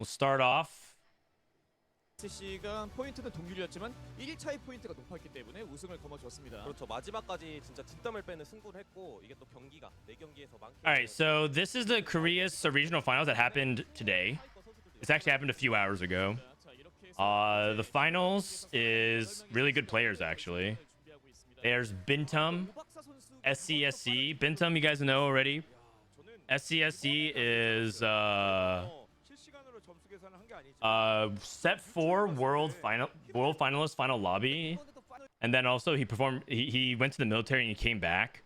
We'll start off. sCsC가 포인트는 동률이었지만 1차의 포인트가 높았기 때문에 우승을 거머쥐었습니다. 그렇죠. 마지막까지 진짜 뒷담을 빼는 승부를 했고 이게 또 경기가 4경기에서 많게. All right, so this is the Korea's Subregional Finals that happened today. This actually happened a few hours ago. The finals is really good players actually. There's Binteum, sCsC. Binteum, you guys know already. sCsC is set 4 world finalist final lobby, and then also he went to the military and he came back,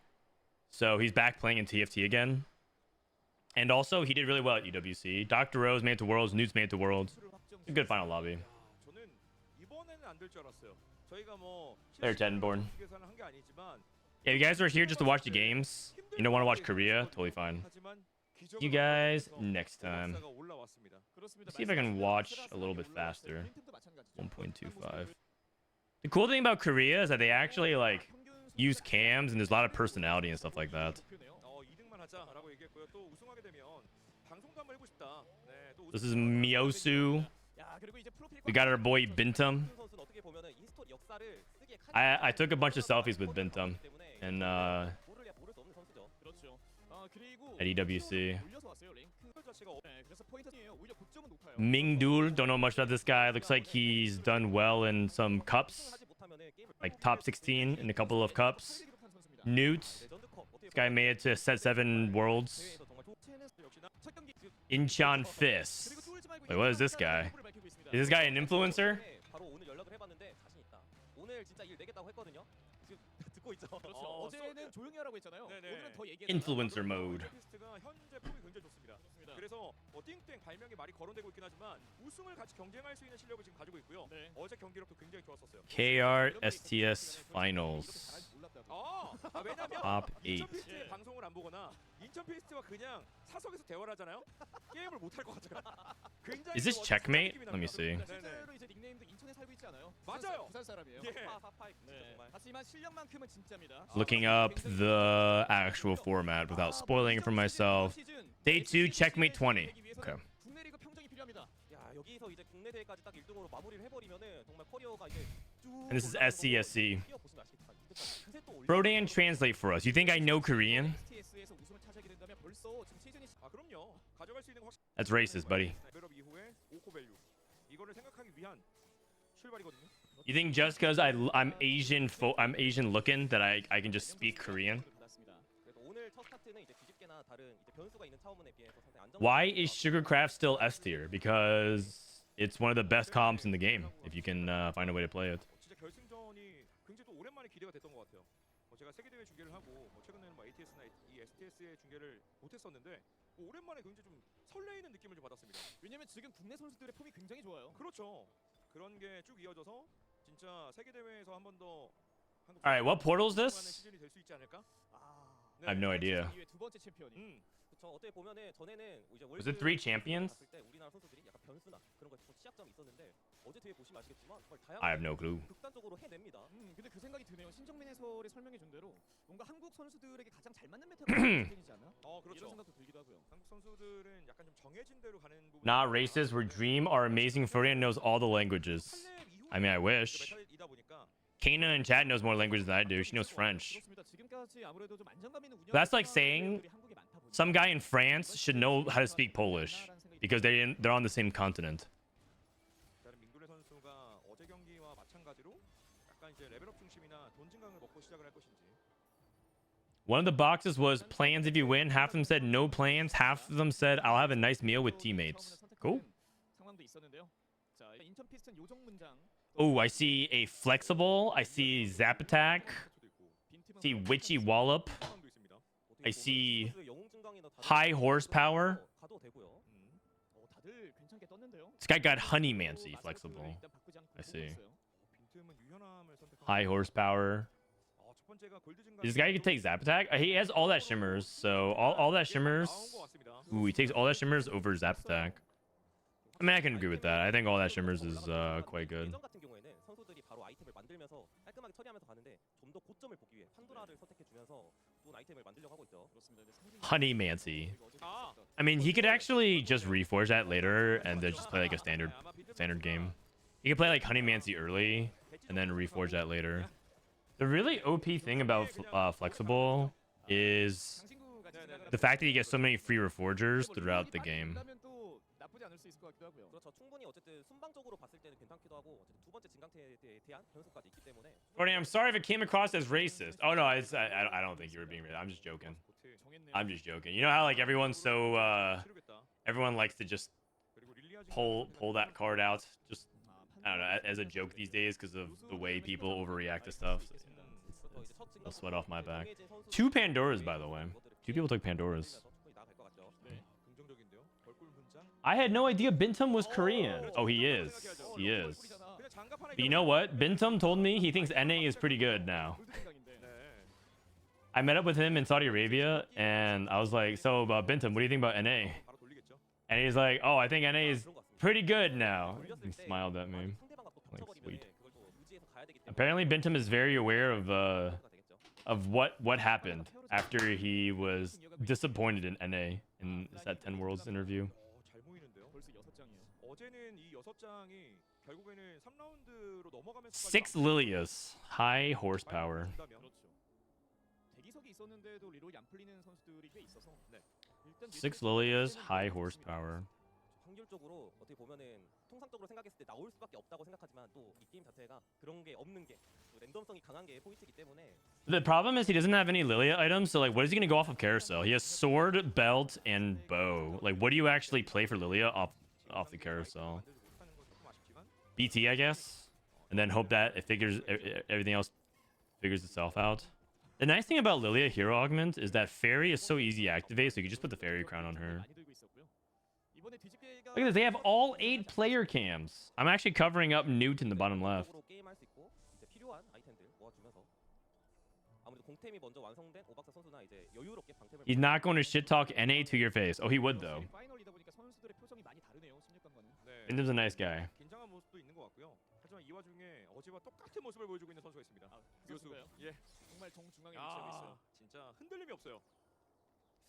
so he's back playing in TFT again. And also he did really well at UWC. Dr. Rose made it to Worlds, Newt's made it to Worlds. A good final lobby. There, Teddenborn. Yeah, if you guys are here just to watch the games, you don't want to watch Korea, totally fine. You guys next time. Let's see if I can watch a little bit faster. 1.25. The cool thing about Korea is that they actually like use cams and there's a lot of personality and stuff like that. This is Miosu. We got our boy Binteum. I took a bunch of selfies with Binteum and at EWC. Mingdul, don't know much about this guy. Looks like he's done well in some cups, like top 16 in a couple of cups. Newt, this guy made it to set 7 worlds. Incheon Fist. Wait, what is this guy? Is this guy an influencer? Influencer mode. KR STS Finals. Top 8. Is this checkmate? Let me see. Looking up the actual format without spoiling it for myself. Day 2, checkmate 20. Okay. And this is sCsC. Frodan, translate for us. You think I know Korean? That's racist, buddy. You think just because I'm Asian looking that I can just speak Korean? Why is Sugarcraft still S tier? Because it's one of the best comps in the game if you can find a way to play it. 제가 세계 대회 중계를 하고 최근에는 ATS나 STS의 중계를 못했었는데 오랜만에 굉장히 좀 설레이는 느낌을 좀 받았습니다. 왜냐면 지금 국내 선수들의 폼이 굉장히 좋아요. 그렇죠. 그런 게 쭉 이어져서 진짜 세계 대회에서 한 번 더 한국. All right, what portal is this? 시즌이 될 수 있지 않을까? I have no idea. 두 번째 챔피언이. 그렇죠. 어떻게 보면은 전에는 이제 Was it 3 champions? 때 우리나라 선수들이 약간 변수나 그런 거 시약점이 있었는데 어제 대회 보시면 아시겠지만 정말 I have no clue. 극단적으로 해냅니다. 근데 그 생각이 드네요. 신정민 해설이 설명해 준 대로 뭔가 한국 선수들에게 가장 잘 맞는 메타가 되지 않나? 그렇죠. 이런 생각도 들기도 하고요. 한국 선수들은 약간 좀 정해진 대로 가는 부분. Not racist. We're Dream. Our amazing Frodan knows all the languages. I mean, I wish. Kana in chat knows more languages than I do. She knows French. That's like saying some guy in France should know how to speak Polish because they're on the same continent. One of the boxes was plans if you win. Half of them said no plans. Half of them said I'll have a nice meal with teammates. Cool. Oh, I see a flexible. I see zap attack. I see witchy wallop. I see high horsepower. This guy got honeymancy flexible. I see. High horsepower. This guy can take zap attack. He has all that shimmers, so all that shimmers. Ooh, he takes all that shimmers over zap attack. I mean, I can agree with that. I think all that shimmers is quite good. 좋은 아이템을 만들려고 하고 있죠. Honeymancy. 아, I mean, he could actually just reforge that later and then just play like a standard game. He could play like Honeymancy early and then reforge that later. The really OP thing about Flexible is the fact that you get so many free reforgers throughout the game. 나쁘지 않을 수 있을 것 같기도 하고요. 그렇죠. 충분히 어쨌든 순방적으로 봤을 때는 괜찮기도 하고 어쨌든 두 번째 진강태에 대한 변수까지 있기 때문에. Frodan, I'm sorry if it came across as racist. Oh no, I don't think you were being racist. I'm just joking. I'm just joking. You know how like everyone's so everyone likes to just pull that card out just I don't know as a joke these days because of the way people overreact to stuff. I'll sweat off my back. 2 Pandoras, by the way. 2 people took Pandoras. I had no idea Binteum was Korean. Oh, he is. He is. But you know what? Binteum told me he thinks NA is pretty good now. I met up with him in Saudi Arabia, and I was like, so, Binteum, what do you think about NA? And he's like, oh, I think NA is pretty good now. He smiled at me. Like, sweet. Apparently, Binteum is very aware of what happened after he was disappointed in NA in that 10 Worlds interview. 어제는 이 6장이 결국에는 3라운드로 넘어가면서 6 Lilias, high horsepower. 대기석이 있었는데도 리롤이 안 풀리는 선수들이 꽤 있어서 6 Lilias, high horsepower. 확률적으로 어떻게 보면은 통상적으로 생각했을 때 나올 수밖에 없다고 생각하지만 또 이 게임 자체가 그런 게 없는 게 랜덤성이 강한 게 포인트이기 때문에. The problem is he doesn't have any Lilia items, so like what is he gonna go off of carousel? He has sword, belt, and bow. Like what do you actually play for Lilia off the carousel? BT, I guess, and then hope that it figures everything else figures itself out. The nice thing about Lilia Hero Augment is that Fairy is so easy to activate, so you can just put the Fairy crown on her. Look at this, they have all 8 player cams. I'm actually covering up Newt in the bottom left. He's not going to shit talk NA to your face. Oh, he would though. Binteum's a nice guy. 긴장한 모습도 있는 것 같고요. 하지만 이 와중에 어제와 똑같은 모습을 보여주고 있는 선수가 있습니다. 묘수. 예. 정말 정중앙에 위치하고 있어요. 진짜 흔들림이 없어요.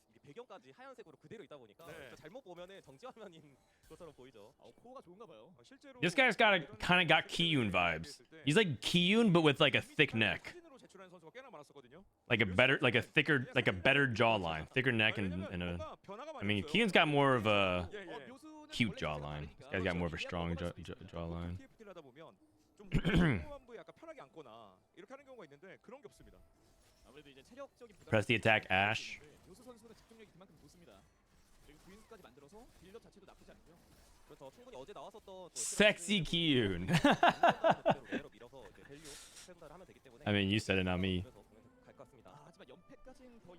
이게 배경까지 하얀색으로 그대로 있다 보니까 잘못 보면은 정지 화면인 것처럼 보이죠. 코어가 좋은가 봐요. 실제로 This guy's kind of got Kiyun vibes. He's like Kiyun but with like a thick neck. Like a better jawline, thicker neck and a. I mean, Kiyun's got more of a cute jawline. This guy's got more of a strong jawline. Press the attack, Ash. Sexy Kiyun. I mean, you said it, not me.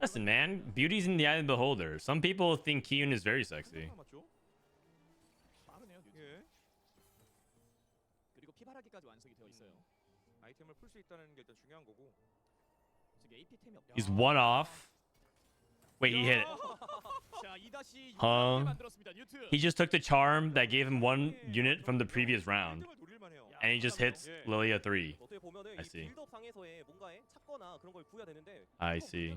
Listen, man, beauty's in the eye of the beholder. Some people think Kiyun is very sexy. He's one off. Wait, he hit it. Huh? He just took the charm that gave him 1 unit from the previous round. And he just hits Lilia 3. I see. I see.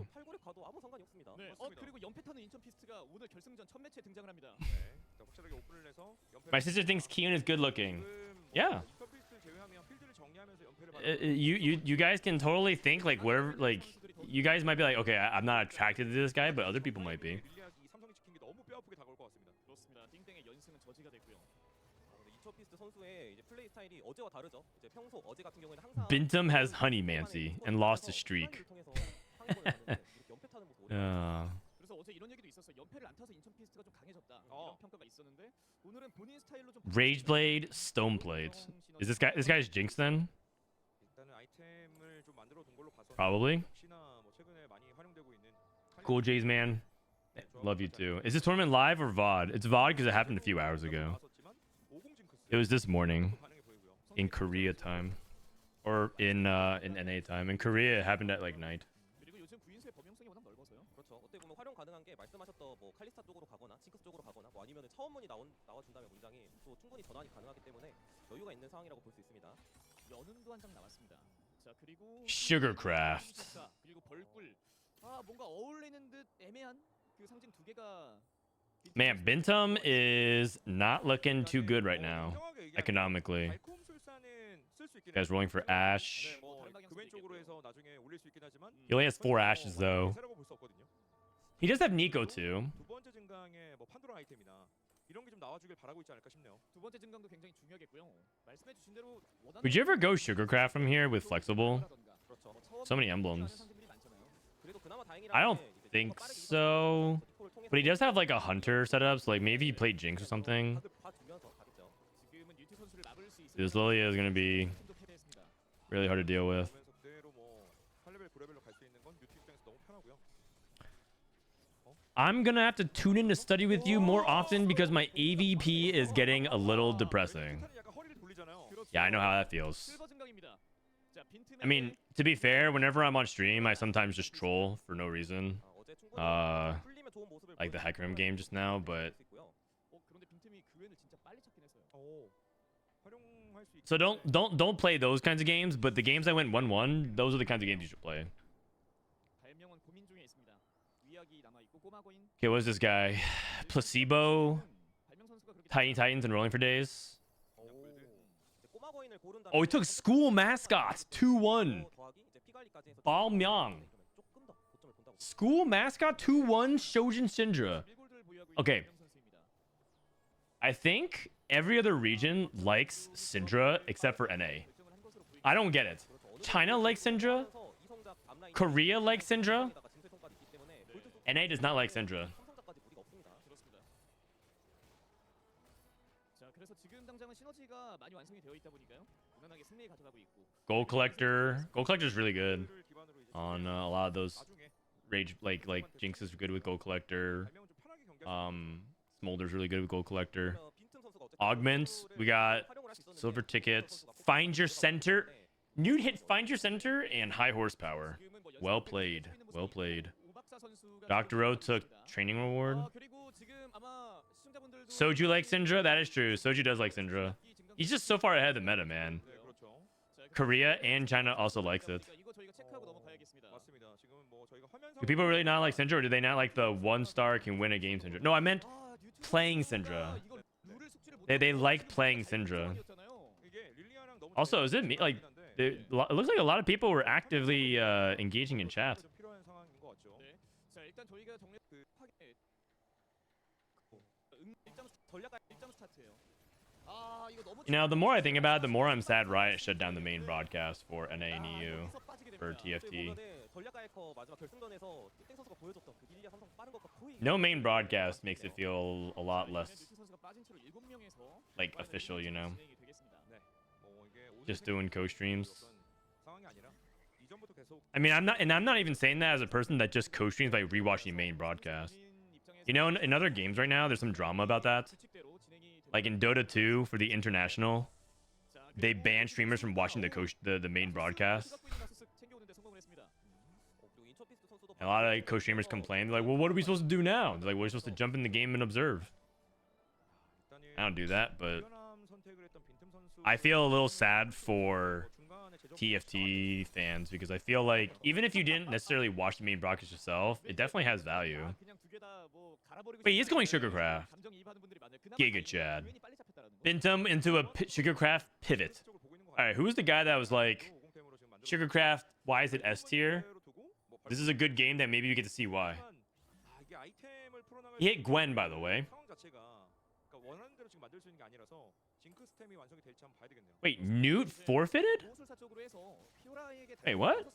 My sister thinks Kiyun is good looking. Yeah. You guys can totally think like whatever, like you guys might be like, okay, I'm not attracted to this guy, but other people might be. Binteum has Honeymancy and lost a streak. Rageblade, Stoneplate. Is this guy's Jinx then? Probably. Cool J's, man. Love you too. Is this tournament live or VOD? It's VOD because it happened a few hours ago. It was this morning in Korea time, or in NA time. In Korea, it happened at like night. 활용 가능한 게 말씀하셨던 뭐 칼리스타 쪽으로 가거나 징크스 쪽으로 가거나 뭐 아니면 처음문이 나와준다면 문장이 또 충분히 전환이 가능하기 때문에 여유가 있는 상황이라고 볼 수 있습니다. 연운도 한 장 남았습니다. 자 그리고 Sugarcraft. 그리고 벌꿀 아 뭔가 어울리는 듯 애매한 그 상징 두 개가 Man, Binteum is not looking too good right now, 공정하게 얘기하면 economically. 달콤술사는 쓸수 있긴 Guys rolling for 하지만 Ash. 네, 뭐 그웬 쪽으로 해서 나중에 올릴 수 있긴 하지만 He only has 4 ashes though. 대세라고 볼 수 없거든요. He does have Nico too. 두 번째 증강의 뭐 판도라 아이템이나 이런 게 좀 나와주길 바라고 있지 않을까 싶네요. 두 번째 증강도 굉장히 중요하겠고요. 말씀해 주신 대로 원하는 Would you ever go Sugarcraft from here with Flexible? 그렇죠. 뭐 처음 So many emblems. 상징들이 많잖아요. 그래도 그나마 다행이라는 I don't 게 이제 think 빠르게 so. 디코를 통해서 But he does have like a hunter setup, so like maybe he played Jinx or something. 각을 봐주면서 가겠죠. 지금은 유티 선수를 막을 수 있을 This Lilia is gonna be 팀도 패배했습니다. really hard to deal with. 그러면서 그대로 뭐 8레벨 9레벨로 갈 수 있는 건 유티 입장에서 너무 편하고요. I'm gonna have to tune in to study with you more often because my AVP is getting a little depressing. 약간 허리를 돌리잖아요. Yeah, I know how that feels. 실버 증강입니다. 자, 빈틈의 I mean, to be fair, whenever I'm on stream, I sometimes just troll for no reason. 어제 충분히 Uh, 풀리면 좋은 모습을 like the 보여줄 Hecarim 거라고 game just now, but 수 있고요. 그런데 빈틈이 그 웬을 진짜 빨리 찾긴 했어요. 활용할 수 so 있긴 don't play those kinds of games. But the games I went 1-1, those are the kinds of games you should play. 발명은 고민 중에 있습니다. 위약이 남아 있고 꼬마거인. Okay, what is this guy? Placebo, 발명 선수가 그렇게 Tiny Titans, and Rolling for Days. 이제 꼬마 거인을 고른다면 Oh, he took School Mascots 2-1. 더하기 이제 피 관리까지 해서 Balmyang. 조금 더 고점을 본다고 School Mascot 2-1 Shojin Syndra. 밀골드를 보유하고 Okay. 있는 발명 선수입니다. I think every other region likes Syndra except for NA. 결정을 한 것으로 보이고 I don't get it. China likes Syndra. 이성작 앞라인 Korea likes Syndra. 에다가 진퇴성까지 있기 때문에 골드 속 NA does not like Syndra. 삼성작까지 무리가 없습니다. 그렇습니다. 자, 그래서 지금 당장은 시너지가 많이 완성이 되어 있다 보니까요. 무난하게 승리에 가져가고 있고. Gold Collector. Gold Collector is really good 거를 기반으로 이제 on a lot of those 나중에 rage like Jinx is good with Gold Collector. 발명은 좀 편하게 경기할 Smolder's really good with Gold Collector. 그러면 빈틈 선수가 어쨌든 Augments. We got 활용을 할수 있었는데 silver 빈틈 tickets. 선수가 Find your center. 네. Nude hit Find your center and high horsepower. 지금은 뭐 Well 연습 played. 때문에 서 있는 Well 모습이 played. 있고, 오박사 선수가 Dr. O 지금 took 있습니다. training reward. 그리고 지금 아마 시청자분들도 Soju likes Syndra. That is true. Soju does like Syndra. He's just so far ahead of the meta, man. 네, 그렇죠. Korea and China also likes it. 이거 저희가 체크하고 넘어가야겠습니다. 맞습니다. 지금은 뭐 저희가 화면 Do people really not like Syndra, or do they not like the 1-star can win a game Syndra? No, I meant playing Syndra. They like playing Syndra. 이게 릴리아랑 너무 Also, is it me? Like, it looks like a lot of people were actively engaging in chat. 좀 필요한 상황인 것 같죠. 네. 자, 일단 저희가 정리 그 파괴 전략 1점 스타트예요. 아, 이거 너무 You know, the more I think about it, the more I'm sad Riot shut down the main broadcast for NA and EU for TFT. 전략 아이커 마지막 결승전에서 띵 선수가 보여줬던 그 릴리아 삼성 빠른 것과 거의 No main broadcast makes it feel a lot less 선수가 빠진 채로 7명에서 like official, you know. 진행이 되겠습니다. 네. 뭐 이게 Just doing co-streams. 상황이 아니라 이전부터 계속 I mean, I'm not even saying that as a person that just co-streams by rewatching main broadcast. You know, in other games right now, there's some drama about that. Like in Dota 2 for the international, they ban streamers from watching the main broadcast. And a lot of like, co-streamers complain. They're like, well, what are we supposed to do now? They're like, we're supposed to jump in the game and observe. I don't do that, but I feel a little sad for TFT fans because I feel like even if you didn't necessarily watch the main broadcast yourself, it definitely has value. Wait, he's going Sugarcraft. Giga Chad. Binteum into a Sugarcraft pivot. Alright, who's the guy that was like, Sugarcraft, why is it S tier? This is a good game that maybe we get to see why. He hit Gwen, by the way. Wait, Newt forfeited? Wait, what?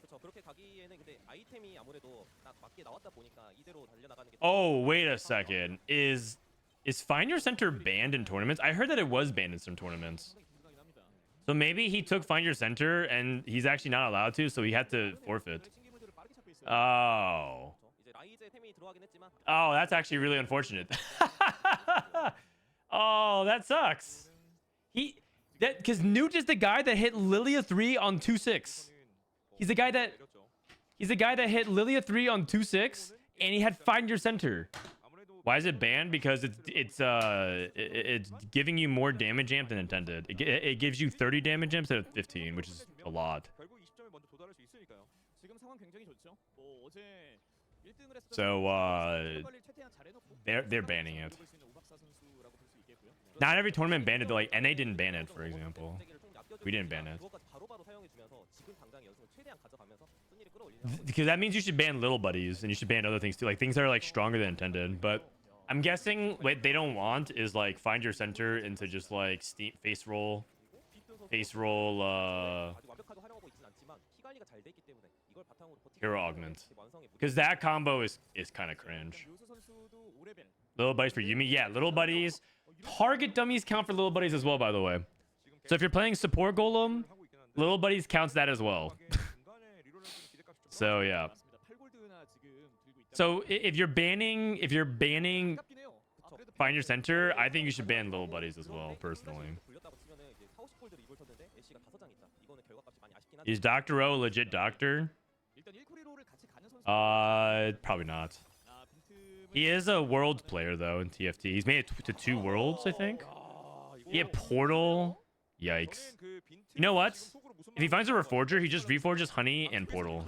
그렇죠. 그렇게 가기에는 근데 아이템이 아무래도 딱 맞게 나왔다 보니까 이대로 달려나가는 게 Oh, wait a second. Is Find Your Center banned in tournaments? I heard that it was banned in some tournaments. So maybe he took Find Your Center and he's actually not allowed to, so he had to forfeit. Oh. 이제 라이즈의 템이 들어가긴 했지만 Oh, that's actually really unfortunate. Oh, that sucks. Because Newt is the guy that hit Lilia 3 on 2-6. He's the guy that hit Lilia 3 on 2-6, and he had Find Your Center. Why is it banned? Because it's giving you more damage amp than intended. It gives you 30 damage amp instead of 15, which is a lot. 상황 굉장히 좋죠. 뭐 어제 1등을 했었던 So, 관리를 최대한 잘해놓고 they're banning it. 볼수 있는 오박사 선수라고 볼 수 있겠고요. Not every tournament banned it though. Like NA didn't ban it, for example. We didn't ban it. 그것까지 바로바로 사용해주면서 지금 당장 연승을 최대한 가져가면서 승리를 끌어올리는 Because that means you should ban little buddies and you should ban other things too, like things that are like stronger than intended. But I'm guessing what they don't want is like find your center into just like face roll. 아주 완벽하게 활용하고 있진 않지만 키 관리가 잘 돼 있기 때문에 이걸 바탕으로 Hero augment. 완성에 Because that combo is kind of cringe. 묘수 선수도 5레벨. Little buddies for Yumi, yeah, little buddies. Target dummies count for little buddies as well, by the way. So if you're playing support golem, little buddies counts that as well. So yeah. 맞습니다. 8골드나 지금 들고 있다. So if you're banning 아깝긴 해요. 아, 그래도 find your center, I think you should ban little buddies as well, personally. 불렸다고 치면은 이제 4, 50골드를 입을 쳤는데 애쉬가 5장 있다. 이거는 결과값이 많이 아쉽긴 한데 Is Dr. O a legit doctor? 일단 1코리로를 같이 가는 선수. Probably not. 아, 빈틈을 He is a world player though in TFT. He's made it to 2 worlds, I think. He had Portal. Yikes. You know what? If he finds a reforger, he just reforges honey and portal.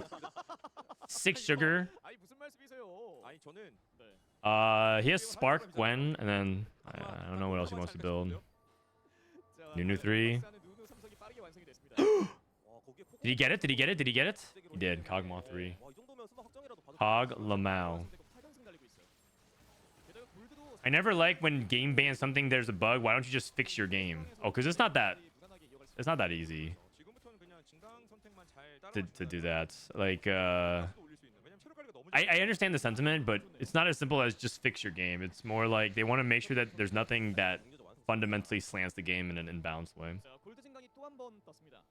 6 sugar. 아니 무슨 말씀이세요? 아니 저는 네. He has Spark, Gwen, and then I don't know what else he wants to build. 자, Nunu 3. 박사는 누누 삼성이 빠르게 완성이 됐습니다. 와, 거기에 코코 Did he get it? Did he get it? Did he get it? He did. Cogmaw 3. 와, 이 정도면 수마 확정이라도 받을 Cog Lamau. 8강승 달리고 있어요. 게다가 골드도 I never like when game bans something there's a bug. Why don't you just fix your game? Oh, because it's not that 무난하게 이어갈 수 it's not that easy 지금부터는 그냥 진강 선택만 잘 to do that. Like 올릴 수 있는. 왜냐면 체력 관리가 너무 I understand the sentiment, but it's not as simple as just fix your game. It's more like they want to make sure that there's nothing that fundamentally slants the game in an imbalanced way. 자, 골드 진강이 또 한 번 떴습니다.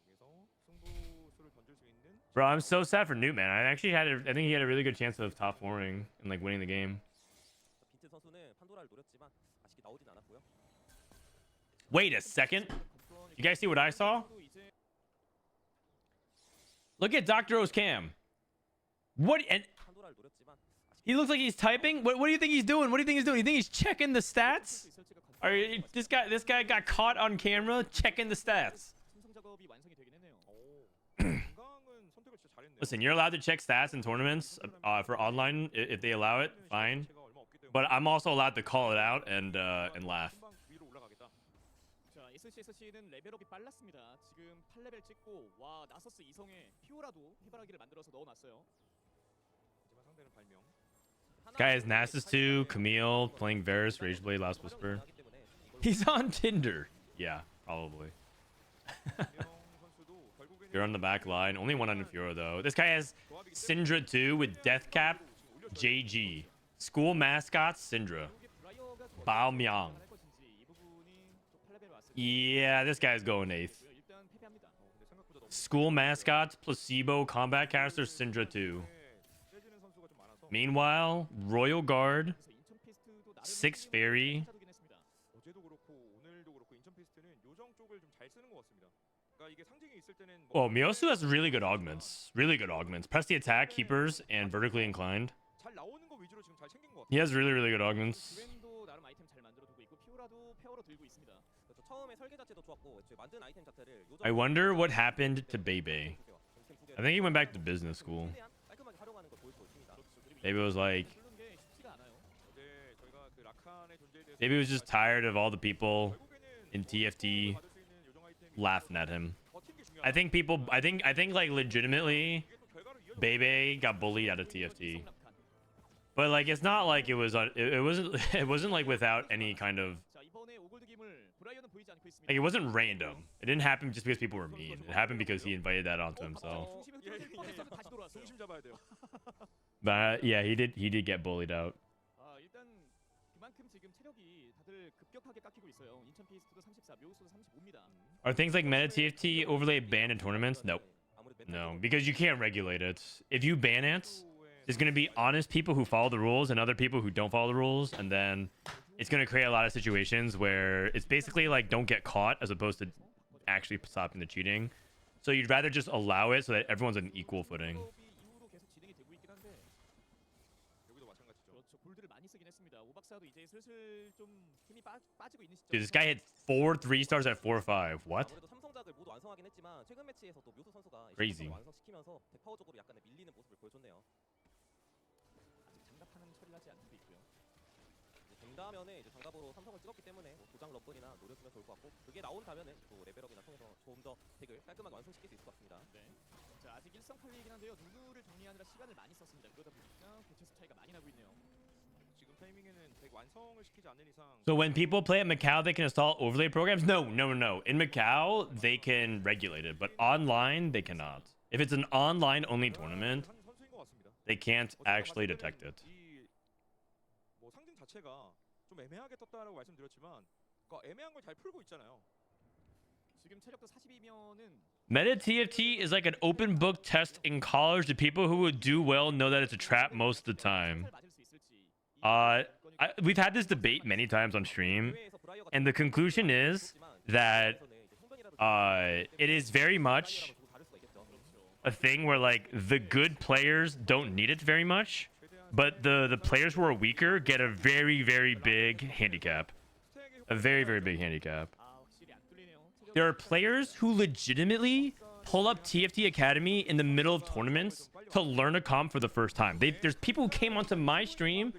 여기서 승부수를 던질 수 있는 Bro, I'm so sad for Newt, man. I think he had a really good chance of top 4ing and like winning the game. 빈트 선수는 판도라를 노렸지만 아쉽게 나오진 않았고요. Wait a second. You guys see what I saw? Look at Dr. O's cam. What? And 판도라를 노렸지만 아쉽게 he looks like he's typing. What do you think he's doing? What do you think he's doing? You think he's checking the stats? Or this guy got caught on camera checking the stats. 생성 작업이 완성이 되긴 했네요. 진강은 선택을 진짜 잘했네요. Listen, you're allowed to check stats in tournaments for online if they allow it. Fine. 제가 얼마 없기 때문에 But I'm also allowed to call it out and laugh. 금방 위로 올라가겠다. 자, sCsC는 레벨업이 빨랐습니다. 지금 8레벨 찍고 와, 나서스 이성에 피오라도 해바라기를 만들어서 넣어놨어요. 하지만 상대는 발명. Guy has Nasus 2, Camille, playing Varus, Rageblade, Last Whisper. He's on Tinder. Yeah, probably. 발명 선수도 결국에는 You're on the back line. Only one on Fiora though. This guy has Syndra 2 with Deathcap, JG. School mascot Syndra. 브라이어가 Baomyang. 할 것인지 이 부분이 또 8레벨 왔을 때 Yeah, this guy's going 8th. 일단 패배합니다. 근데 생각보다 너무 School mascots, placebo, combat caster, Syndra 2. 세지는 선수가 좀 많아서 Meanwhile, Royal Guard, 그래서 인천 피스트도 나름 6 Fairy. 찾아두긴 했습니다. 어제도 그렇고 오늘도 그렇고 인천 피스트는 요정 쪽을 좀 잘 쓰는 것 같습니다. 그러니까 이게 상징이 있을 때는 Oh, Miosu has really good augments. Really good augments. Press the attack, keepers, and vertically inclined. 잘 나오는 거 위주로 지금 잘 챙긴 것 같아요. He has really good augments. 그웬도 나름 아이템 잘 만들어두고 있고 피오라도 페어로 들고 있습니다. 그렇죠. 처음에 설계 자체도 좋았고 애초에 만든 아이템 자체를 요정 I wonder what happened to Bebe. I think he went back to business school. 최대한 깔끔하게 활용하는 걸 보여주고 있습니다. Maybe it was like, 뚫는 게 쉽지가 않아요. 어제 저희가 그 라칸의 존재에 대해서 maybe he was just tired of all the people 결국에는 in TFT 받을 수 있는 요정 아이템이 laughing at him. 버틴 게 중요하다. I think people, I think like legitimately, 이게 또 결과로 이어져 Bebe got bullied out of TFT. 성납칸. But like, it's not like it was, it wasn't like without any kind of, 자, 이번에 오골드 김을 브라이어는 보이지 않고 있습니다. like it wasn't random. It didn't happen just because people were mean. It happened because he invited that onto himself. 중심이 흐트러질 뻔했어도 다시 돌아왔어요. 중심 잡아야 돼요. But yeah, he did get bullied out. 아, 일단 그만큼 지금 체력이 다들 급격하게 깎이고 있어요. 인천 피스트도 34, 묘수도 35입니다. Are things like meta TFT overlay banned in tournaments? Nope. No, because you can't regulate it. If you ban it, there's going to be honest people who follow the rules and other people who don't follow the rules, and then it's going to create a lot of situations where it's basically like don't get caught as opposed to actually stopping the cheating. So you'd rather just allow it so that everyone's on equal footing. 수업이 이후로 계속 진행이 되고 있긴 한데 여기도 마찬가지죠. 그렇죠. 골드를 많이 쓰긴 했습니다. 오박사도 이제 슬슬 좀 힘이 빠지고 있는 시점. Dude, this guy hit 4 3-stars at 4-5. What? 아무래도 삼성자가 전략을 모두 완성하긴 했지만 최근 매치에서도 묘수 선수가 Crazy. 완성시키면서 덱파워적으로 약간의 밀리는 모습을 보여줬네요. 아직 장갑하는 처리를 하지 않고 있고요. 이제 된다면은 이제 장갑으로 삼성을 찍었기 때문에 뭐 도장 럼블이나 노려주면 좋을 것 같고 그게 나온다면은 또 레벨업이나 통해서 조금 더 덱을 깔끔하게 완성시킬 수 있을 것 같습니다. 네. 자, 아직 일성 칼리이긴 한데요. 누구를 정리하느라 시간을 많이 썼습니다. 그러다 보니까 개체수 차이가 많이 나고 있네요. 지금 타이밍에는 덱 완성을 시키지 않는 이상 So when people play at Macau, they can install overlay programs? No, no, no. In Macau, they can regulate it, but online, they cannot. If it's an online-only tournament, 한 선수인 것 같습니다. they can't actually detect it. 뭐 상징 자체가 좀 애매하게 떴다라고 말씀드렸지만 그러니까 애매한 걸 잘 풀고 있잖아요. 지금 체력도 40이면은 Meta TFT is like an open book test in college. The people who would do well know that it's a trap most of the time. 맞을 수 있을지. We've had this debate many times on stream, and the conclusion is that it is very much a thing where like the good players don't need it very much, but the players who are weaker get a very, very big handicap. A very, very big handicap. 아, 확실히 안 뚫리네요. 체력 There are players who legitimately pull up TFT Academy in the middle of tournaments to learn a comp for the first time. There's people who came onto my stream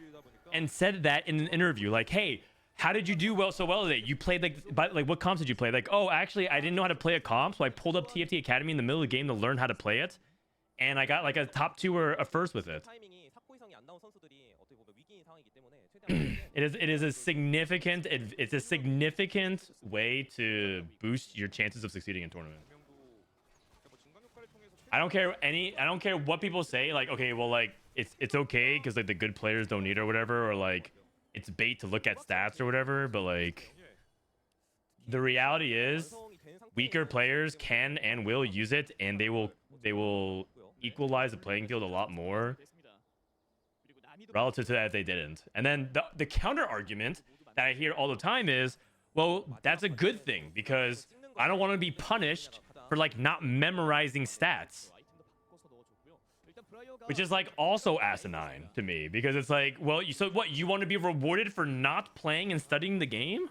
and said that in an interview, like, "Hey, how did you do so well today? You played like what comps did you play? Like, oh, actually, I didn't know how to play a comp, so I pulled up TFT Academy in the middle of the game to learn how to play it, and I got like a top 2 or a first with it." 타이밍이 4코 이상이 안 나온 선수들이 어떻게 보면 위기인 상황이기 때문에 최대한 It is a significant way to boost your chances of succeeding in tournament. I don't care what people say, like, okay, well, like it's okay because like the good players don't need it or whatever, or like it's bait to look at stats or whatever, but like the reality is weaker players can and will use it, and they will equalize the playing field a lot more 됐습니다. 그리고 남이도 relative to that if they didn't. And then the counter argument that I hear all the time is, well, that's a good thing because I don't want to be punished for like not memorizing stats, 아이템도 바꿔서 넣어줬고요. 일단 브라이어가 which is like also asinine to me because it's like, well, so what, you want to be rewarded for not playing and studying the game?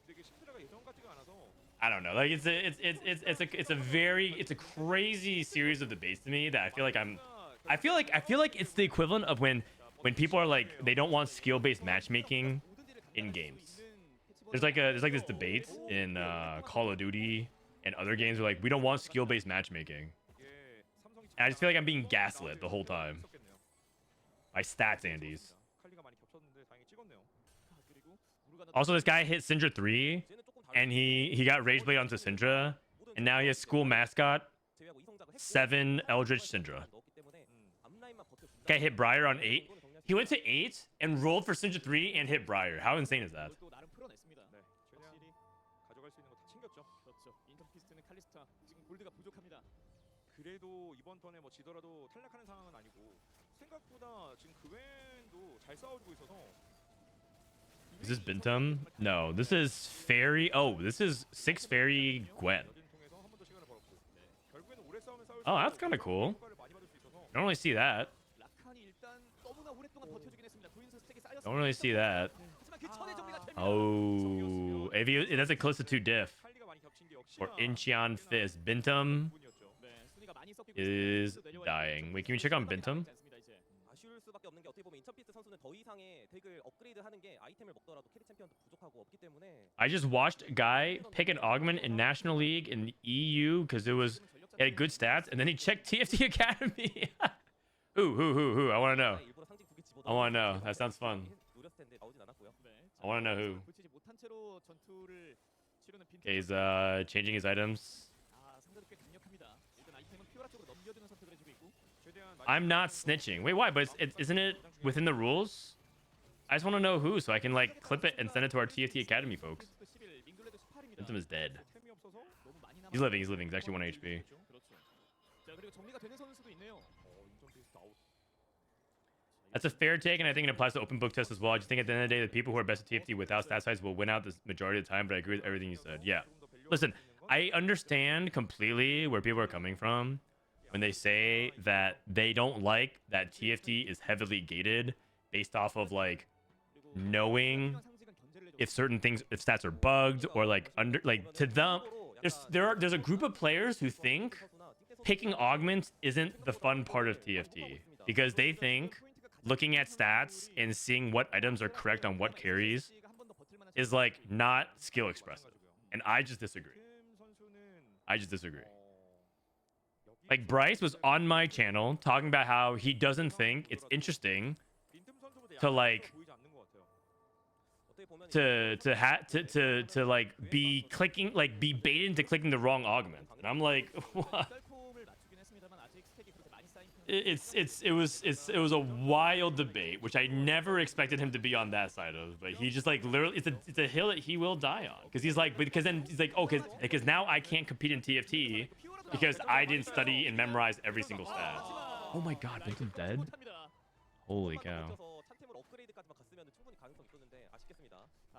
근데 이게 심드라가 예전 같지가 않아서 I don't know. Like it's a crazy series of debates to me that I feel like it's the equivalent of when people are like they don't want skill-based matchmaking in games. There's like this debate in Call of Duty and other games where like we don't want skill-based matchmaking. 이게 삼성이 And I just feel like I'm being gaslit the whole time 있었겠네요. by stats Andes. 칼리가 많이 겹쳤는데 다행히 찍었네요. 그리고 무르가 Also, this guy hit Syndra 3 and he got Rage Blade onto Syndra, and now he has school mascot 7 Eldritch Syndra. Guy hit Briar on 8. He went to 8 and rolled for Syndra 3 and hit Briar. How insane is that? 또 나름 풀어냈습니다. 네, 최대한 확실히 가져갈 수 있는 거 다 챙겼죠. 그렇죠. 인턴 피스트는 칼리스타 지금 골드가 부족합니다. 그래도 이번 턴에 뭐 지더라도 탈락하는 상황은 아니고 생각보다 지금 그웬도 잘 싸워주고 있어서 Is this Binteum? No, this is Fairy. Oh, this is 6 Fairy Gwen. 여진 통해서 한 번 더 시간을 벌었고 결국에는 오래 싸우면 싸울수록 Oh, that's kind of cool. 효과를 많이 받을 수 있어서 Don't really see that. 라칸이 일단 너무나 오랫동안 버텨주긴 했습니다. 도인수 스택이 쌓였습니다. Don't really see that. 하지만 그 전에 정리가 됩니다. Oh, if he, that's a close to 2 diff. 칼리가 많이 겹친 게 역시나 Or Incheon Fist. Binteum 부분이었죠. 네, 순위가 많이 섞이고 is 있습니다. 내려와 dying. 있는 Wait, can we check on Binteum? 않습니다, 이제. 아쉬울 수밖에 없는 게 어떻게 보면 인천피스트 선수는 더 이상의 덱을 업그레이드하는 게 아이템을 먹더라도 캐리 챔피언도 부족하고 없기 때문에 I just watched a guy pick an augment in National League in EU because it was it had good stats, and then he checked TFT Academy. Who? I want to know. 일부러 상징 두개 집어넣어 I want to know. That sounds fun. 노렸을 텐데 나오진 않았고요. 네, I wanna know who. 붙이지 못한 채로 전투를 치르는 빈틈. Okay, he's changing his items. 아, 상대도 꽤 강력합니다. 일단 아이템은 피오라 쪽으로 넘겨주는 선택을 해주고 있고. 최대한 I'm not snitching. Wait, why? But isn't it within the rules? I just want to know who, so I can like clip it and send it to our TFT Academy folks. 피스트 11, 밍글레드 18입니다. Binteum is dead. 템이 없어서 너무 많이 He's living. He's living. He's actually 1 HP. 그렇죠. 자, 그리고 정리가 되는 선수도 있네요. 인천 피스트 아웃. That's a fair take, and I think it applies to open book tests as well. I just think at the end of the day, the people who are best at TFT without stat size will win out the majority of the time. But I agree with everything you said. Yeah. Listen, I understand completely where people are coming from when they say that they don't like that TFT is heavily gated based off of like knowing if certain things, if stats are bugged or like under, like to them, there's a group of players who think picking augments isn't the fun part of TFT because they think looking at stats and seeing what items are correct on what carries is like not skill expressive, and I just disagree. Like Bryce was on my channel talking about how he doesn't think it's interesting to like to like be clicking, like be baited into clicking the wrong augment, and I'm like, what? It was a wild debate, which I never expected him to be on that side of, but he just like literally it's a hill that he will die on because he's like, because then he's like, oh, because now I can't compete in TFT because I didn't study and memorize every single stat. Oh my god, Binteum dead? Holy cow.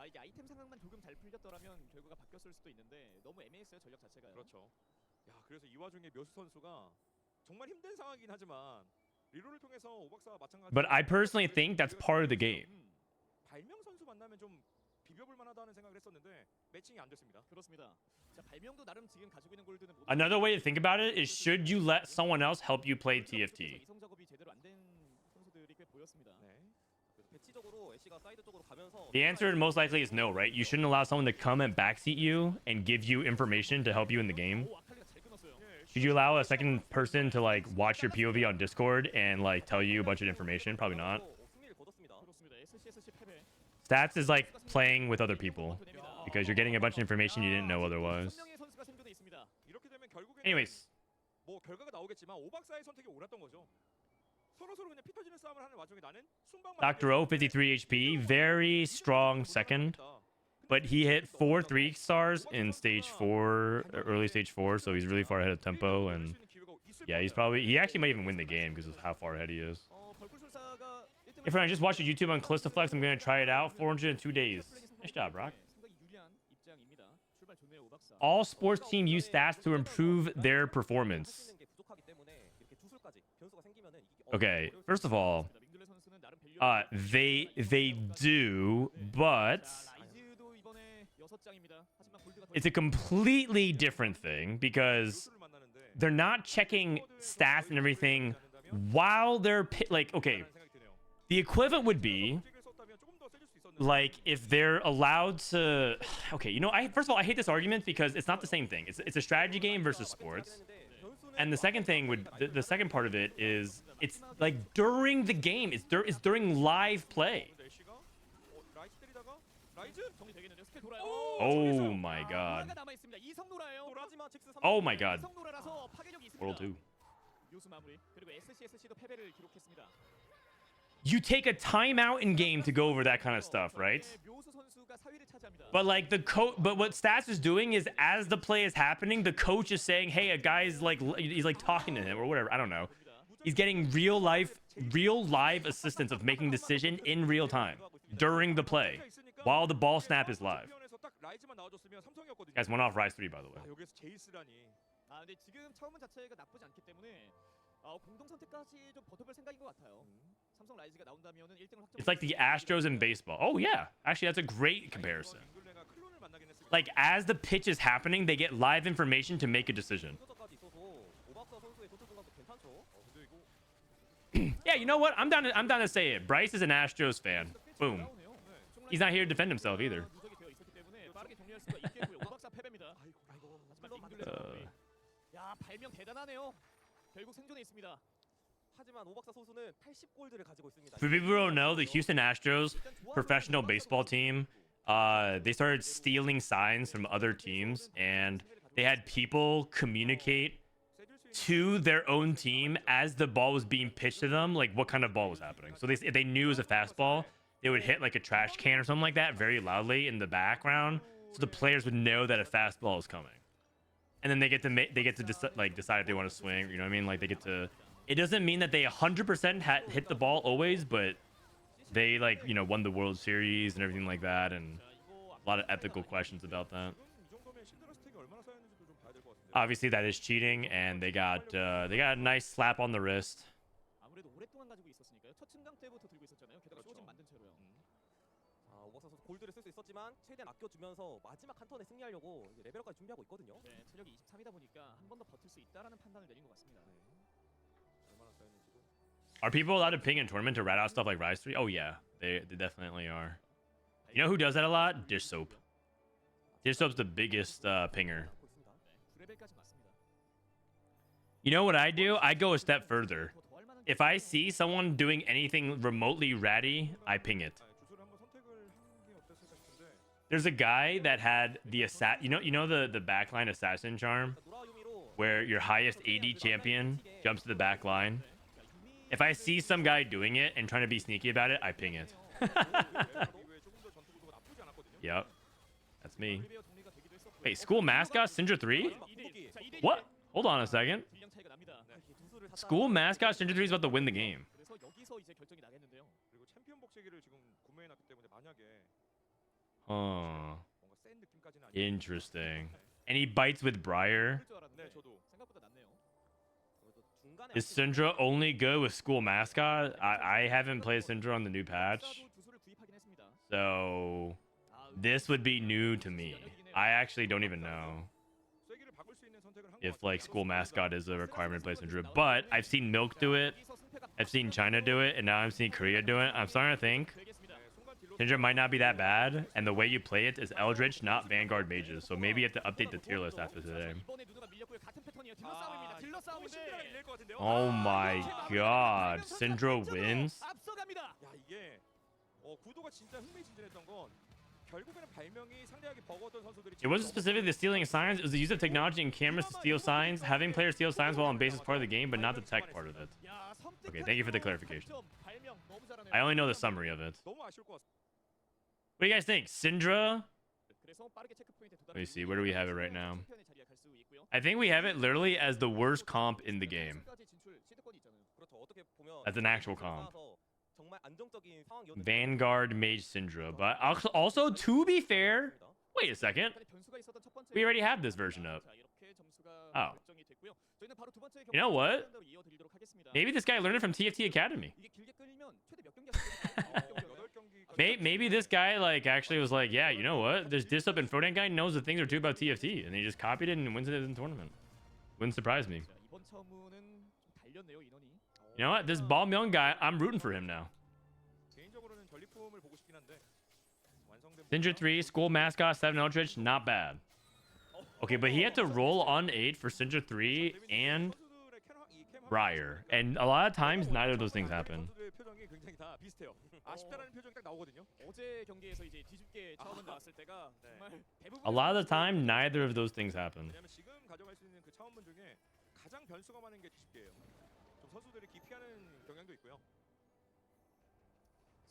이게 아이템 상황만 조금 잘 풀렸더라면 결과가 바뀌었을 수도 있는데 너무 애매했어요, 전력 자체가요. 그렇죠. 야, 그래서 이 와중에 묘수 선수가 정말 힘든 상황이긴 하지만 리롤을 통해서 오박사와 마찬가지로 But I personally think that's part of the game. 발명 선수 만나면 좀 비벼볼 만하다는 생각을 했었는데 매칭이 안 됐습니다. 그렇습니다. 자, 발명도 나름 지금 가지고 있는 골드는 Another way to think about it is, should you let someone else help you play TFT? 이성 작업이 제대로 안 된 선수들이 꽤 보였습니다. 그래서 배치적으로 애쉬가 사이드 쪽으로 가면서 The answer most likely is no, right? You shouldn't allow someone to come and backseat you and give you information to help you in the game. 오, 아칼리가 잘 끊었어요. Should you allow a second person to like watch your POV on Discord and like tell you a bunch of information? Probably not. 승리를 거뒀습니다. 그렇습니다. sCsC 패배. Stats is like playing with other people because you're getting a bunch of information you didn't know otherwise. 선명의 선수가 생존해 있습니다. 이렇게 되면 결국에는 Anyways, 뭐 결과가 나오겠지만 오박사의 선택이 옳았던 거죠. 서로 그냥 피 터지는 싸움을 하는 와중에 나는 순방만 Dr. O, 53 HP, very strong second, but he hit 4 3-stars in stage 4, early stage 4, so he's really far ahead of tempo, and yeah, he actually might even win the game because of how far ahead he is. 벌꿀술사가 Hey friend, I just watched your YouTube on Callisto Flex. I'm gonna try it out. 402 days. Nice job, Rock. 상당히 유리한 입장입니다. 출발 좋네요, 오박사. All sports teams use stats to improve their performance. 게 부족하기 때문에 이렇게 주술까지 변수가 생기면은 이게 Okay, first of all, 민글레 선수는 나름 밸류 they do, but 라이즈도 이번에 6장입니다. 하지만 골드가 더 it's a completely different thing because they're not checking stats and everything while they're like, okay, the equivalent would be like if they're allowed to, okay, you know, first of all, I hate this argument because it's not the same thing. It's a strategy game versus sports. And the second thing would, the second part of it is, it's like during the game, it's during live play. 정리되겠는데요. 스킬 돌아요. Oh my god. 남아 있습니다. 이성노라예요. Oh my god. 이성노라라서 파괴력이 있습니다. World 2. 묘수 마무리. 그리고 sCsC도 패배를 기록했습니다. You take a timeout in game to go over that kind of stuff, right? 묘수 선수가 4위를 차지합니다. But like but what Stats is doing is, as the play is happening, the coach is saying, hey, a guy's like, he's like talking to him or whatever. I don't know. He's getting real live assistance of making decision in real time during the play while the ball snap is live. Guys, one off Rise 3, by the way. 여기서 제이스라니. 아, 근데 지금 처음은 자체가 나쁘지 않기 때문에 공동 선택까지 좀 버텨볼 생각인 것 같아요. 삼성 라이즈가 나온다면은 1등을 확정. It's like the Astros in baseball. Oh yeah, actually that's a great comparison. Like as the pitch is happening, they get live information to make a decision. Yeah, you know what? I'm down to say it. Bryce is an Astros fan. Boom. He's not here to defend himself either. 야, 발명 대단하네요. 결국 생존해 있습니다. 하지만 오박사 선수는 80골드를 가지고 있습니다. For people who don't know, the Houston Astros professional baseball team, they started stealing signs from other teams, and they had people communicate to their own team as the ball was being pitched to them, like what kind of ball was happening. So if they knew it was a fastball, they would hit like a trash can or something like that very loudly in the background, so the players would know that a fastball is coming. And then they get to decide if they want to swing. You know what I mean? Like they get to. It doesn't mean that they 100% hit the ball always, but they won the World Series and everything like that, and a lot of ethical questions about that. Obviously, that is cheating, and they got a nice slap on the wrist. 아무래도 오랫동안 가지고 있었으니까요. 첫 증강 때부터 들고 있었잖아요. 게다가 쇼징 만든 채로요. 오박사 선수 골드를 쓸 수 있었지만 최대한 아껴주면서 마지막 한 턴에 승리하려고 이제 레벨업까지 준비하고 있거든요. 네, 체력이 23이다 보니까 한 번 더 버틸 수 있다라는 판단을 내린 것 같습니다. 얼마나 쌓였는지도. Are people allowed to ping in tournament to rat out stuff like Rise 3? Oh yeah, they definitely are. You know who does that a lot? Dish Soap. Dish Soap's the biggest pinger. 하고 있습니다. 네, 9레벨까지 맞습니다. You know what I do? I go a step further. If I see someone doing anything remotely ratty, I ping it. 주소를 한번 선택을 하는 게 어땠을까 싶은데. There's a guy that had the the backline assassin charm, 노라 유미로 where your highest AD champion jumps to the back line. If I see some guy doing it and trying to be sneaky about it, I ping it. 이후에 조금 더 전투 구도가 나쁘지 않았거든요. Yep, that's me. 올리비아 동리가 되기도 했었고요. Wait, school mascot Syndra 3? 자, 2대1. What? Hold on a second. 딜량 차이가 납니다. 두수를 샀다. School mascot Syndra 3 is about to win the game. 그래서 여기서 이제 결정이 나겠는데요. 그리고 챔피언 복제기를 지금 구매해놨기 때문에 만약에 Huh. 뭔가 센 느낌까지는 아니고. Interesting. And he bites with Briar. 그럴 줄 알았는데 네, 저도. 생각보다 낫네요. 그래도 중간에 Is Syndra only good with school mascot? I haven't played Syndra on the new patch, 역사도 두수를 구입하긴 했습니다. so 아, this would be new to me. I actually don't even know 쐐기를 박을 수 있는 선택을 한 if 것 like 같아요. school mascot is a requirement to play Syndra, but I've seen Milk do it, 여기서 승패가 I've seen China do it, and now I'm seeing Korea do it. I'm starting to think 되겠습니다. 네, 순간 딜로 Syndra might not be that bad, and the way you play it is Eldritch, not Vanguard mages. So maybe you have to update the tier list after today. 이번에 누누가 밀렸고요. 같은 패턴이에요. 딜러 싸움입니다. 딜러 신드라가 싸움인데. 이길 것 같은데요. Oh my god, Syndra wins? 앞서갑니다. 야 이게 구도가 진짜 흥미진진했던 건 결국에는 발명이 상대하기 버거웠던 선수들이 It wasn't specifically the stealing signs, it was the use of technology and cameras to steal signs. Having players steal signs while on base is part of the game, but not the tech part of it. 야, Okay, thank you for the clarification. 발명 너무 잘하네요. I only know the summary of it. 너무 아쉬울 것 같습니다. What do you guys think? Syndra? 그래서 빠르게 체크 포인트에 도달한 Let me see, where do we have it right now? 챔피언의 자리에 갈 수 있고요. I think we have it literally as the worst comp in the game. 끝까지 진출 시드권이 있잖아요. 그렇죠. 어떻게 보면 That's an actual comp. 정말 안정적인 상황이었는데 Vanguard Mage Syndra. But also, to be fair, wait a second. 약간의 변수가 있었던 첫 번째 We already have this version up. 자, 이렇게 점수가 Oh. 결정이 됐고요. 저희는 바로 두 번째 You know what? 경기로 이어드리도록 하겠습니다. Maybe this guy learned it from TFT Academy. 이게 길게 끌리면 최대 몇 경기 하실까요? 8경기 Maybe this guy like actually was like, yeah, you know what? There's this up and Frodan guy knows a thing or two about TFT, and he just copied it and wins it in the tournament. Wouldn't surprise me. 자, 이번 처음은 좀 달렸네요, 인원이. You know what? This Ball Myung guy, I'm rooting for him now. 개인적으로는 전리품을 보고 싶긴 한데 완성된 Syndra 3, School Mascot, 7 Eldritch, not bad. Okay, but he had to roll on 8 for Syndra 3 and Briar. And a lot of times, neither of those things happen. 선수들의 표정이 굉장히 다 비슷해요. 아쉽다라는 표정이 딱 나오거든요. 어제 경기에서 이제 뒤집게 처음은 나왔을 때가 정말 대부분 A lot of the time, neither of those things happen. 왜냐면 지금 가져갈 수 있는 그 차원문 중에 가장 변수가 많은 게 뒤집기예요. 좀 선수들이 기피하는 경향도 있고요.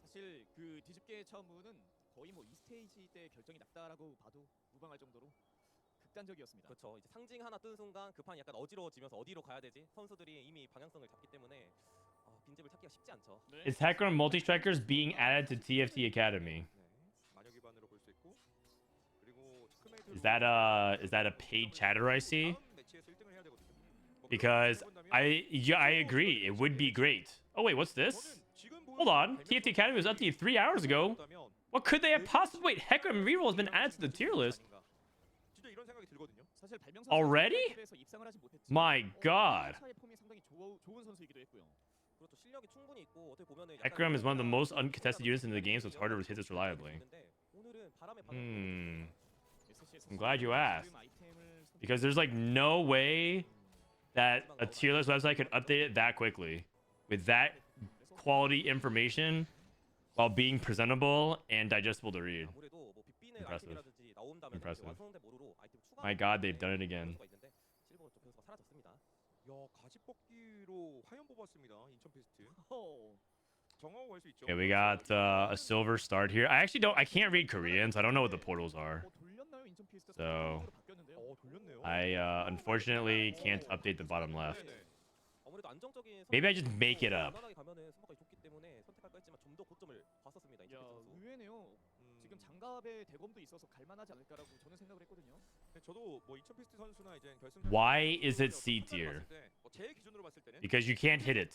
사실 그 뒤집게 처음은 거의 뭐 2스테이지 때 결정이 났다라고 봐도 무방할 정도로 극단적이었습니다. 그렇죠. 이제 상징 하나 뜬 순간 그 판이 약간 어지러워지면서 어디로 가야 되지? 선수들이 이미 방향성을 잡기 때문에 빈집을 찾기가 쉽지 않죠. 네. Is Hacker and Multi-Strikers being added to TFT Academy? 네, 마녀 기반으로 볼 수 있고 그리고 Is that a paid chatter I see? 다음 매치에서 1등을 해야 되거든요. 뭐 Because I agree, it would be great. Oh wait, what's this? Hold on, TFT Academy was updated 3 hours ago. What could they have possibly? Wait, Hecker and Reroll has been added to the tier list. 진짜 이런 생각이 들거든요. 사실 발명사 Already? 선수에서 입상을 하지 못했지만 My God. 차의 폼이 상당히 좋은 선수이기도 했고요. 그렇죠. 실력이 충분히 있고 어떻게 보면은 Hecarim is one of the most uncontested units in the game, so it's harder to hit this reliably. 오늘은 바람에 I'm glad you asked. Because there's like no way that a tier list website could update it that quickly with that quality information while being presentable and digestible to read. 아무래도 뭐 빅빈의 Impressive. 아이템이라든지 나온다면 Impressive. 완성된 모루로 아이템 추가. My God, they've done it again. 실버 좀 변수가 사라졌습니다. 야, 가지 뽑기로 화염 뽑았습니다. 인천 피스트. 어, 정하고 갈 수 있죠. Okay, we got a silver start here. I can't read Korean, so I don't know what the portals are. 돌렸나요? 인천 피스트 So, 바뀌었는데요. 돌렸네요. I unfortunately can't update the bottom left. 네네. 아무래도 안정적인 Maybe I just make it up. 무난하게 가면은 승부가 좋기 때문에 선택할까 했지만 좀 더 고점을 봤었습니다. 야, 인천 선수. 의외네요. 지금 장갑의 대검도 있어서 갈만하지 않을까라고 저는 생각을 했거든요. 네, 저도 뭐 인천 피스트 선수나 이제 결승 Why is it C tier? 제 기준으로 봤을 때는 Because you can't hit it.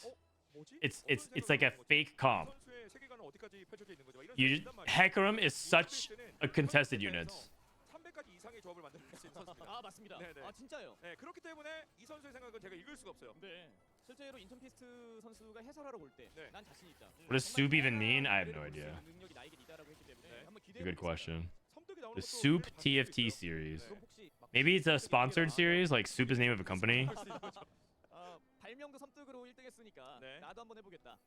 뭐지? It's like a fake comp. 선수의 세계관은 어디까지 펼쳐져 있는 거죠? 이런 You 생각이 든단 말이에요. Hecarim is such a contested unit. 300까지 이상의 조합을 만들 수 있는 선수입니다. 아 맞습니다. 네네. 아 진짜요. 네, 그렇기 때문에 이 선수의 생각은 제가 읽을 수가 없어요. 네. 실제로 인턴피스트 선수가 해설하러 올 때 네. 난 자신 있다. What does soup even mean? I have no idea. 능력이 나에게 있다라고 했기 때문에 네. 한번 It's 기대해 a good question. 섬뜩이 나오는 The 것도 Soup 굉장히 TFT 관심이 series. 있어요. 그럼 혹시 막 Maybe it's a sponsored series, like Soup is the name of a company. 발명도 섬뜩으로 1등했으니까 네. 나도 한번 해보겠다.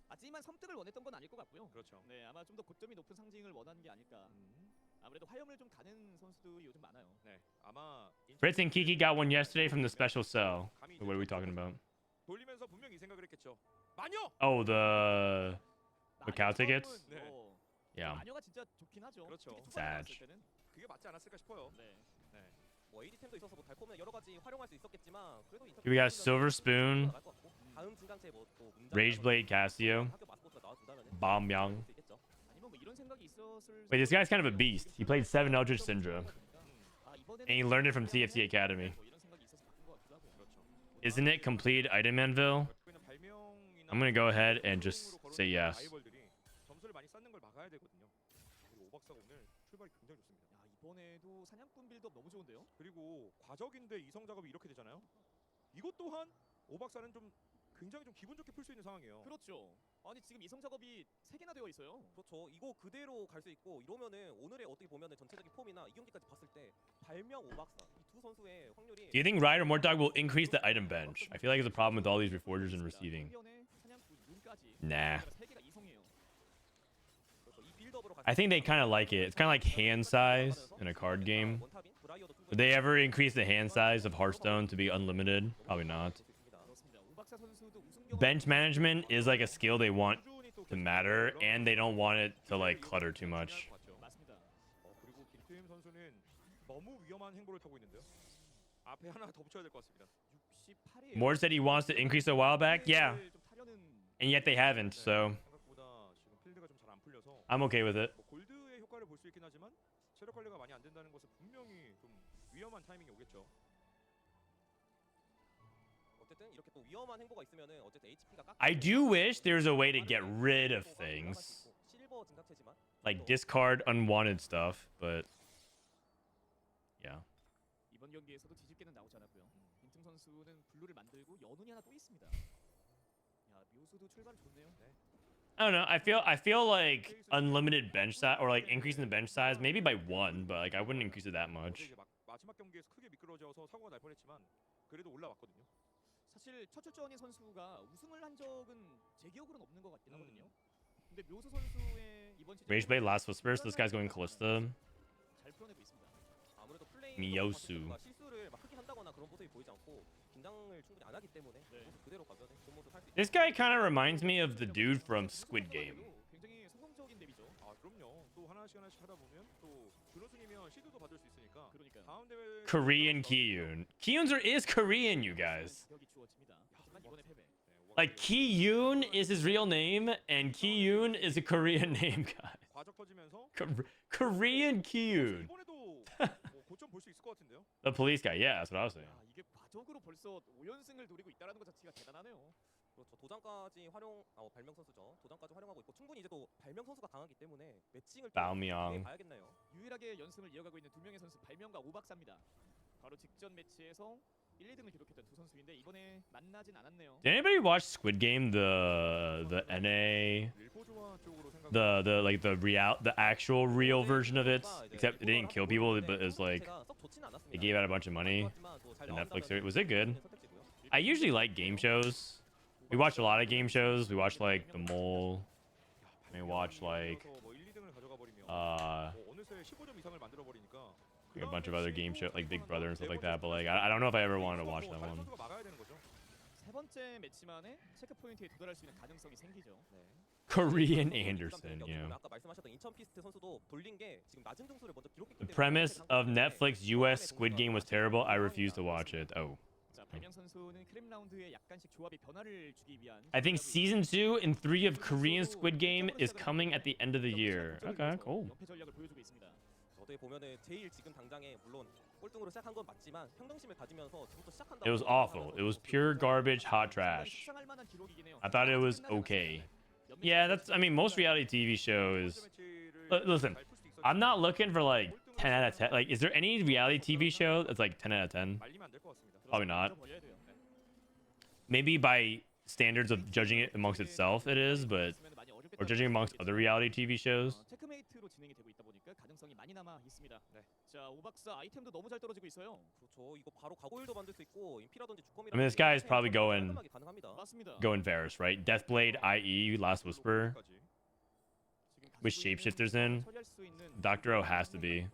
하지만 섬뜩을 원했던 건 아닐 것 같고요. 그렇죠. 네, 아마 좀 더 고점이 높은 상징을 원하는 게 아닐까. 아무래도 화염을 좀 가는 선수들이 요즘 많아요. 네, 아마 Fritz and Kiki got one yesterday from the special cell. 감히 What are we talking about? 돌리면서 분명히 이 생각을 했겠죠. 마녀! Oh, the Macau tickets? 네. Yeah. 마녀가 진짜 좋긴 하죠. 그렇죠. 특히 초반에 Sad. 나왔을 때는. 그게 맞지 않았을까 싶어요. 네. 뭐 AD템도 있어서 뭐 달콤한 여러 가지 활용할 수 있었겠지만 그래도 Here we got Silver Spoon, 다음 증강체 뭐또 Rageblade Casio, 학교 마스코트가 나와준다면 Bomb Young. 아니면 뭐 이런 생각이 있었을. Wait, this guy's kind of a beast. He played 7 Eldritch Syndrome, 아, 이번에는 and he learned it from TFT Academy. 뭐 이런 생각이 있어서 바꾼 것 같기도 하고. 그렇죠. Isn't it complete item Anvil? 갖고 있는 발명이나 I'm gonna go ahead and just 활동으로 say 거론되는 yes. 라이벌들이 점수를 많이 쌓는 걸 막아야 되거든요. 그리고 오박사가 오늘 출발이 굉장히 좋습니다. 야, 이번에도 사냥꾼 빌드업 너무 좋은데요? 그리고 과적인데 이성 작업이 이렇게 되잖아요. 이것 또한 오박사는 좀 굉장히 좀 기분 좋게 풀 수 있는 상황이에요. 그렇죠. 아니 지금 이성 작업이 3개나 되어 있어요. 그렇죠. 이거 그대로 갈 수 있고 이러면은 오늘의 어떻게 보면은 전체적인 폼이나 이 경기까지 봤을 때 발명 오박사 이 두 선수의 확률이 Do you think Ride or Mortdog will increase the item bench? I feel like it's a problem with all these reforgers and receiving. 해변에 사냥꾼 윤까지 Nah. 3개가 이성이에요. 그렇죠. 이 빌드업으로 I think they kind of like it. It's kind of like hand size in a card game. Would they ever increase the hand size of Hearthstone to be unlimited? Probably not. 그렇습니다. 오박사 선수도 우승 경험 Bench management is like a skill they want to matter, and they don't want it to like clutter too much. 맞습니다. 그리고 빈틈 선수는 너무 위험한 행보를 타고 있는데요. 앞에 하나 더 붙여야 될 것 같습니다. 68이에요. Mord said he wants to increase a while back. Yeah, 좀 타려는 and yet they haven't. So 생각보다 지금 필드가 좀 잘 안 풀려서 I'm okay with it. 뭐 골드의 효과를 볼 수 있긴 하지만 체력 관리가 많이 안 된다는 것은 분명히 좀 위험한 타이밍이 오겠죠. 어쨌든 이렇게 또 위험한 행보가 있으면은 어쨌든 HP가 깎여. I do wish there's a way to get rid of things, 실버 증강체지만 like discard unwanted stuff, but yeah. 이번 경기에서도 뒤집기는 나오지 않았고요. 빈틈 선수는 블루를 만들고 연운이 하나 또 있습니다. 야, 묘수도 출발 좋네요. I don't know. I feel like unlimited bench size or like increasing the bench size maybe by 1, but like I wouldn't increase it that 어제 much. 이제 마지막 경기에서 크게 미끄러져서 사고가 날 뻔했지만 그래도 올라왔거든요. 사실 첫 출전인 선수가 우승을 한 적은 제 기억으로는 없는 것 같긴 하거든요. 근데 묘수 선수의 이번 시즌 Rageblade, Last Whispers. This guy's going Callista. 잘 풀어내고 있습니다. 아무래도 플레이 미요수. 실수를 막 크게 한다거나 그런 모습이 보이지 않고 긴장을 충분히 안 하기 때문에 그 모습 그대로 가면 그 모습 할수 있다. This guy kind of reminds me of the dude from Squid Game. 굉장히 성공적인 데뷔죠. 아 그럼요. 또 하나씩 하다 보면 또 준우승이면 시드도 받을 수 있으니까 그러니까요. 다음 대회 Korean Kiyun. Kiyun's is Korean, you guys. 기억이 주어집니다. 하지만 이번에 패배. Like Kiyun is his real name, and Kiyun is a Korean name, guys. 과적 터지면서 Korean Kiyun. 이번에도 뭐 고점 볼 수 있을 것 같은데요. The police guy. Yeah, that's what I was saying. 야, 이게 과적으로 벌써 5연승을 노리고 있다는 것 자체가 대단하네요. 그렇죠. 도장까지 발명 선수죠. 도장까지 활용하고 있고 충분히 이제 또 발명 선수가 강하기 때문에 매칭을 또 Baomyang. 기대해 봐야겠네요. 유일하게 연승을 이어가고 있는 두 명의 선수 발명과 오박사입니다. 바로 직전 매치에서 1, 2등을 기록했던 두 선수인데 이번에 만나진 않았네요. Did anybody watch Squid Game? The NA, 일포조화 쪽으로 생각. the actual real version of it. Except it didn't kill people, but it was like they gave out a bunch of money. The Netflix series. Was it good? I usually like game shows. We watch a lot of game shows. We watch like The Mole. We watch like 뭐 1, 2등을 가져가 버리면 뭐 어느새 15점 이상을 만들어 버리니까 a bunch of other game shows like Big Brother and stuff like that. But like I don't know if I ever wanted to watch that one. 선수가 막아야 되는 거죠. 세 번째 매치만에 체크 포인트에 도달할 수 있는 가능성이 생기죠. Korean Anderson, you know. 아까 말씀하셨던 인천 피스트 선수도 돌린 게 지금 낮은 점수를 먼저 기록했기 The 때문에 premise of Netflix US Squid Game was terrible. I refuse to watch it. Oh. 자, 발명 선수는 크림 라운드에 약간씩 조합의 변화를 주기 위한 I think season 2 and 3 of Korean Squid Game is coming at the end of the year. Okay, cool. 연패 전략을 보여주고 있습니다. 어떻게 보면은 제일 지금 당장에 물론 꼴등으로 시작한 건 맞지만 평등심을 가지면서 지금부터 시작한다. It was awful. It was pure garbage, hot trash. 수상할 만한 기록이긴 해요. I thought it was okay. Yeah, that's. I mean, most reality TV shows Listen, I'm not looking for like 10 out of 10. Like, is there any reality TV show that's like 10 out of 10? 말리면 안될것 같습니다. Probably not. 버려야 돼요. 네. Maybe by standards of judging it amongst itself, it is, but or judging amongst other reality TV shows. 체크메이트로 진행이 되고 있다 보니까 가능성이 많이 남아 있습니다. 네. 자, 오박사 아이템도 너무 잘 떨어지고 있어요. 그렇죠. 이거 바로 가고일도 만들 수 있고 인피라든지 주컴이라든지 I mean, this guy is probably going 가능합니다. 맞습니다. going Varus, right? Deathblade, IE, Last Whisper. With shapeshifters in, 처리할 수 있는 Dr. O has to be.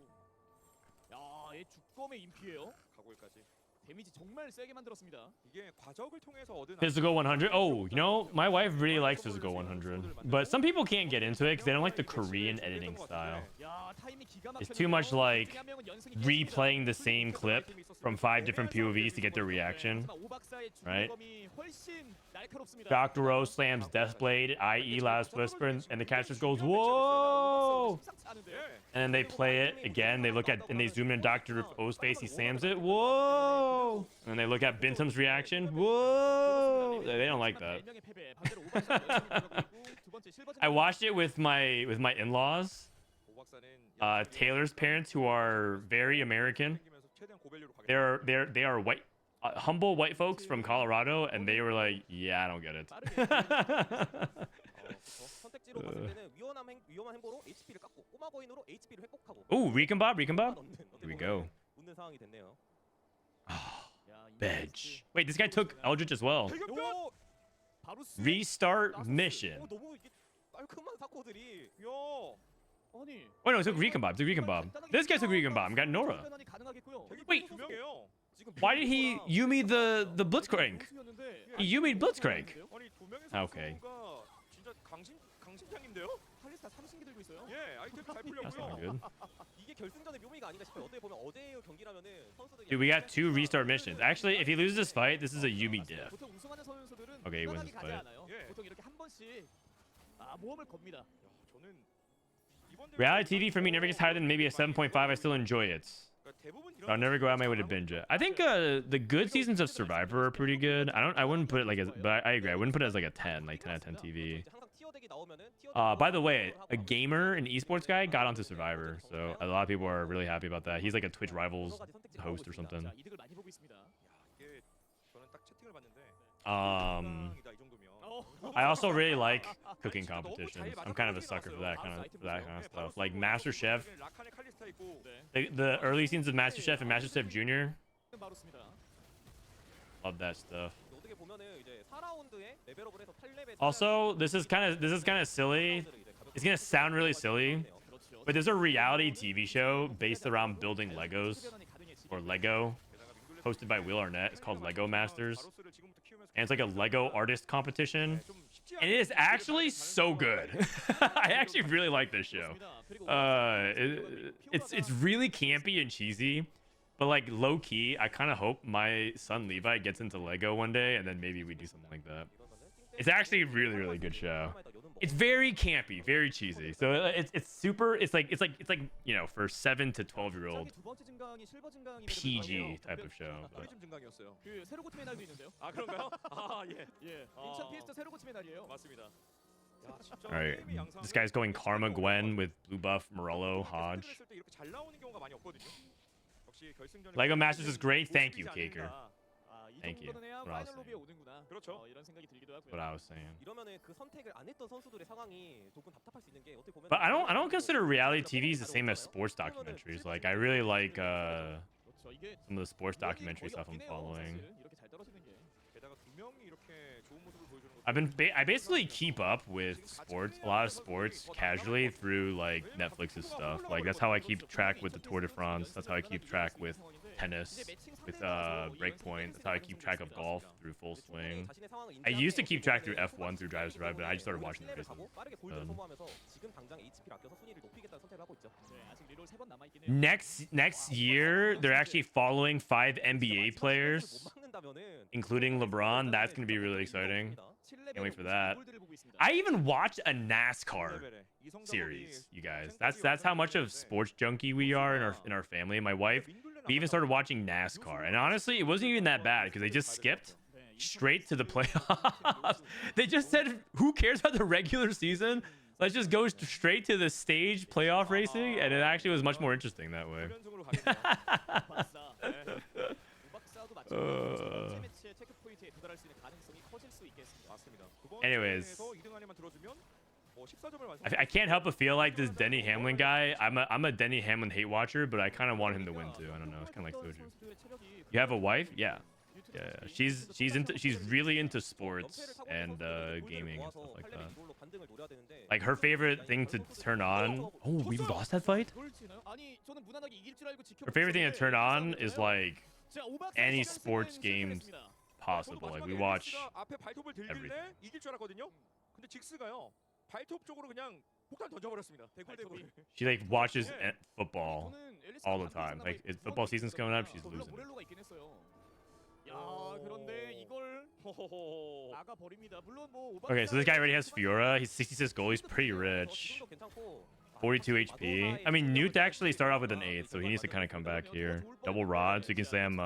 야, 얘 주검의 인피예요. 가골까지. 데미지 정말 세게 만들었습니다. 이게 과적을 통해서 얻은 Physical 100. Oh, you know, my wife really likes Physical 100. But some people can't get into it because they don't like the Korean editing style. 야, 타이밍 기가 It's 막혔는데요. too much like 한 명은 연승이 replaying the same clip from 5 different POVs to get their reaction. 하지만 오박사의 right? 주검이 훨씬 날카롭습니다. Dr. O slams Deathblade, IE, Last Whisper, and the caster goes, whoa! 심상치 않은데요. And then they play it again. They look at and they zoom in Dr. O's face. He slams it. Whoa! And they look at Binteum's reaction. Whoa! They don't like that. I watched it with my in-laws. Taylor's parents, who are very American. They are white, humble white folks from Colorado, and they were like, "Yeah, I don't get it." 선택지로 봤을 때는 위험한 행보로 HP를 깎고 꼬마 거인으로 HP를 회복하고 Ooh, Recon Bob. Here we go. 웃는 상황이 됐네요. Bedge. Wait, this guy took Eldritch as well. 요! Restart mission. 너무 이게 깔끔한 사코들이 아니, Oh no, it took Recon Bob. This guy took Recon Bob. Got Nora. 변환이 가능하겠고요. Wait. 두 명이에요. Why did he Yumi the Blitzcrank? He Yumi'd Blitzcrank. 아니 두 명의 Okay. 선수가 진짜 강심장인데요? 칼리스타 3신기 들고 있어요. 예, 아이템 잘 That's not 풀렸고요. good. 이게 결승전의 묘미가 아닌가 싶어요. 어떻게 보면 어제의 경기라면은 선수들이 Dude, we got 2 restart missions. Actually, if he loses this fight, this is a Yumi diff. 보통 우승하는 선수들은 Okay, he wins 편하게 this 가지 fight. 않아요. 예. 보통 이렇게 한 번씩 모험을 겁니다. 야, 저는 이번 Reality TV for me never gets higher than maybe a 7.5. I still enjoy it. 그러니까 대부분 이런 I'll never go out of my way to binge it. I think the good seasons of Survivor are pretty good. I wouldn't put it like but I agree. I wouldn't put it as like a 10, like 10 out of 10 TV. 항상 티어덱이 나오면은 By the way, a gamer, an esports guy, got onto Survivor, so a lot of people are really happy about that. He's like a Twitch Rivals host or something. 자, 이득을 많이 보고 있습니다. 야, 이게 저는 딱 채팅을 봤는데 Um, 이 정도면 I also really like cooking competitions. I'm kind of a sucker for that kind of stuff. Like MasterChef, 라칸의 칼리스타 있고 the early seasons of MasterChef and MasterChef Junior. 바로습니다. Love that stuff. 어떻게 보면은 이제 4라운드에 레벨업을 해서 8레벨 Also, this is kind of silly. It's gonna sound really silly, 그렇죠. but there's a reality TV show based around building Legos or Lego, hosted by Will Arnett. It's called Lego Masters, and it's like a Lego artist competition. And it is actually so good. I actually really like this show. It's really campy and cheesy, but like low key, I kind of hope my son Levi gets into Lego one day, and then maybe we do something like that. It's actually a really good show. It's very campy, very cheesy. So it's like you know, for 7 to 12-year-old 두 번째 증강이 실버 증강이 PG type of show. But 좀 증강이었어요. 그 새로 고침의 날도 있는데요. 아 그런가요? 아 예. 예. 인천 피에스타 새로 고침의 날이에요. 맞습니다. 야, 진짜 all right, 게임의 양상은 this guy's going Karma Gwen with blue buff Morello Hodge. 했을 때 이렇게 잘 나오는 경우가 많이 없거든요. 역시 결승전에 Lego Masters is great. Thank you, 모습이지 Kaker. 않는다. 이 Thank you. 정도는 해야 What I was 파이널 로비에 saying. 오는구나. 그렇죠. 이런 생각이 들기도 하고요. What I was saying. 이러면은 그 선택을 안 했던 선수들의 상황이 조금 답답할 수 있는 게 어떻게 보면 But I don't consider reality TV the same as sports documentaries. Like I really like 그렇죠. 이게 some of the sports documentary stuff I'm following. 이렇게 잘 떨어지는 게. 게다가 두 명이 이렇게 좋은 모습을 보여주는 것도 I basically keep up with sports, a lot of sports casually through like Netflix's stuff. Like that's how I keep track with the Tour de France. That's how I keep track with tennis, with Breakpoint. That's how I keep track of golf through Full Swing. I used to keep track through F1 through Drive to Survive, but I just started watching the recently. 빠르게 골드를 소모하면서 지금 당장 HP를 아껴서 순위를 높이겠다는 선택을 하고 있죠. 네, 아직 리롤 3번 남아 있긴 해요. Next year, they're actually following 5 NBA players, 못 막는다면은 including LeBron. That's gonna be really exciting. Can't wait for that. I even watched a NASCAR series, you guys. That's how much of sports junkie we are in our family. My wife, we even started watching NASCAR, and honestly, it wasn't even that bad because they just skipped straight to the playoffs. They just said, "Who cares about the regular season? Let's just go straight to the stage playoff racing, and it actually was much more interesting that way. 4연승으로 가겠네요. 박사. 박사도 마찬가지로 첫 매치의 체크 포인트에 도달할 수 있는 가능성이 커질 수 있겠습니다. 맞습니다. Anyways. 2등 안에만 들어주면 14점을 완성. I can't help but feel like this Denny Hamlin guy. I'm a Denny Hamlin hate watcher, but I kind of want him to win too. I don't know. It's kind of like Soju. You have a wife? Yeah. Yeah. She's really into sports and gaming and stuff like that. Like her favorite thing to turn on. Oh, we lost that fight? Her favorite thing to turn on is like any sports games possible. Like we watch 앞에 발톱을 들길래 everything. 이길 줄 알았거든요. 근데 직스가요. 발톱 쪽으로 그냥 폭탄 던져버렸습니다. 대굴대굴. She like watches football all the time. Like if football season's coming up, she's losing it. 야, 그런데 이걸 나가 버립니다. 물론 뭐 Okay, so this guy already has Fiora. He's 66 gold. He's pretty rich. 42 HP. I mean, Newt actually started off with an 8, so he needs to kind of come back here. Double rod, so you can slam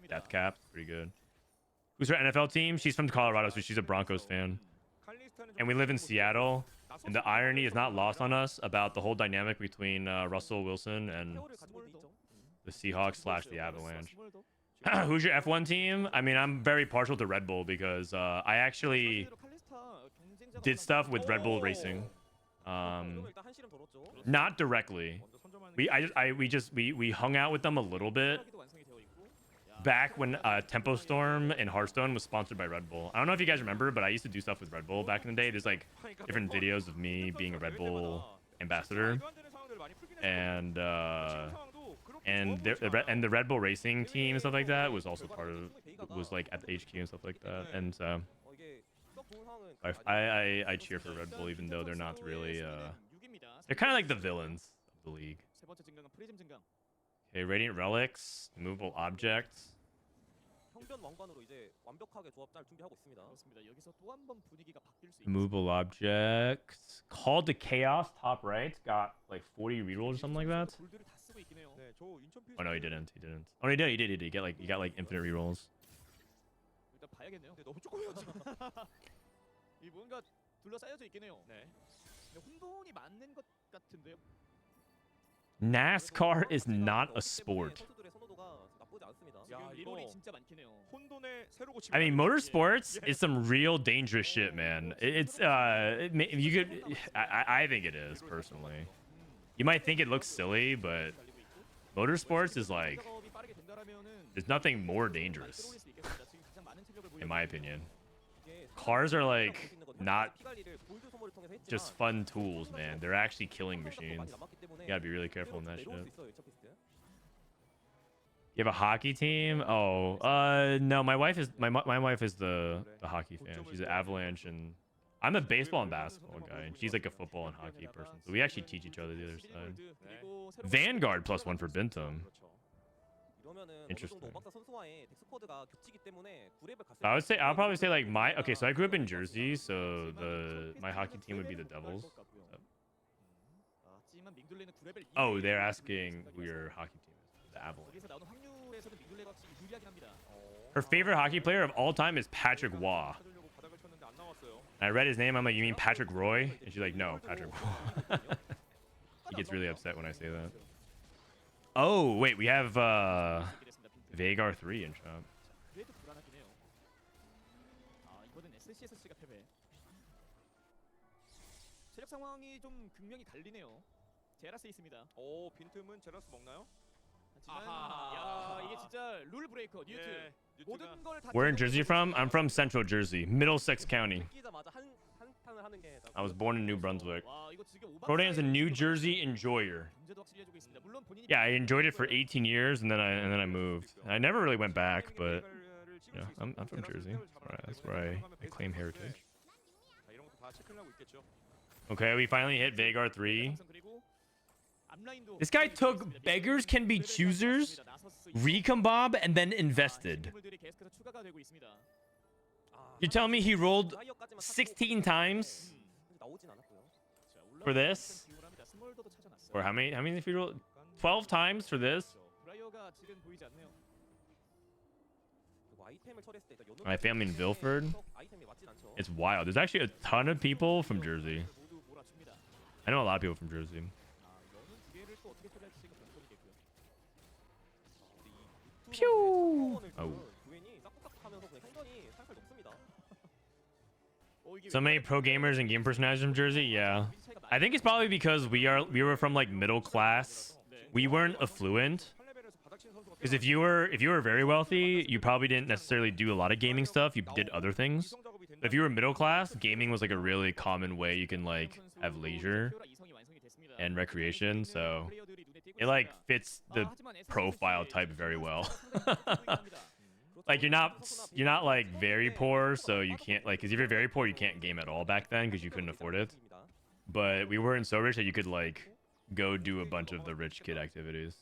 Death Cap. Pretty good. Who's her NFL team? She's from Colorado, so she's a Broncos fan. And we live in Seattle. And the irony is not lost on us about the whole dynamic between Russell Wilson and the Seahawks / the Avalanche. Who's your F1 team? I mean, I'm very partial to Red Bull because I actually did stuff with Red Bull Racing. Not directly. We hung out with them a little bit back when Tempo Storm and Hearthstone was sponsored by Red Bull. I don't know if you guys remember, but I used to do stuff with Red Bull back in the day. There's like different videos of me being a Red Bull ambassador, and the Red Bull Racing team and stuff like that was also part of, was like at the HQ and stuff like that. And so I cheer for Red Bull, even though they're not really they're kind of like the villains of the league. Okay, Radiant Relics, Immovable Objects. Immovable Objects. Called to Chaos, top right. Got like 40 rerolls or something like that. Oh no, he didn't. He didn't. Oh, he did. He did. He got like infinite rerolls. NASCAR is not a sport. I mean, motorsports is some real dangerous shit, man. You could. I think it is personally. You might think it looks silly, but motorsports is like, there's nothing more dangerous, in my opinion. Cars are like not just fun tools, man. They're actually killing machines. You gotta be really careful in that shit. You have a hockey team? Oh, no. My wife is my wife is the hockey fan. She's an Avalanche, and I'm a baseball and basketball guy, and she's like a football and hockey person. So we actually teach each other the other side. Vanguard +1 for Binteum. Interesting. I'll probably say like okay, so I grew up in Jersey, so my hockey team would be the Devils. Oh, they're asking who your hockey team is. The Avalanche. Her favorite hockey player of all time is Patrick Waugh. And I read his name. I'm like, you mean Patrick Roy? And she's like, no, Patrick Waugh. He gets really upset when I say that. Oh, wait, we have Vagar 3 in shop. 오, 빈틈은 제라스 먹나요? 야, 이게 진짜 룰 브레이커 뉴트. 모든 걸 다 Where in Jersey from? I'm from Central Jersey, Middlesex County. I was born in New Brunswick. Frodan's a New Jersey enjoyer. Yeah, I enjoyed it for 18 years, and then I moved. I never really went back, but yeah, I'm from Jersey. That's where I claim heritage. Okay, we finally hit Vagar 3. This guy took Beggars Can Be Choosers, Recon Bob, and then invested. You tell me he rolled 16 times for this? Or how many if he rolled 12 times for this? My family in Vilford. It's wild. There's actually a ton of people from Jersey. I know a lot of people from Jersey. 이거는 두 개를 또 어떻게 처리할지가 관건이겠고요. Pew! 구엔이 싹둑싹둑하면서 그냥 행전이 살살 높습니다. So many pro gamers and game personalities from Jersey. Yeah, I think it's probably because we were from like middle class. We weren't affluent. Because if you were very wealthy, you probably didn't necessarily do a lot of gaming stuff. You did other things. If you were middle class, gaming was like a really common way you can like have leisure and recreation. So it like fits the profile type very well. Like you're not like very poor, so you can't like, because if you're very poor, you can't game at all back then because you couldn't afford it. But we weren't so rich that you could like go do a bunch of the rich kid activities.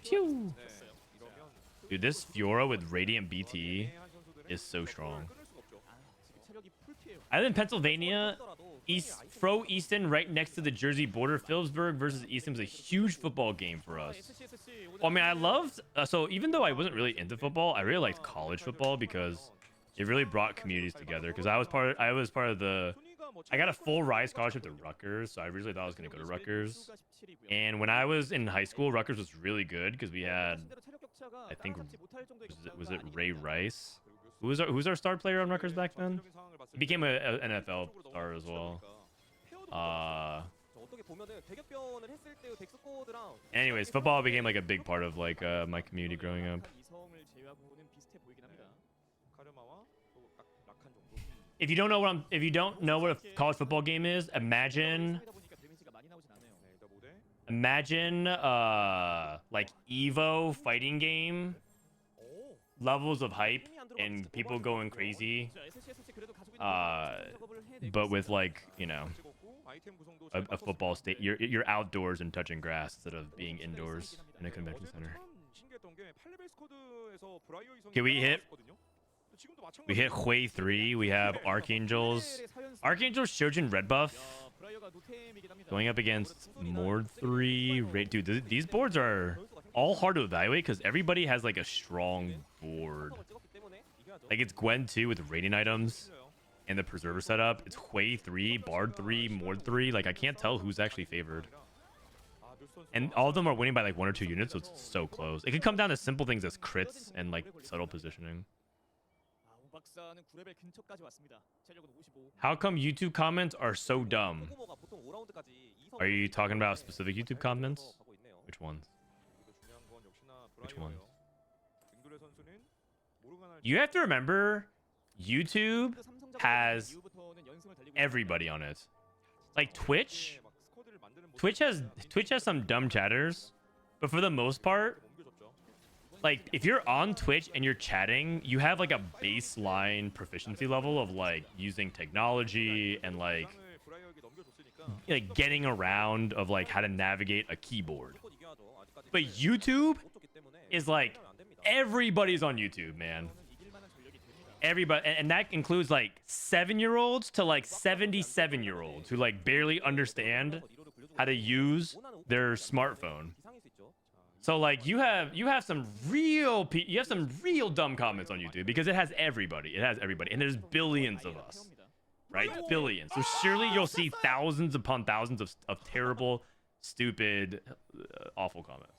Pew! Dude, this Fiora with Radiant BT is so strong. I live in Pennsylvania. Fro Easton, right next to the Jersey border. Phillipsburg versus Easton was a huge football game for us. Well, I mean, I loved. So even though I wasn't really into football, I really liked college football because it really brought communities together. Because I was part of the. I got a full ride scholarship to Rutgers, so I originally thought I was gonna go to Rutgers. And when I was in high school, Rutgers was really good because we had, I think, was it Ray Rice? Who's our star player on Rutgers back then? He became an NFL star as well. Anyways, football became like a big part of like my community growing up. If you don't know what a college football game is, imagine like Evo fighting game levels of hype and people going crazy, but with like, you know, a football state. You're outdoors and touching grass instead of being indoors in a convention center. Okay, we hit Hui 3. We have Archangels Shojin red buff going up against Mord 3. Dude, these boards are all hard to evaluate because everybody has like a strong board. Like it's Gwen 2 with Radiant items and the Preserver setup. It's Hui 3, Bard 3, Mord 3. Like I can't tell who's actually favored. And all of them are winning by like 1 or 2 units, so it's so close. It could come down to simple things as crits and like subtle positioning. How come YouTube comments are so dumb? Are you talking about specific YouTube comments? Which ones? Which ones? You have to remember, YouTube has everybody on it. Like Twitch has some dumb chatters, but for the most part, like if you're on Twitch and you're chatting, you have like a baseline proficiency level of like using technology and like getting around of like how to navigate a keyboard. But YouTube is like everybody's on YouTube, man. Everybody, and that includes like 7-year-olds to like 77-year-olds who like barely understand how to use their smartphone. So like you have some real dumb comments on YouTube because it has everybody. It has everybody, and there's billions of us, right? Billions. So surely you'll see thousands upon thousands of terrible, stupid, awful comments.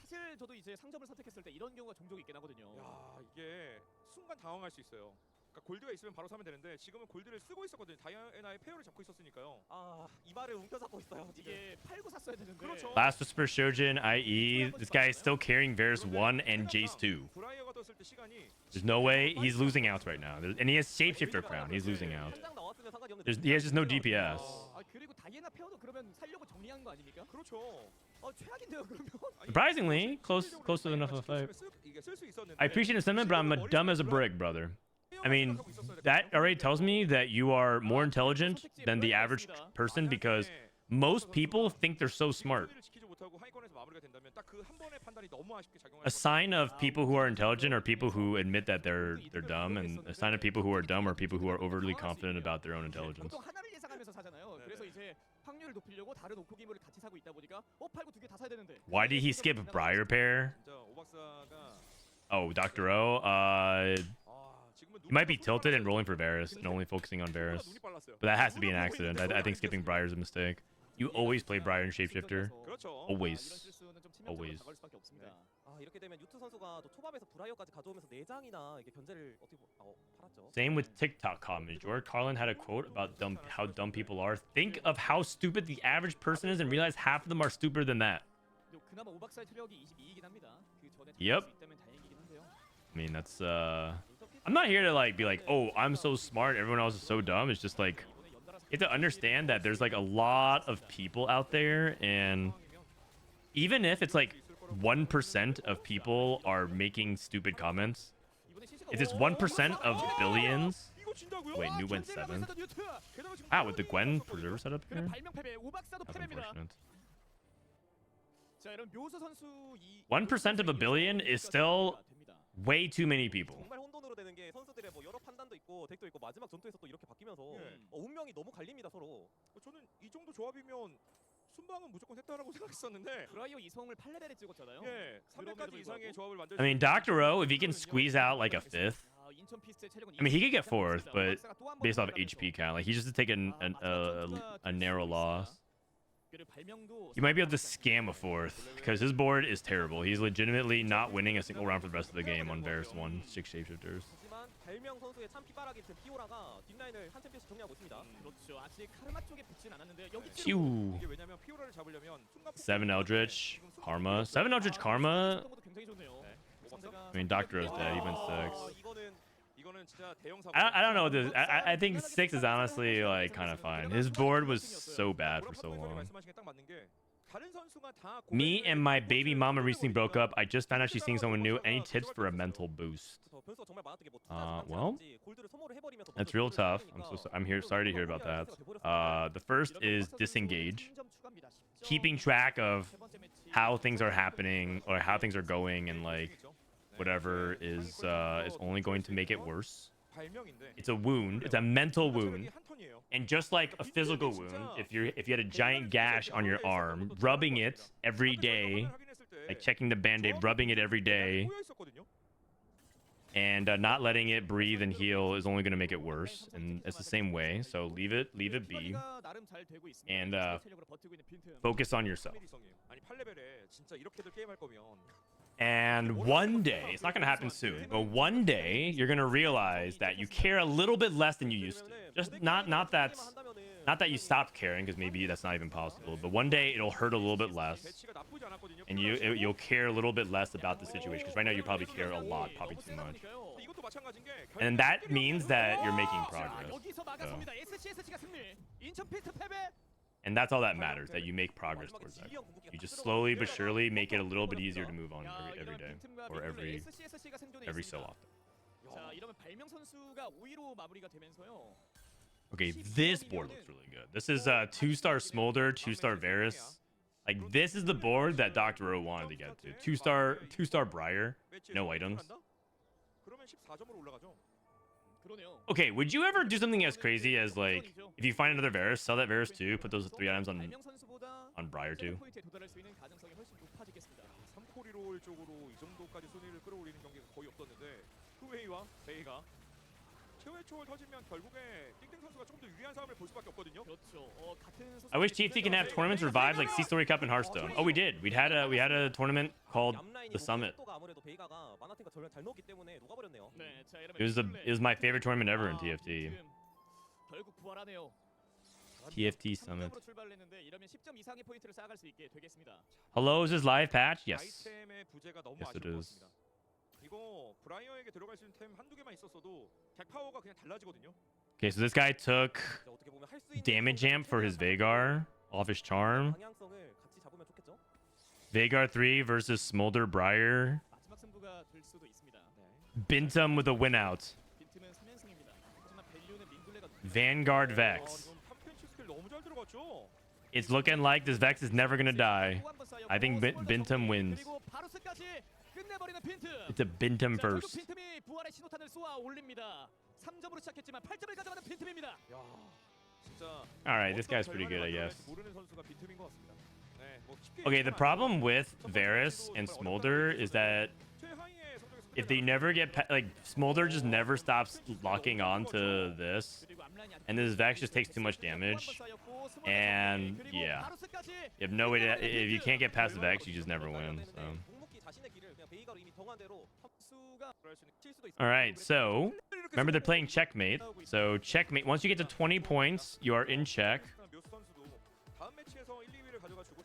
사실 저도 이제 상점을 선택했을 때 이런 경우가 종종 있긴 하거든요. 야, 이게 순간 당황할 수 있어요. 그러니까 골드가 있으면 바로 사면 되는데 지금은 골드를 쓰고 있었거든요. 다이애나의 페어를 잡고 있었으니까요. 아, 이마를 움켜잡고 있어요. 이게 팔고 샀어야 되는데. 그렇죠. Last Whisper Shojin, i.e. this guy is still carrying Varus 1 and Jace 2. There's no way he's losing out right now. And he has Shapeshifter Crown. He's losing out. He has just no DPS. 그리고 다이애나 페어도 그러면 살려고 정리한 거 아닙니까? 그렇죠. 최악인데요, 그러면. Surprisingly, close to enough of a fight. I appreciate the sentiment, but I'm dumb as a brick, brother. I mean, that already tells me that you are more intelligent than the average person because most people think they're so smart. A sign of people who are intelligent are people who admit that they're dumb, and a sign of people who are dumb are people who are overly confident about their own intelligence. Why did he skip Briar Pair? Oh, Dr. O. He might be tilted and rolling for Varus and only focusing on Varus. But that has to be an accident. I think skipping Briar is a mistake. You always play Briar and Shapeshifter. Always. Always. 아, 이렇게 되면 유투 선수가 또 초밥에서 브라이어까지 가져오면서 내장이나 이게 견제를 어떻게 팔았죠. Same with TikTok comment. George Carlin had a quote about how dumb people are. Think of how stupid the average person is and realize half of them are stupider than that. 그나마 오박사의 체력이 22이긴 합니다. 그 전에 Yep. 다행이긴 한데요. I mean, that's I'm not here to like be like, oh, I'm so smart, everyone else is so dumb. It's just like you have to understand that there's like a lot of people out there, and even if it's like 1% of people are making stupid comments, if it's 1% of billions. Wait, New went 7th. Ah, with the Gwen preserver setup here? That's unfortunate. 1% of a billion is still way too many people. 정말 혼돈으로 되는 게 선수들의 뭐 여러 판단도 있고 덱도 있고 마지막 전투에서 또 이렇게 바뀌면서 운명이 너무 갈립니다 서로. 저는 이 정도 조합이면 순방은 무조건 했다라고 생각했었는데 브라이어 이성을 8레벨에 찍었잖아요. 예, 300까지 이상의 조합을 만들. I mean, Dr. O, if he can squeeze out like a 5th, I mean, he could get 4th, but based off HP count, like he just to take a narrow loss. You might be able to scam a 4th because his board is terrible. He's legitimately not winning a single round for the rest of the game on Varus 1, 6 shapeshifters. 하지만 발명 선수의 참 피바라기 된 피오라가 뒷라인을 한 챔피언씩 정리하고 있습니다. 그렇죠. 아직 카르마 쪽에 붙진 않았는데 여기 Phew. 이게 왜냐면 피오라를 잡으려면 7 Eldritch, Karma. 7 Eldritch, Karma. 굉장히 좋네요. I mean, Dr. O's dead. He went 6. 이거는 진짜 대형 사고. I don't know. I think 6 is honestly like kind of fine. His board was so bad for so long. Me and my baby mama recently broke up. I just found out she's seeing someone new. Any tips for a mental boost? Well, that's real tough. Sorry to hear about that. The first is disengage. Keeping track of how things are happening or how things are going, and like whatever is only going to make it worse. It's a wound. It's a mental wound. And just like a physical wound, if you had a giant gash on your arm, rubbing it every day, like checking the band-aid, rubbing it every day, and not letting it breathe and heal is only going to make it worse. And it's the same way. So leave it be, and focus on yourself. And one day, it's not going to happen soon, but one day you're going to realize that you care a little bit less than you used to. Just not that you stopped caring, because maybe that's not even possible, but one day it'll hurt a little bit less, and you'll care a little bit less about the situation, because right now you probably care a lot, probably too much. And that means that you're making progress. And that's all that matters, that you make progress towards that. You just slowly but surely make it a little bit easier to move on every day, or every so often. Okay, this board looks really good. This is 2-star Smolder, 2-star Varus. Like, this is the board that Dr. O wanted to get to. 2-star Briar, no items. Okay, would you ever do something as crazy as, like, if you find another Varus, sell that Varus too, put those 3 items on Briar too? I wish TFT can have tournaments revived like C-Story Cup and Hearthstone. Oh, we did. We had a tournament called the Summit. It was my favorite tournament ever in TFT. TFT Summit. Hello, is this live patch? Yes. Yes, it is. Okay, so this guy took damage amp for his Veigar off his charm. Veigar 3 versus Smolder Briar. Binteum with a win out. Vanguard Vex. It's looking like this Vex is never gonna die. I think Binteum wins. It's a Binteum first. Alright, this guy's pretty good, I guess. Okay, the problem with Varus and Smolder is that if they never get like Smolder just never stops locking on to this, and this Vex just takes too much damage, and yeah, you have no way to, if you can't get past the Vex, you just never win. So all right, so remember they're playing checkmate. So checkmate, once you get to 20 points, you are in check.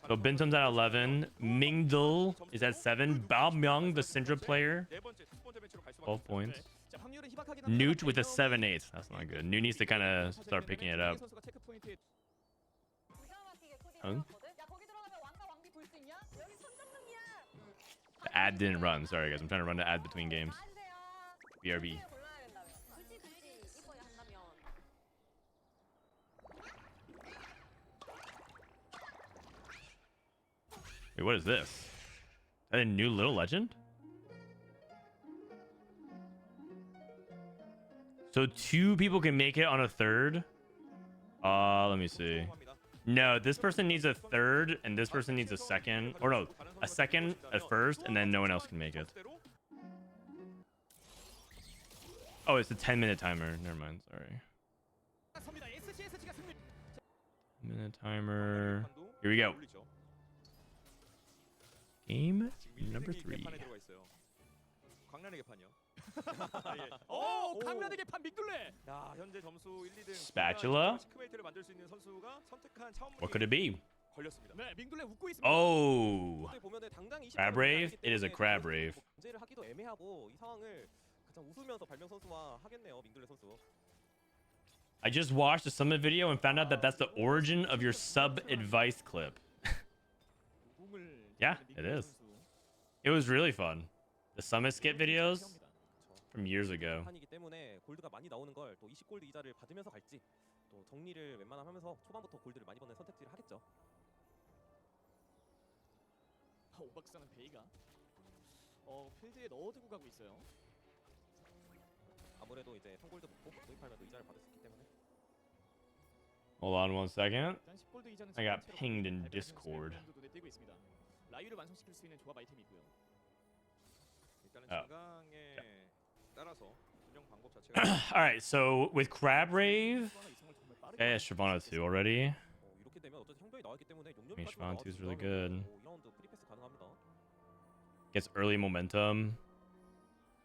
So Binteum's at 11. Mingdul is at 7. Bao Myung, the Syndra player, 12 points. Newt with a 7-8. That's not good. Newt needs to kind of start picking it up. Huh? The ad didn't run. Sorry, guys. I'm trying to run the ad between games. BRB. Wait, what is this? Is that a new little legend? So 2 people can make it on a third. Let me see. No, this person needs a third, and this person needs a second. Or no, a second, a first, and then no one else can make it. Oh, it's a 10-minute timer. Never mind. Sorry. Minute timer. Here we go. Game number 3. Spatula. What could it be? Oh, crab rave. It is a crab rave. I just watched a summit video and found out that that's the origin of your sub advice clip. Yeah, it is. It was really fun. The summit skit videos from years ago. Hold on 1 second. I got pinged in Discord. Oh. All right, so with Crab Rave, okay, Shyvana 2 already. I mean, Shyvana 2 is really good. Gets early momentum.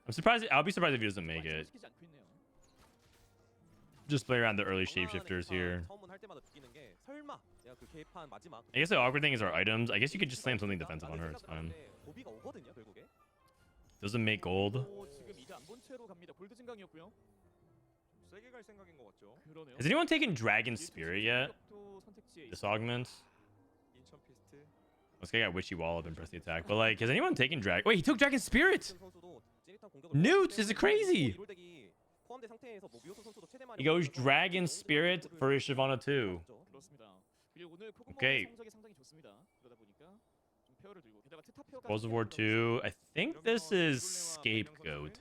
I'm surprised. I'll be surprised if he doesn't make it. Just play around the early shapeshifters here. I guess the awkward thing is our items. I guess you could just slam something defensive on her. It's fine. Doesn't make gold. Has anyone taken Dragon Spirit yet? This augment. This guy got Witchy Wall up and press the attack. But like, has anyone taken Dragon? Wait, he took Dragon Spirit. Newt, is it crazy? He goes Dragon Spirit for his Shyvana 2. Okay. Balls of War 2. I think this is Scapegoat.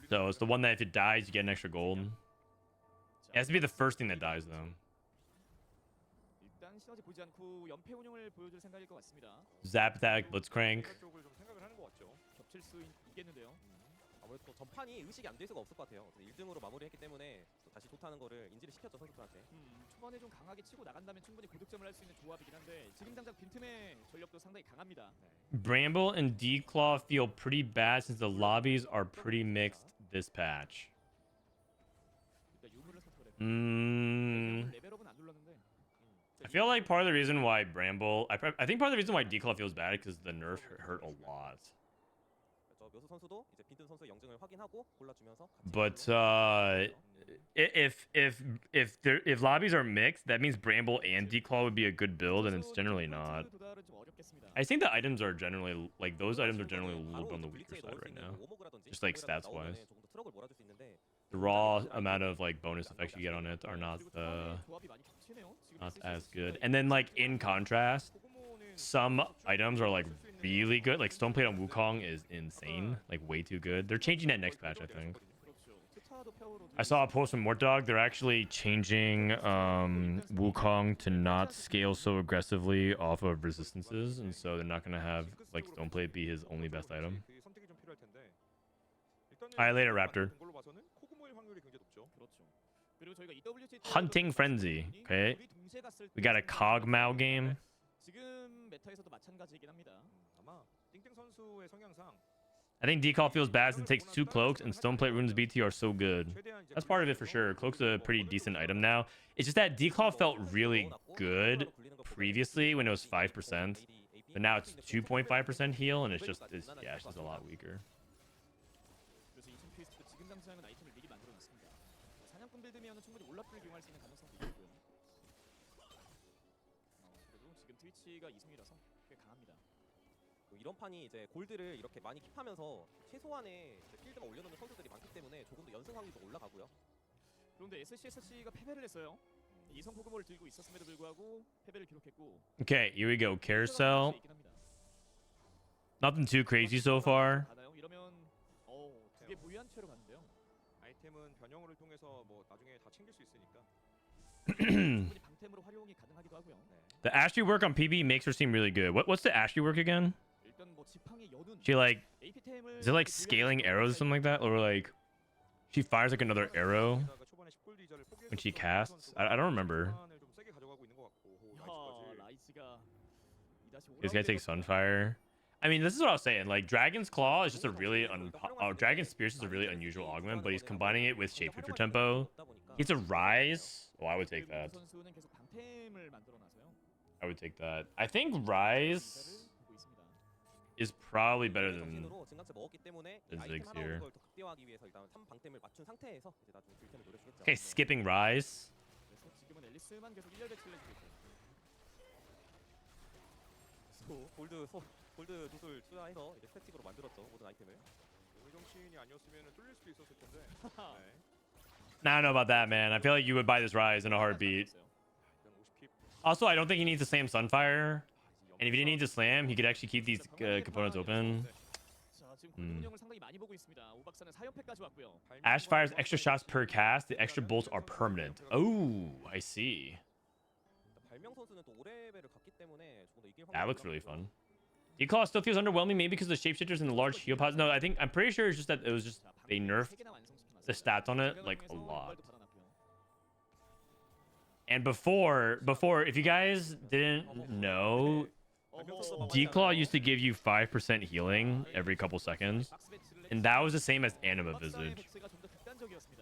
So it's the one that if it dies, you get an extra gold. It has to be the first thing that dies, though. Zap attack, Blitzcrank. 아무래도 전판이 의식이 안 될 수가 없을 것 같아요. 1등으로 마무리했기 때문에 또 다시 좋다는 거를 인지를 시켰죠 선수들한테. 초반에 좀 강하게 치고 나간다면 충분히 고득점을 할 수 있는 조합이긴 한데 지금 당장 빈틈의 전력도 상당히 강합니다. Bramble and Declaw feel pretty bad since the lobbies are pretty mixed this patch. I feel like part of the reason why Bramble, I think part of the reason why Declaw feels bad is because the nerf hurt a lot. But if lobbies are mixed, that means Bramble and Declaw would be a good build, and it's generally not. I think the items are generally like those items are generally a little bit on the weaker side right now, just like stats wise. The raw amount of like bonus effects you get on it are not as good. And then like in contrast, some items are like really good. Like Stoneplate on Wukong is insane, like way too good. They're changing that next patch, I think. I saw a post from Mortdog. They're actually changing Wukong to not scale so aggressively off of resistances, and so they're not gonna have like Stoneplate be his only best item. 그 선택이 좀 필요할 텐데. Alright, later, Raptor. 걸로 봐서는 코그모일 확률이 굉장히 높죠. 그렇죠. 그리고 저희가 EWC Hunting Frenzy. Okay, we got a Cogmao game. 지금 메타에서도 마찬가지이긴 합니다. 아마 띵띵 선수의 성향상 I think Decall feels bad since it takes 2 cloaks, and Stoneplate runes BT are so good. That's part of it for sure. Cloak's a pretty decent item now. It's just that Decall felt really good previously when it was 5%, but now it's 2.5% heal, and it's just a lot weaker. 그래서 이층 퀘스트도 지금 당장은 아이템을 미리 만들어놨습니다. 사냥꾼 빌드면은 충분히 올라프를 이용할 수 있는 가능성도 있고요. 그래도 지금 트위치가 2승이라서 꽤 강합니다. 이런 판이 이제 골드를 이렇게 많이 킵하면서 최소한의 필드만 올려놓는 선수들이 많기 때문에 조금 더 연승 확률도 올라가고요. 그런데 sCsC가 패배를 했어요. 이성 포그몰을 들고 있었음에도 불구하고 패배를 기록했고. Okay, here we go. Carousel. Nothing too crazy so far. 이러면 두개 보유한 채로 가는데요. 아이템은 변형을 통해서 뭐 나중에 다 챙길 수 있으니까. 충분히 방템으로 활용이 가능하기도 하고요. The Ashley work on PB makes her seem really good. What's the Ashley work again? 일단 뭐 지팡이 연운. She like, AP템을 is it like scaling arrows or something like that, or like she fires like another arrow when she casts? I don't remember. 좀 세게 가져가고 있는 것 같고. 라이즈가 This guy takes Sunfire. I mean, this is what I was saying. Like, Dragon's Claw is just a really Dragon's Spears is a really unusual augment, but he's combining it with Shapeshifter tempo. It's a Rise. Oh, I would take that. 선수는 계속 방템을 만들어놔서요. I would take that. I think Rise is probably better than Ziggs here. Okay, skipping Rise. 그래서 지금은 앨리스만 계속 1렬 배치를 해주고 있고. 골드 도술 투자해서 이제 스태틱으로 만들었죠 모든 아이템을. 정신이 아니었으면 뚫릴 수도 있었을 텐데. Nah, I don't know about that, man. I feel like you would buy this Rise in a heartbeat. Also, I don't think he needs to slam Sunfire. And if he didn't need to slam, he could actually keep these components open. 자, 지금 골드 운영을 상당히 많이 보고 있습니다. 오박사는 4연패까지 왔고요. Ash fires extra shots per cast. The extra bolts are permanent. Oh, I see. 발명 선수는 또 5레벨을 갔기 때문에 조금 더 이길 That looks really fun. Declaw still feels underwhelming, maybe because of the shapeshifters and the large heal pods. No, I'm pretty sure it's just that it was just they nerfed the stats on it like a lot. And before, if you guys didn't know, Declaw used to give you 5% healing every couple seconds, and that was the same as Anima Visage.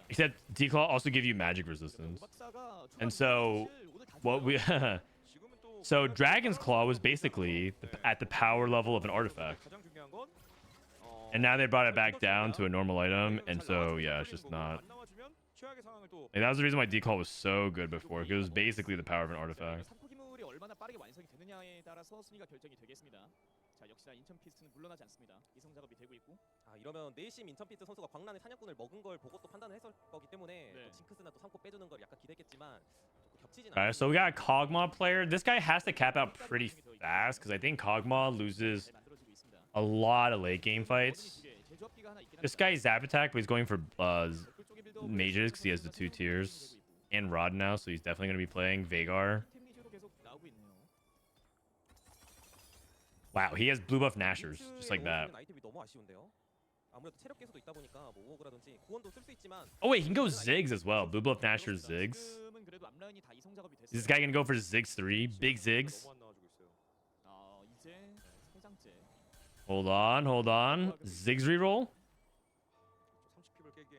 Except Declaw also give you magic resistance. And so, what we so Dragon's Claw was basically at the power level of an artifact. And now they brought it back down to a normal item, and so yeah, it's just not. Like, that was the reason why Decall was so good before, because it was basically the power of an artifact. 얼마나 빠르게 완성이 되느냐에 따라서 순위가 결정이 되겠습니다. 자, 역시나 인천 피스트는 물러나지 않습니다. 이성 작업이 되고 있고. 아, 이러면 내심 인천 피스트 선수가 광란의 사냥꾼을 먹은 걸 보고 또 판단을 했을 거기 때문에 또 징크스나 또 3코 빼주는 걸 약간 기대했겠지만 겹치진 않아요. Alright, so we got a Kog'Maw player. This guy has to cap out pretty fast, because I think Kog'Maw loses a lot of late game fights. This guy Zap attack, but he's going for mages because he has the 2 tiers. And Rod now, so he's definitely going to be playing Veigar. Wow, he has blue buff Nashers, just like that. Oh wait, he can go Ziggs as well. Blue buff Nashers Ziggs. Is this guy going to go for Ziggs 3? Big Ziggs. Hold on. Ziggs reroll?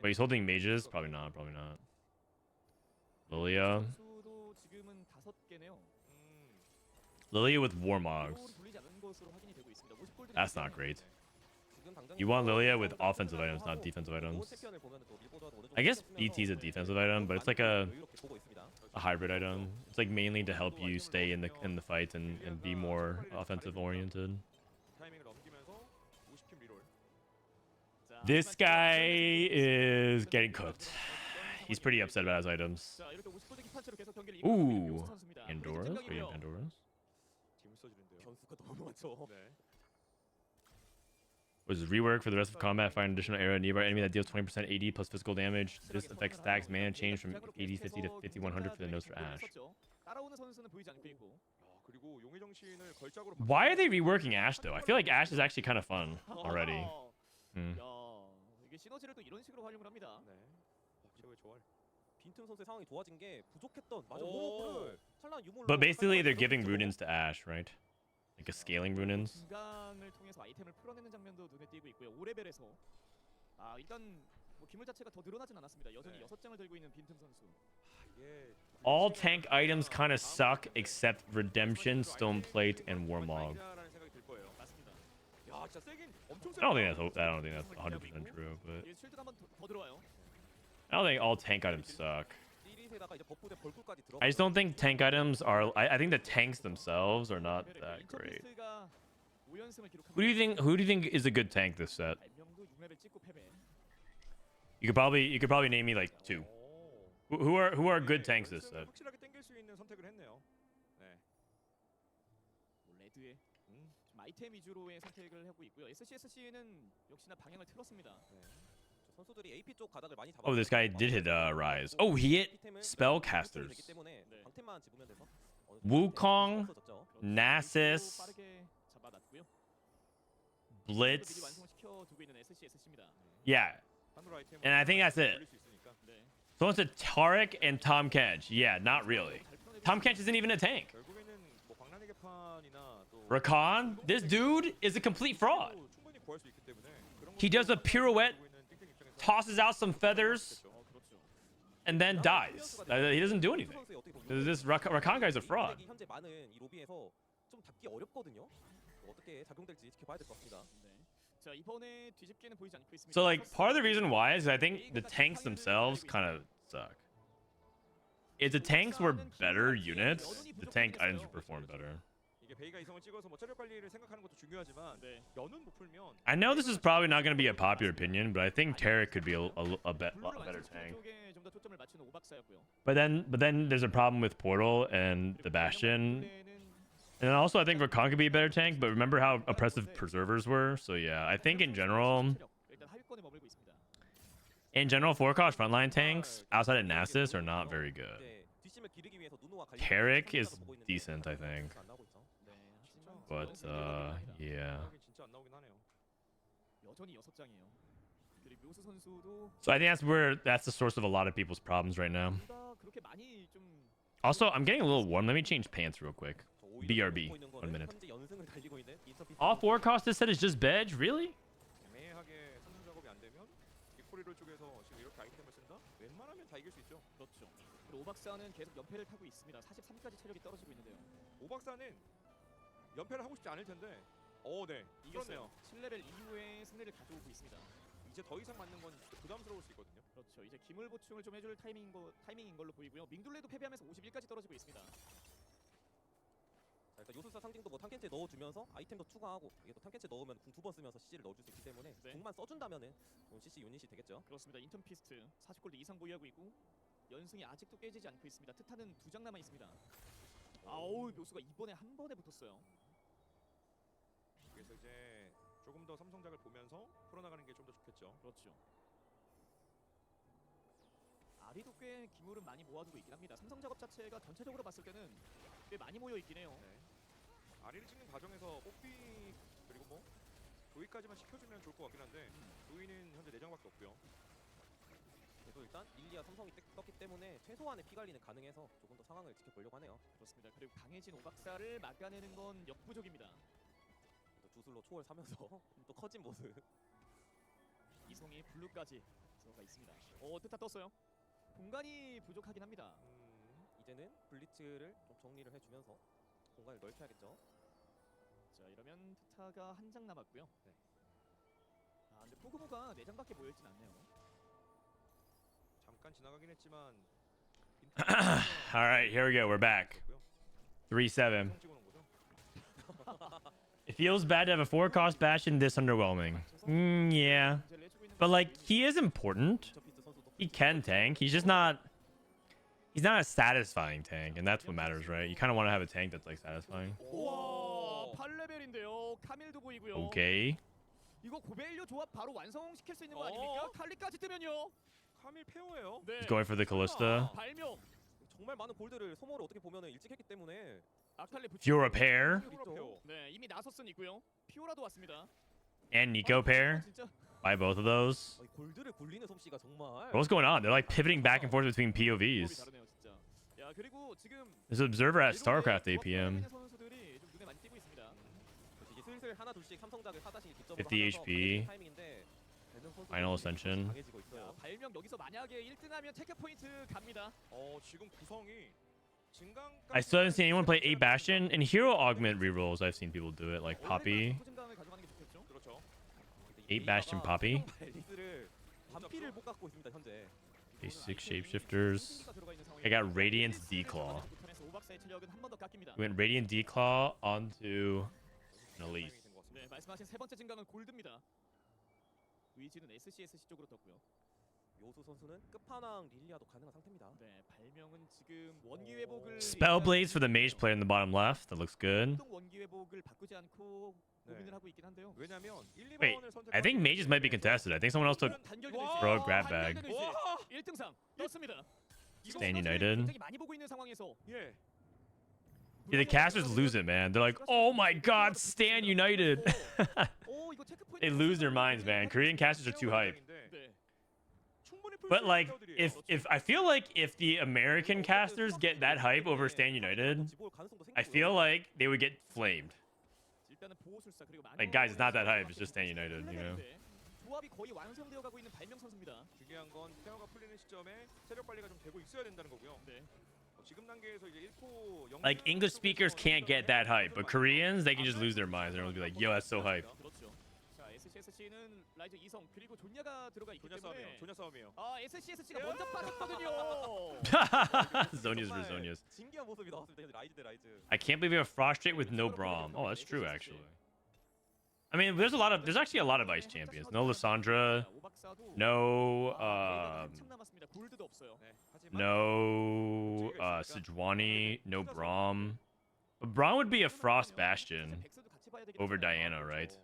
Wait, he's holding mages? Probably not. Lilia. Lilia with Warmogs. That's not great. You want Lilia with offensive items, not defensive items. I guess BT is a defensive item, but it's like a hybrid item. It's like mainly to help you stay in the fight and be more offensive oriented. This guy is getting cooked. He's pretty upset about his items. Ooh, Pandora's? Are you Pandora's? Was rework for the rest of combat. Find additional arrow nearby enemy that deals 20% AD plus physical damage. This affects stacks mana change from 80-50 to 5100 for the notes for Ash. 따라오는 선수는 보이지 않고 있고. 그리고 용의 정신을 걸작으로 Why are they reworking Ash though? I feel like Ash is actually kind of fun already. Hmm. 야, 이게 시너지를 또 이런 식으로 활용을 합니다. 네. 최고의 조합. 빈틈 선수의 상황이 좋아진 게 부족했던 맞아 모로를 찬란 유물로 But basically they're giving Runins to Ash, right? Like a scaling Runins. 중간을 통해서 아이템을 풀어내는 장면도 눈에 띄고 있고요. 5레벨에서 일단 뭐 기물 자체가 더 늘어나진 않았습니다. 여전히 6장을 들고 있는 빈틈 선수. All tank items kind of suck except Redemption, Stone Plate, and Warmog. 맞습니다. 야, 진짜 세긴 엄청 I don't think that's 100% true, but 이 쉴드가 한번 더 들어와요. I don't think all tank items suck. 시리즈에다가 이제 버프대 벌꿀까지 들어. I just don't think tank items are. I think the tanks themselves are not that great. 인터피스트가 5연승을 기록합니다. Who do you think is a good tank this set? 발명도 6레벨 찍고 패배. You could probably name me like 2. Who are good tanks this set? 확실하게 땡길 수 있는 선택을 했네요. 네. 레드의 좀 아이템 위주로의 선택을 하고 있고요. sCsC는 역시나 방향을 틀었습니다. 선수들이 AP 쪽 가닥을 많이 잡아. Oh, this guy did hit Rise. Oh, he hit Spellcasters. 방템만 집으면 돼서. Wukong, Nasus, 빠르게 잡아놨고요. Blitz. 완성시켜 두고 있는 sCsC입니다. Yeah, and I think that's it. 네. So it's a Tarek and Tom Kench. Yeah, not really. Tom Kench isn't even a tank. 결국에는 뭐 광란의 개판이나 또 Rakan, this dude is a complete fraud. 충분히 구할 수 있기 때문에 그런 He does a pirouette, 거 있는 땡땡 입장에서 tosses out some feathers, 그렇죠. and then dies. He doesn't do anything. This Rakan guy's a fraud. 현재 많은 이 로비에서 좀 잡기 어렵거든요. 어떻게 작용될지 지켜봐야 될 것 같습니다. 네. 자, 이번에 뒤집기는 보이지 않고 있습니다. So like part of the reason why is I think the tanks themselves kind of suck. If the tanks were better units, the tank items would perform better. 이게 베이가 이성을 찍어서 뭐 체력 관리를 생각하는 것도 중요하지만 연운 못 풀면 I know this is probably not going to be a popular opinion, but I think Tarek could be a better tank. 쪽에 좀 더 초점을 맞추는 오박사였고요. But then there's a problem with Portal and the Bastion. And then also I think Rakan could be a better tank, but remember how oppressive Preservers were? So yeah, I think in general, 일단 하위권에 머물고 있습니다. 4-cost frontline tanks outside of Nasus are not very good. Tarek is decent, I think. But yeah. 진짜 안 나오긴 하네요. 여전히 6장이에요. 그리고 묘수 선수도 So I think that's the source of a lot of people's problems right now. 뭔가 그렇게 많이 좀 Also, I'm getting a little warm. Let me change pants real quick. BRB. 1 minute. All 4-cost this set is just Bedge? Really? 애매하게 선수 작업이 안 되면 빅코리롤 쪽에서 지금 이렇게 아이템을 쓴다? 웬만하면 다 이길 수 있죠. 그렇죠. 그리고 오박사는 계속 연패를 타고 있습니다. 43까지 체력이 떨어지고 있는데요. 오박사는 연패를 하고 싶지 않을 텐데. 네. 이겼네요. 7레벨 이후에 승리를 가져오고 있습니다. 이제 더 이상 맞는 건 부담스러울 수 있거든요. 그렇죠. 이제 기물 보충을 좀 해줄 타이밍인 걸로 보이고요. 밍둘레도 패배하면서 51까지 떨어지고 있습니다. 자, 일단 요술사 상징도 뭐 탐켄치에 넣어주면서 아이템도 추가하고 이게 또 탐켄치에 넣으면 궁 2번 쓰면서 CC를 넣어줄 수 있기 때문에 궁만 써준다면은 CC 유닛이 되겠죠. 그렇습니다. 인턴피스트 40골드 이상 보유하고 있고 연승이 아직도 깨지지 않고 있습니다. 트타는 2장 남아 있습니다. 아우, 묘수가 이번에 한 번에 붙었어요. 그래서 이제 조금 더 삼성작을 보면서 풀어나가는 게 좀 더 좋겠죠. 그렇죠. 아리도 꽤 기물은 많이 모아두고 있긴 합니다. 삼성 작업 자체가 전체적으로 봤을 때는 꽤 많이 모여 있긴 해요. 네. 아리를 찍는 과정에서 뽀삐 그리고 뭐 조이까지만 시켜주면 좋을 것 같긴 한데 조이는 현재 4장밖에 없고요. 그래서 일단 일리아 삼성이 떴기 때문에 최소한의 피관리는 가능해서 조금 더 상황을 지켜보려고 하네요. 그렇습니다. 그리고 강해진 오박사를 막아내는 건 역부족입니다. 또 주술로 초월 사면서 또 커진 모습. 이송이 블루까지 들어가 있습니다. 트타 떴어요. 공간이 부족하긴 합니다. 이제는 블리츠를 좀 정리를 해주면서 공간을 넓혀야겠죠. 자, 이러면 트타가 한 장 남았고요. 네. 근데 포그모가 4장밖에 모여있진 않네요. 잠깐 지나가긴 했지만 All right, here we go. We're back. 3-7. It feels bad to have a 4-cost Bastion this underwhelming. Yeah. But like, he is important. He can tank. He's just not... He's not a satisfying tank, and that's what matters, right? You kind of want to have a tank that's like satisfying. 와, 8레벨인데요. 카밀도 보이고요. Okay. 이거 고벨료 조합 바로 완성시킬 수 있는 거 아닙니까? 칼리까지 뜨면요. 카밀 페어예요. 네. He's going for the Callista. 발명. 정말 많은 골드를 소모를 어떻게 보면 일찍 했기 때문에 아칼리 Fiora pair 네, 이미 나섰은 있고요. 피오라도 왔습니다. and Nico pair. 진짜 Buy both of those. 골드를 굴리는 솜씨가 정말 What's going on? They're like pivoting back and forth between 법이 POVs. 다르네요, 진짜. 야, 그리고 지금 There's an observer at 일본의 StarCraft 조합 APM. 선수들이 좀 눈에 많이 띄고 있습니다. 이제 슬슬 하나 둘씩 삼성작을 하나씩 득점으로 50 HP. 타이밍인데 Final Ascension. 강해지고 야, 있어요. 발명 여기서 만약에 1등하면 체크 포인트 갑니다. 지금 구성이 진강 I still haven't seen anyone play 8 Bastion. In hero augment rerolls, I've seen people do it, like Poppy. 포진강을 가져가는 게 좋겠죠? 그렇죠. 8 Bastion Poppy. 앨리스를 반피를 못 갖고 있습니다 현재. Basic shapeshifters. I got Radiant Declaw. 오박사의 체력은 한 번 더 깎입니다. We went Radiant Declaw onto an Elise. 네, 말씀하신 세 번째 증강은 골드입니다. 위치는 sCsC 쪽으로 떴고요. 요수 선수는 끝판왕 릴리아도 가능한 상태입니다. 네, 발명은 지금 원기 회복을 Spell Blades for the mage player in the bottom left. That looks good. 동 원기 회복을 바꾸지 않고 고민을 하고 있긴 한데요. 왜냐면 1, 2번을 Wait, I think mages might be contested. I think someone else took Bro grab bag. 1등상 떴습니다. Stand United. 굉장히 많이 보고 있는 상황에서 예. Yeah, the casters lose it, man. They're like, oh my god, Stand United. 이거 체크 포인트 They lose their minds, man. Korean casters are too hype. 네. But like, if I feel like if the American casters get that hype over Stand United, I feel like they would get flamed. 일단은 보호술사 그리고 Like, guys, it's not that hype. It's just Stand United, you know. 조합이 거의 완성되어 가고 있는 발명 선수입니다. 중요한 건 페어가 풀리는 시점에 체력 관리가 좀 되고 있어야 된다는 거고요. 네. 지금 단계에서 이제 1포 Like, English speakers can't get that hype, but Koreans, they can just lose their minds. They'll be like, yo, that's so hype. 그렇죠. 자, sCsC는 라이저 이성 그리고 존야가 들어가 있기 조냐 싸움이에요. 때문에 조냐 싸움이에요. sCsC가 먼저 빠졌거든요. Zonias versus Zonias. 신기한 모습이 나왔습니다. 현재 라이즈 대 라이즈. I can't believe we have Frostrate with no Braum. Oh, that's true, actually. I mean, there's actually a lot of ice champions. No Lissandra, no, 한참 남았습니다. 골드도 없어요. 네. 하지만 no, Sejuani, no Braum. But Braum would be a Frost Bastion 백스도 같이 봐야 되기 over 때문에 Diana, right?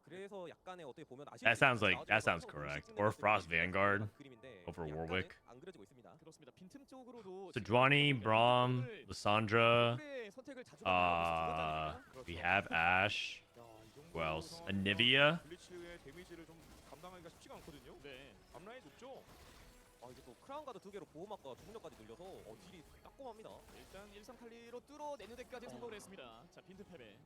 그래서 약간의 어떻게 보면 That sounds correct. Or Frost Vanguard over Warwick. 안 그려지고 있습니다. 그렇습니다. 빈틈 쪽으로도 Sejuani, Braum, Lissandra. 골의 선택을 자주 하는 We have Ash. Who else? Anivia. 블리츠의 데미지를 좀 감당하기가 쉽지가 않거든요. 네. 앞라인 높죠. 이제 또 크라운 가드 2개로 보호막과 주문력까지 늘려서 딜이 따끔합니다. 일단 1-3 칼리로 뚫어내는 데까지 성공을 했습니다. 자, 빈틈 패배.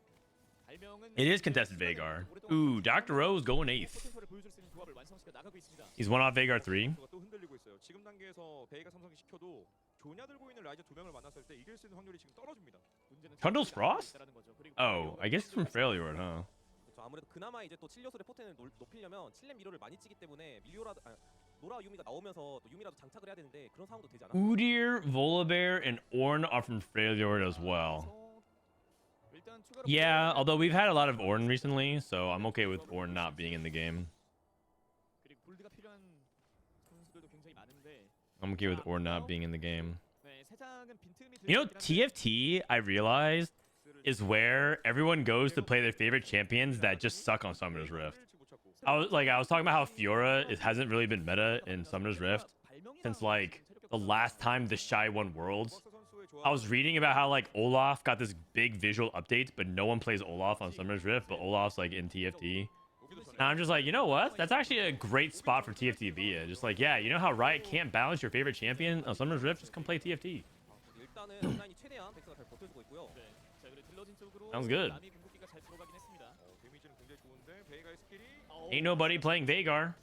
발명은 It is contested Vagar. Ooh, Dr. Rose going 8th. 포텐셜을 보여줄 수 있는 조합을 완성시켜 나가고 있습니다. He's one off Vagar 3. 또 흔들리고 있어요. 지금 단계에서 베이가 삼성이 시켜도 조냐 들고 있는 라이저 두 명을 만났을 때 이길 수 있는 확률이 지금 떨어집니다. 문제는 Trundle's Frost? 있다라는 거죠. 그리고 Oh, I guess it's from Freljord, huh? 그렇죠. 아무래도 그나마 이제 또 칠료술의 포텐을 높이려면 7렘 미로를 많이 찍기 때문에 노라 유미가 나오면서 또 유미라도 장착을 해야 되는데 그런 상황도 되지 않아요. Udyr, Volibear, and Ornn are from Freljord as well. 일단 추가로 Yeah, although we've had a lot of Ornn recently, so I'm okay with Ornn not being in the game. 그리고 골드가 필요한 선수들도 굉장히 많은데 I'm okay with Ornn not being in the game. 네, 세 장은 빈틈이 You know, 들어있긴 한데 TFT, I realized, is where everyone goes to play their favorite champions that just suck on Summoner's Rift. I was talking about how Fiora hasn't really been meta in Summoner's Rift since like the last time the Shy won Worlds. I was reading about how like Olaf got this big visual updates, but no one plays Olaf on Summoner's Rift, but Olaf's like in TFT. And I'm just like, you know what? That's actually a great spot for TFT to be in. Just like, yeah, you know how Riot can't balance your favorite champion on Summoner's Rift? Just come play TFT. 일단은 온라인이 최대한 백스가 잘 버텨주고 있고요. 네. 자, 그리고 딜러진 쪽으로 Sounds good. 남이 궁극기가 잘 들어가긴 했습니다. 데미지는 굉장히 좋은데 베이가의 스킬이 Ain't nobody playing Vagar.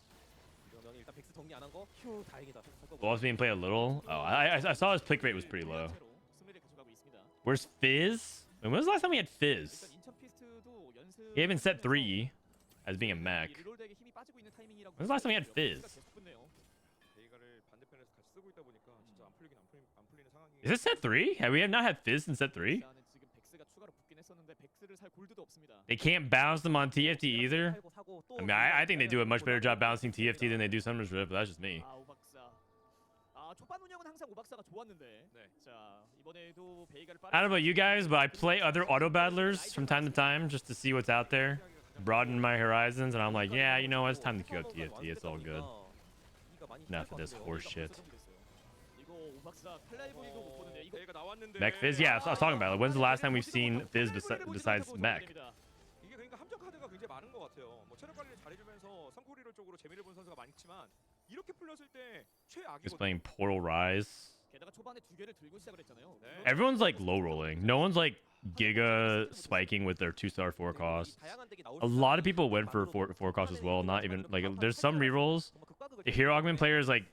이러면 일단 백스 정리 안 한 거, 휴 다행이다. Wolf's being played a little. Oh, I saw his click rate was pretty low. 승리를 가져가고 있습니다. Where's Fizz? When was the last time we had Fizz? 일단 인천 피스트도 연습 He haven't set 3 as being a mech. 리롤덱에 힘이 빠지고 있는 타이밍이라고. When's the last time we had Fizz? 계속 붙네요. 베이가를 반대편에서 같이 쓰고 있다 보니까 진짜 안 풀리는 상황이. Is it set 3? Have we not had Fizz in set 3? 일단은 지금 백스가 추가로 붙긴 했었는데 백스를 살 골드도 없습니다. They can't bounce them on TFT either. I mean, I think they do a much better job balancing TFT than they do Summoner's Rift, but that's just me. 오박사. 초반 운영은 항상 오박사가 좋았는데. 네. 자, 이번에도 베이가를 I don't know about you guys, but I play other auto battlers from time to time just to see what's out there. broaden my horizons, and I'm like, yeah, you know what? It's time to queue up TFT. It's all good. Enough of this horse shit. 이거 오박사 칼날 보이고 못 보는데 이거 대회가 나왔는데 Mech Fizz? Yeah, I was talking about it. When's the last time we've seen Fizz besides Mech? 이게 그러니까 함정 카드가 굉장히 많은 것 같아요. 뭐 체력 관리를 잘해주면서 삼코리롤 쪽으로 재미를 본 선수가 많지만 이렇게 풀렸을 때 He's 최악이거든요. playing Portal Rise. 게다가 초반에 두 개를 들고 시작을 했잖아요. Everyone's like low rolling. No one's like giga spiking with their 2-star 4 cost. A lot of people went for 4 cost as well. Not even like there's some rerolls. The hero augment player is like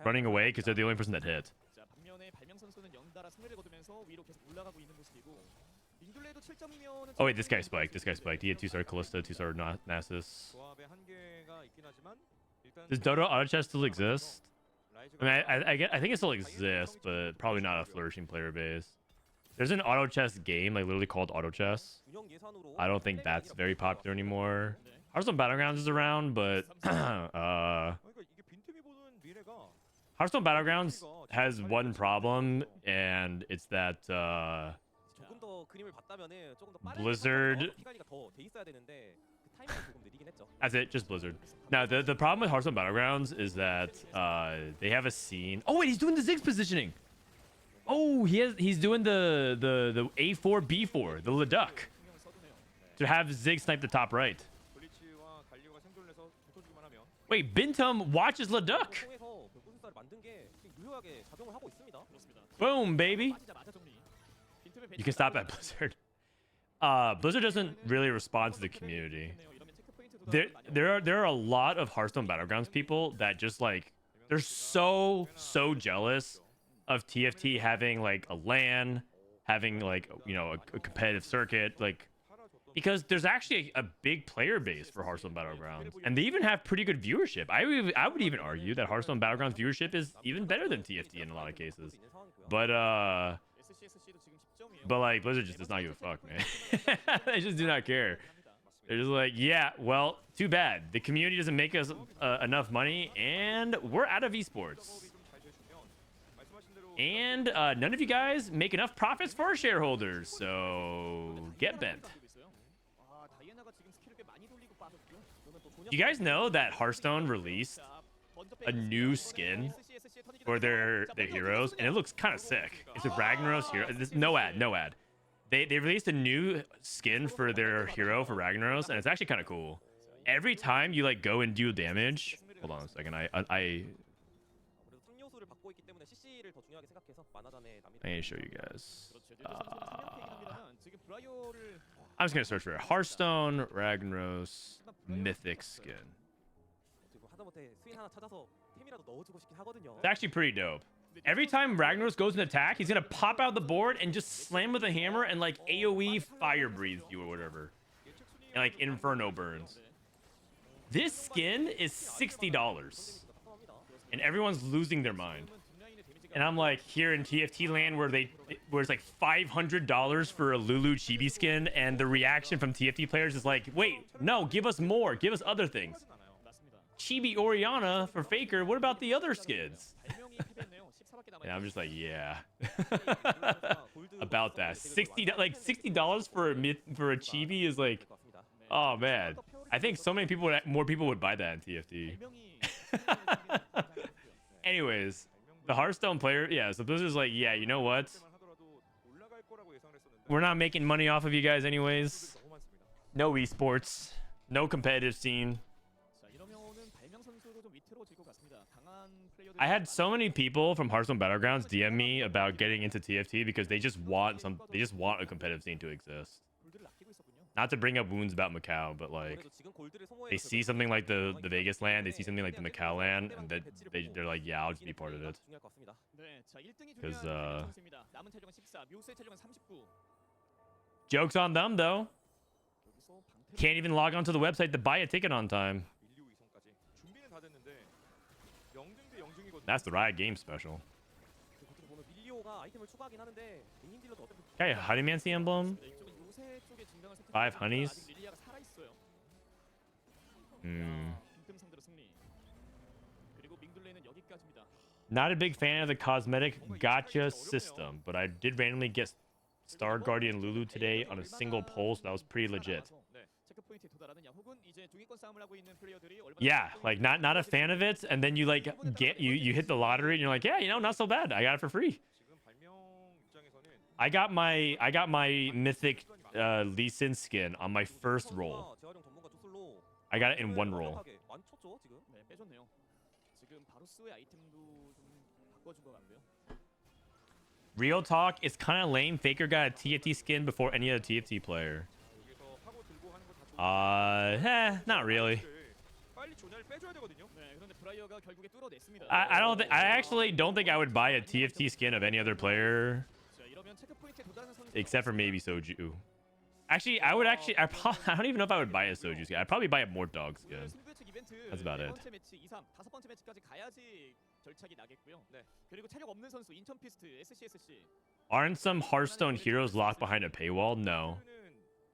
running away because they're the only person that hit. 자, 반면에 발명 선수는 연달아 승리를 거두면서 위로 계속 올라가고 있는 모습이고 민둘레도 7점이면은 Oh wait, this guy spiked. This guy spiked. He had 2-star Callista, 2-star Nasus. 조합의 한계가 있긴 하지만 일단 Does Dodo auto chess still exist? I mean, I think it still exists, but probably not a flourishing player base. There's an auto chess game like literally called auto chess. I don't think that's very popular anymore. Hearthstone Battlegrounds is around, but 그러니까 이게 빈틈이 보는 미래가 Hearthstone Battlegrounds has one problem, and it's that 조금 더 그림을 봤다면은 조금 더 빠른 Blizzard- 피관리가 더 돼 있어야 되는데 그 타이밍이 조금 느리긴 했죠. that's it, just Blizzard. Now the problem with Hearthstone Battlegrounds is that they have a scene. Oh wait, he's doing the Ziggs positioning. Oh, he's doing the A4 B4, the Leduc, 신경을 써두네요. to have Ziggs snipe the top right. 블리츠와 갈리오가 생존해서 붙어주기만 하면 Wait, Binteum watches Leduc. 통해서 벽분수사를 만든 게 유효하게 작용을 하고 있습니다. 그렇습니다. Boom, baby. 빠지자마자 정리. 빈틈의 You can stop at Blizzard. Blizzard doesn't really respond to the community. 이러면 체크 포인트도 There are a lot of Hearthstone Battlegrounds people that just like they're so jealous of TFT having like a LAN, having like a competitive circuit, like because there's actually a big player base for Hearthstone Battlegrounds, and they even have pretty good viewership. I would even argue that Hearthstone Battlegrounds viewership is even better than TFT in a lot of cases. But sCsC도 지금 10점이에요. like Blizzard just does not give a fuck, man. They just do not care. They're just like, yeah, well, too bad. The community doesn't make us enough money, and we're out of esports. 좀잘 돼주면 말씀하신 대로 And none of you guys make enough profits for our shareholders, so get bent. 아, 다이애나가 지금 스킬을 꽤 많이 돌리고 빠졌고요. You guys know that Hearthstone released 자, 먼저 a new skin for their heroes, and it looks kind of sick. It's a Ragnaros hero. No ad. They released a new skin for their hero for Ragnaros, and it's actually kind of cool. Every time you like go and do damage, hold on a second. I 그래서 상요소를 받고 있기 때문에 CC를 더 중요하게 생각해서 만화전에 남이 need to show you guys. 그렇죠. 지금 브라이어를 I'm just gonna search for it. Hearthstone Ragnaros mythic skin. 그리고 하다못해 스윈 하나 찾아서 템이라도 넣어주고 싶긴 하거든요. It's actually pretty dope. Every time Ragnaros goes an attack, he's gonna pop out the board and just slam with a hammer and like AoE fire breathe you or whatever. And like Inferno burns. This skin is $60. And everyone's losing their mind. And I'm like, here in TFT land where it's like $500 for a Lulu Chibi skin, and the reaction from TFT players is like, wait, no, give us more, give us other things. Chibi Oriana for Faker, what about the other skins? 발명이 패배했네요. 14밖에 남아 And I'm just like, yeah. About that. $60 for a Chibi is like, oh man. I think so many people more people would buy that in TFT. 발명이 Anyways, the Hearthstone player, yeah, so Blizzard's like, yeah, you know what? 때만 하더라도 올라갈 거라고 예상을 했었는데 We're not making money off of you guys anyways. 너무 많습니다. No esports. No competitive scene. 자, 이러면은 발명 선수도 좀 위태로워질 것 같습니다. 강한 플레이어들 I had so many people from Hearthstone Battlegrounds DM me about getting into TFT because they just want a competitive scene to exist. 골드를 아끼고 있었군요. Not to bring up wounds about Macau, but like they see something like the Vegas land, they see something like the Macau land, and they're like, yeah, I'll just be part of it. 네, 자, 1등이 'Cause, 중요한 선수입니다. 남은 체력은 14, 묘수의 체력은 39. Joke's on them though. 여기서 방패 Can't even log onto the website to buy a ticket on time. 밀리오 이성까지 준비는 다 됐는데 영증 대 영증이거든요. That's the Riot Games special. 보면 밀리오가 아이템을 추가하긴 하는데 닉님 딜러도 어차피 Okay, Honeymancy emblem. 네, 이쪽은 요새 쪽에 진강을 선택했습니다. Five honeys. 아직 릴리아가 살아 있어요. 빈틈 상대로 승리. 그리고 밍둘레는 여기까지입니다. Not a big fan of the cosmetic gacha system, but I did randomly get Star Guardian Lulu today on a single pull, so that was pretty legit. 네, 체크 포인트에 도달하느냐 혹은 이제 중위권 싸움을 하고 있는 플레이어들이 얼마나 Yeah, like not a fan of it, and then you like you hit the lottery and you're like, yeah, you know, not so bad. I got it for free. 지금 발명 입장에서는 I got my mythic Lee Sin skin on my first roll. 재활용 전문가 투술로 I got it in one roll. 완쳤죠 지금. 네, 빼줬네요. 지금 바루스의 아이템도 좀 바꿔준 것 같고요. Real talk, it's kind of lame. Faker got a TFT skin before any other TFT player. 여기서 파고 들고 하는 거다 Not really. 빨리 조냐를 빼줘야 되거든요. 네, 그런데 브라이어가 결국에 뚫어냈습니다. I actually don't think I would buy a TFT skin of any other player 자, 이러면 체크 포인트에 도달하는 선수 except for maybe Soju. Actually, I don't even know if I would buy a Soju skin. I'd probably buy a Mort Dog skin. 승부예측 이벤트 That's about it. 4번째 매치 2, 3, 5번째 매치까지 가야지 절착이 나겠고요. 네. 그리고 체력 없는 선수 인천 피스트 sCsC. Aren't some Hearthstone heroes locked behind a paywall? No.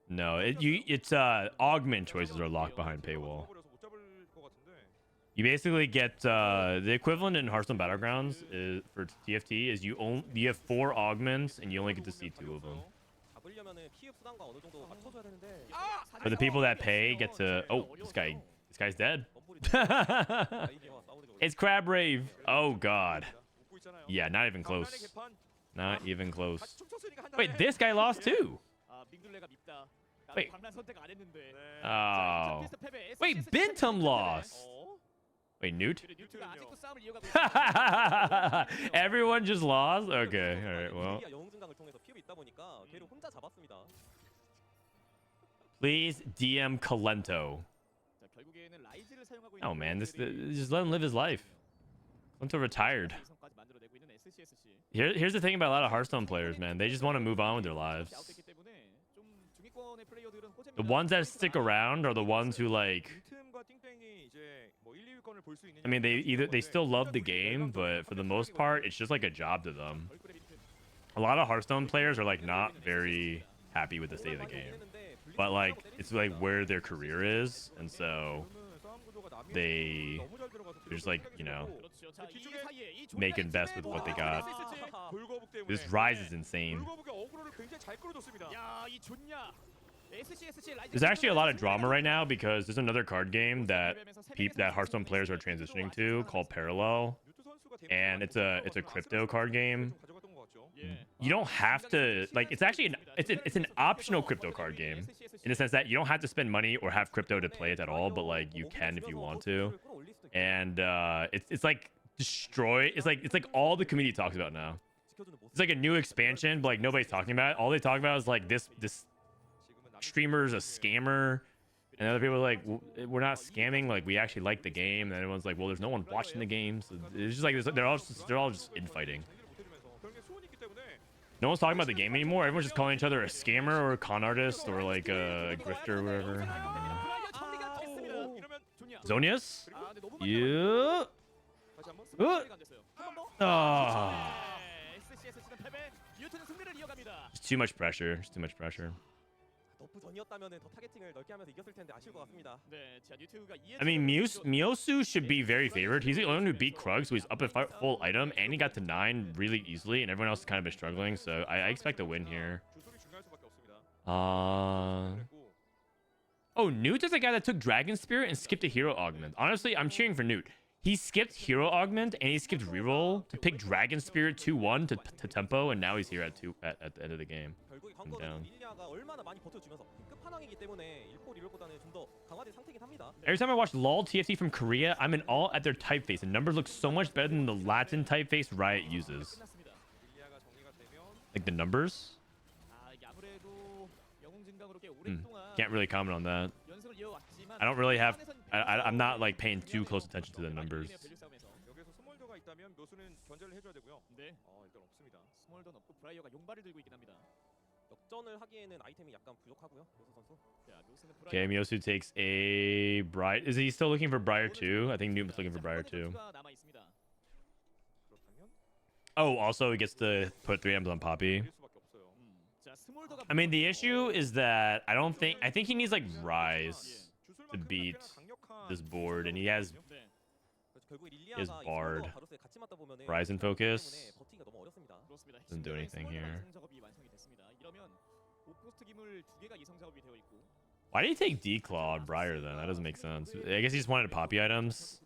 No, it's augment choices are locked behind paywall. 못 잡을 것 같은데. You basically get the equivalent in Hearthstone Battlegrounds is, for TFT is you have 4 augments and you only get to see 2 of them. 잡으려면은 피흡 수단과 어느 정도 맞춰줘야 되는데. For the people that pay get to this guy's dead. It's Crab Rave. Oh god. Yeah, not even close. Not even close. Wait, this guy lost too. 아, 밍둘레가 밉다. 나도 Wait. 광란 선택 안 했는데. Oh. 피스트 패배, Wait, SCSC Binteum 패배. lost. Wait, Newt? 그리고 뉴트가 아직도 싸움을 이어가고 있습니다. Everyone just lost? Okay, alright, well. 영웅 증강을 통해서 피흡이 있다 보니까 걔를 혼자 잡았습니다. Please DM Calento. 자, 결국에는 라이즈를 사용하고 있는 Oh man, 플레이어들이 just let him live his life. Calento retired. 이성까지 만들어내고 있는 SCSC. Here's the thing about a lot of Hearthstone players, man. They just want to move on with their lives. 아웃됐기 때문에 좀 중위권의 플레이어들은 The ones that stick around are the ones who like. 빈틈과 띵땡이 이제 뭐 1, 2위권을 볼 수 있는. I mean, they still love the game, but for the most part, it's just like a job to them. A lot of Hearthstone players are like not very happy with the state of the game, but like it's like where their career is, and so they're just like, you know, making best with what they got. This Rise is insane. There's actually a lot of drama right now because there's another card game that Hearthstone players are transitioning to called Parallel, and it's a crypto card game. You don't have to like. It's actually it's an optional crypto card game in the sense that you don't have to spend money or have crypto to play it at all, but like you can if you want to. And it's like destroy. It's like all the community talks about now. It's like a new expansion, but like nobody's talking about it. All they talk about is like this streamer's a scammer, and other people are like, we're not scamming. Like we actually like the game. And everyone's like, well, there's no one watching the game. So it's just like they're all just infighting. No one's talking about the game anymore. Everyone's just calling each other a scammer or a con artist or like a grifter or whatever. Zonius? Yeah. It's too much pressure. It's too much pressure. 너프 전이었다면은 더 타겟팅을 넓게 하면서 이겼을 텐데 아쉬울 것 같습니다. I mean, Miosu should be very favored. He's the only one who beat Krug, so he's up at full item, and he got to 9 really easily, and everyone else has kind of been struggling, so I expect a win here. Oh, Newt is the guy that took Dragon Spirit and skipped a hero augment. Honestly, I'm cheering for Newt. He skipped hero augment and he skipped reroll to pick Dragon Spirit 2-1 to tempo, and now he's here at the end of the game. 결국에 관건은 릴리아가 얼마나 많이 버텨주면서 끝판왕이기 때문에 1코 리롤보다는 좀 더 강화된 상태긴 합니다. Every time I watch LOL TFT from Korea, I'm in awe at their typeface. The numbers look so much better than the Latin typeface Riot uses. Like the numbers? Can't really comment on that. I don't really have. I'm not like paying too close attention to the numbers. 여기서 스몰더가 있다면 묘수는 견제를 해줘야 되고요. 네. 일단 없습니다. 스몰더 없고 브라이어가 용발을 들고 있긴 합니다. 역전을 하기에는 아이템이 약간 부족하고요, 묘수 선수. Okay, Miosu takes a Briar. Is he still looking for Briar 2? I think Newton's looking for Briar 2. Oh, also he gets to put 3 M's on Poppy. I mean, the issue is that I think he needs like Rise to beat this board, and he has Bard. Rise and Focus doesn't do anything here. Why did he take D-Claw on Briar then? That doesn't make sense. I guess he just wanted poppy items.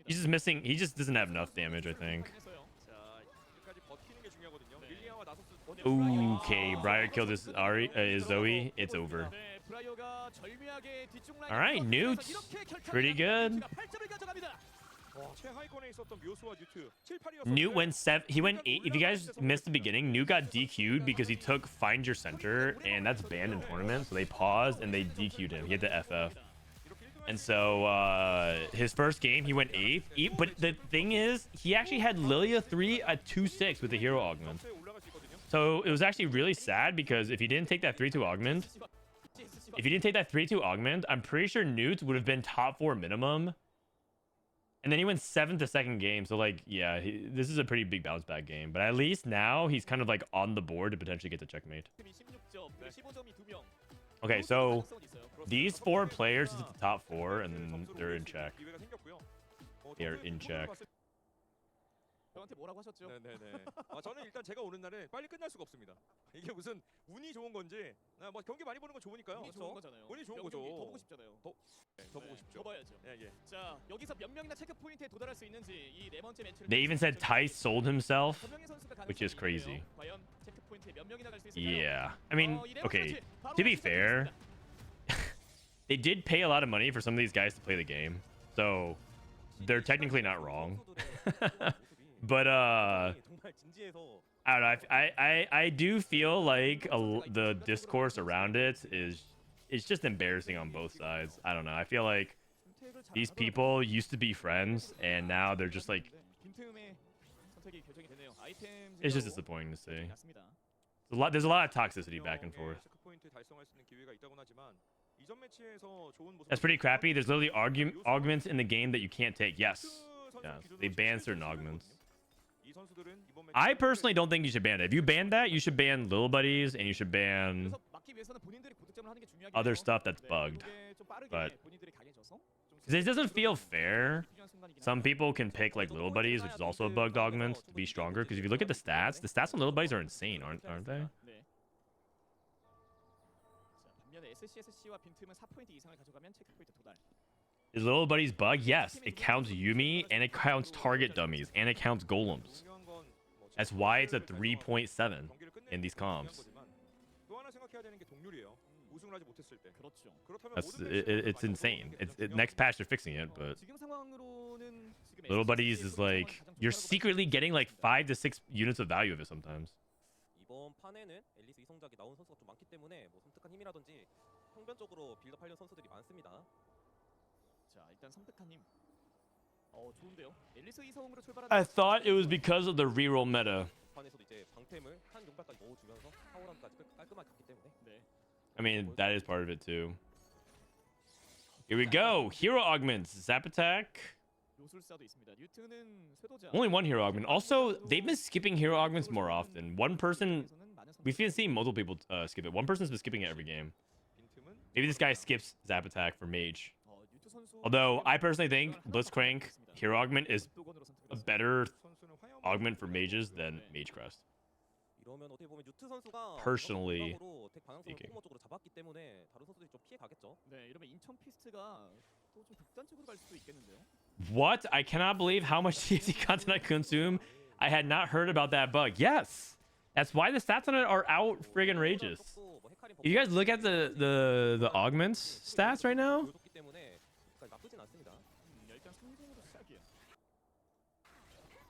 He's just missing. He just doesn't have enough damage, I think. Okay, Briar killed his Zoe. It's over. All right, Newt. Pretty good. Newt went 7. He went 8. If you guys missed the beginning, Newt got DQ'd because he took Find Your Center, and that's banned in tournaments. So they paused and they DQ'd him. He had the FF. And so his first game, he went 8th. But the thing is, he actually had Lilia 3 at 2-6 with the hero augment. So it was actually really sad because if he didn't take that 3-2 augment, I'm pretty sure Newt would have been top 4 minimum. And then he went 7th the second game. So, like, yeah, this is a pretty big bounce back game. But at least now he's kind of, like, on the board to potentially get the checkmate. Okay, so these 4 players is at the top 4, and then they're in check. They're in check. 저한테 뭐라고 하셨죠? 네네네. 저는 일단 제가 오는 날에 빨리 끝날 수가 없습니다. 이게 무슨 운이 좋은 건지, 뭐 경기 많이 보는 건 좋으니까요. 운이 좋은 거잖아요. 운이 좋은 거죠. 더 보고 싶잖아요. 더 보고 싶죠. 더 봐야죠. 예. 자, 여기서 몇 명이나 체크 포인트에 도달할 수 있는지 이 네 번째 매치를. They even said Tice sold himself, which is crazy. 과연 체크 포인트에 몇 명이나 갈 수 있을까요? Yeah, I mean, okay. To be fair, they did pay a lot of money for some of these guys to play the game, so they're technically not wrong. But I don't know. I do feel like the discourse around it is just embarrassing on both sides. I don't know. I feel like these people used to be friends and now they're just like, it's just disappointing to see. There's a lot of toxicity back and forth. That's pretty crappy. There's literally augments in the game that you can't take. Yes. They ban certain augments. I personally don't think you should ban it. If you ban that, you should ban Lil Buddies and you should ban other stuff that's bugged. But it doesn't feel fair. Some people can pick like Lil Buddies, which is also a bugged augment, to be stronger. Because if you look at the stats on Lil Buddies are insane, aren't they? Is Little Buddy's bug? Yes, it counts Yumi and it counts target dummies and it counts golems. That's why it's a 3.7 in these comps. It's insane. Next patch they're fixing it, but Little Buddies is like you're secretly getting like 5 to 6 units of value of it sometimes. 이번 판에는 앨리스 이성작이 나온 선수가 좀 많기 때문에 뭐 섬뜩한 힘이라든지 평변적으로 빌드하려는 선수들이 많습니다. I thought it was because of the reroll meta. I mean, that is part of it too. Here we go. Hero augments. Zap attack. Only one hero augment. Also, they've been skipping hero augments more often. One person... We've been seeing multiple people skip it. One person's been skipping it every game. Maybe this guy skips Zap attack for mage. Although, I personally think Blitzcrank hero augment is a better augment for mages than Mage Crest. Personally speaking. What? I cannot believe how much TFT content I consume. I had not heard about that bug. Yes! That's why the stats on it are out friggin' rageous. If you guys look at the augments stats right now,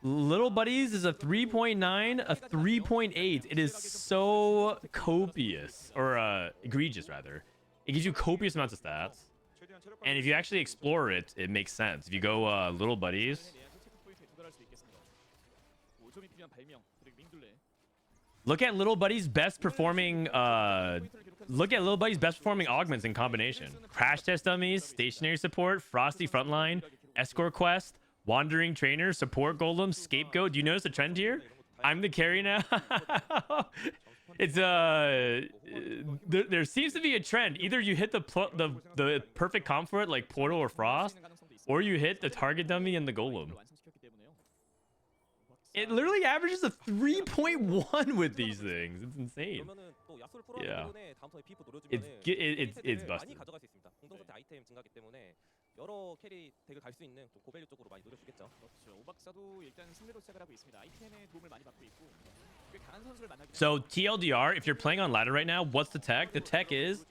Little Buddies is a 3.9, a 3.8. It is so copious, or egregious rather. It gives you copious amounts of stats. And if you actually explore it, it makes sense. If you go Little Buddies, look at Little Buddy's best performing augments in combination. Crash test dummies, stationary support, frosty frontline, escort quest, wandering trainer, support golem, scapegoat. Do you notice a trend here? I'm the carry now. It's there seems to be a trend. Either you hit the perfect comp for it like Portal or Frost, or you hit the target dummy and the golem. It literally averages a 3.1 with these things. It's insane. 그러면은 또 야수를 풀어야 Yeah. 때문에 다음 턴에 피부 It's 노려주면은 it's 캐리 busted. 많이 가져갈 수 있습니다. 공동 상태 아이템 증가기 때문에 여러 캐리 덱을 갈 수 있는 또 고밸류 쪽으로 많이 노려주겠죠. 그렇죠. 오박사도 일단 승리로 시작을 하고 있습니다. 아이템의 도움을 많이 받고 있고 꽤 강한 선수를 만나기 So TLDR, if you're playing on ladder right now, what's the tech? The tech is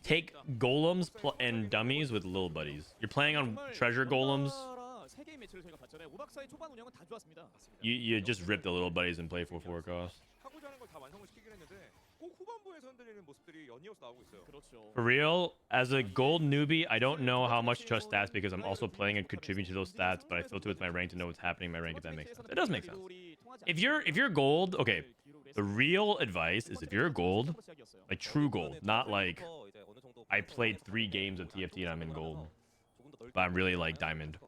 take golems and dummies with little buddies. You're playing on treasure golems. 세 개의 매치를 저희가 봤잖아요. 오박사의 초반 운영은 다 좋았습니다. You just rip the little buddies and play 4/4 cost. 하고자 하는 걸 다 완성을 시키긴 했는데 꼭 후반부에서 흔들리는 모습들이 연이어서 나오고 있어요. 그렇죠. For real, as a gold newbie, I don't know how much to trust stats because I'm also playing and contributing to those stats, but I filter with my rank to know what's happening in my rank, if that makes sense. It does make sense. If you're gold, okay, the real advice is if you're a gold, like true gold, not like I played 3 games of TFT and I'm in gold, but I'm really like diamond.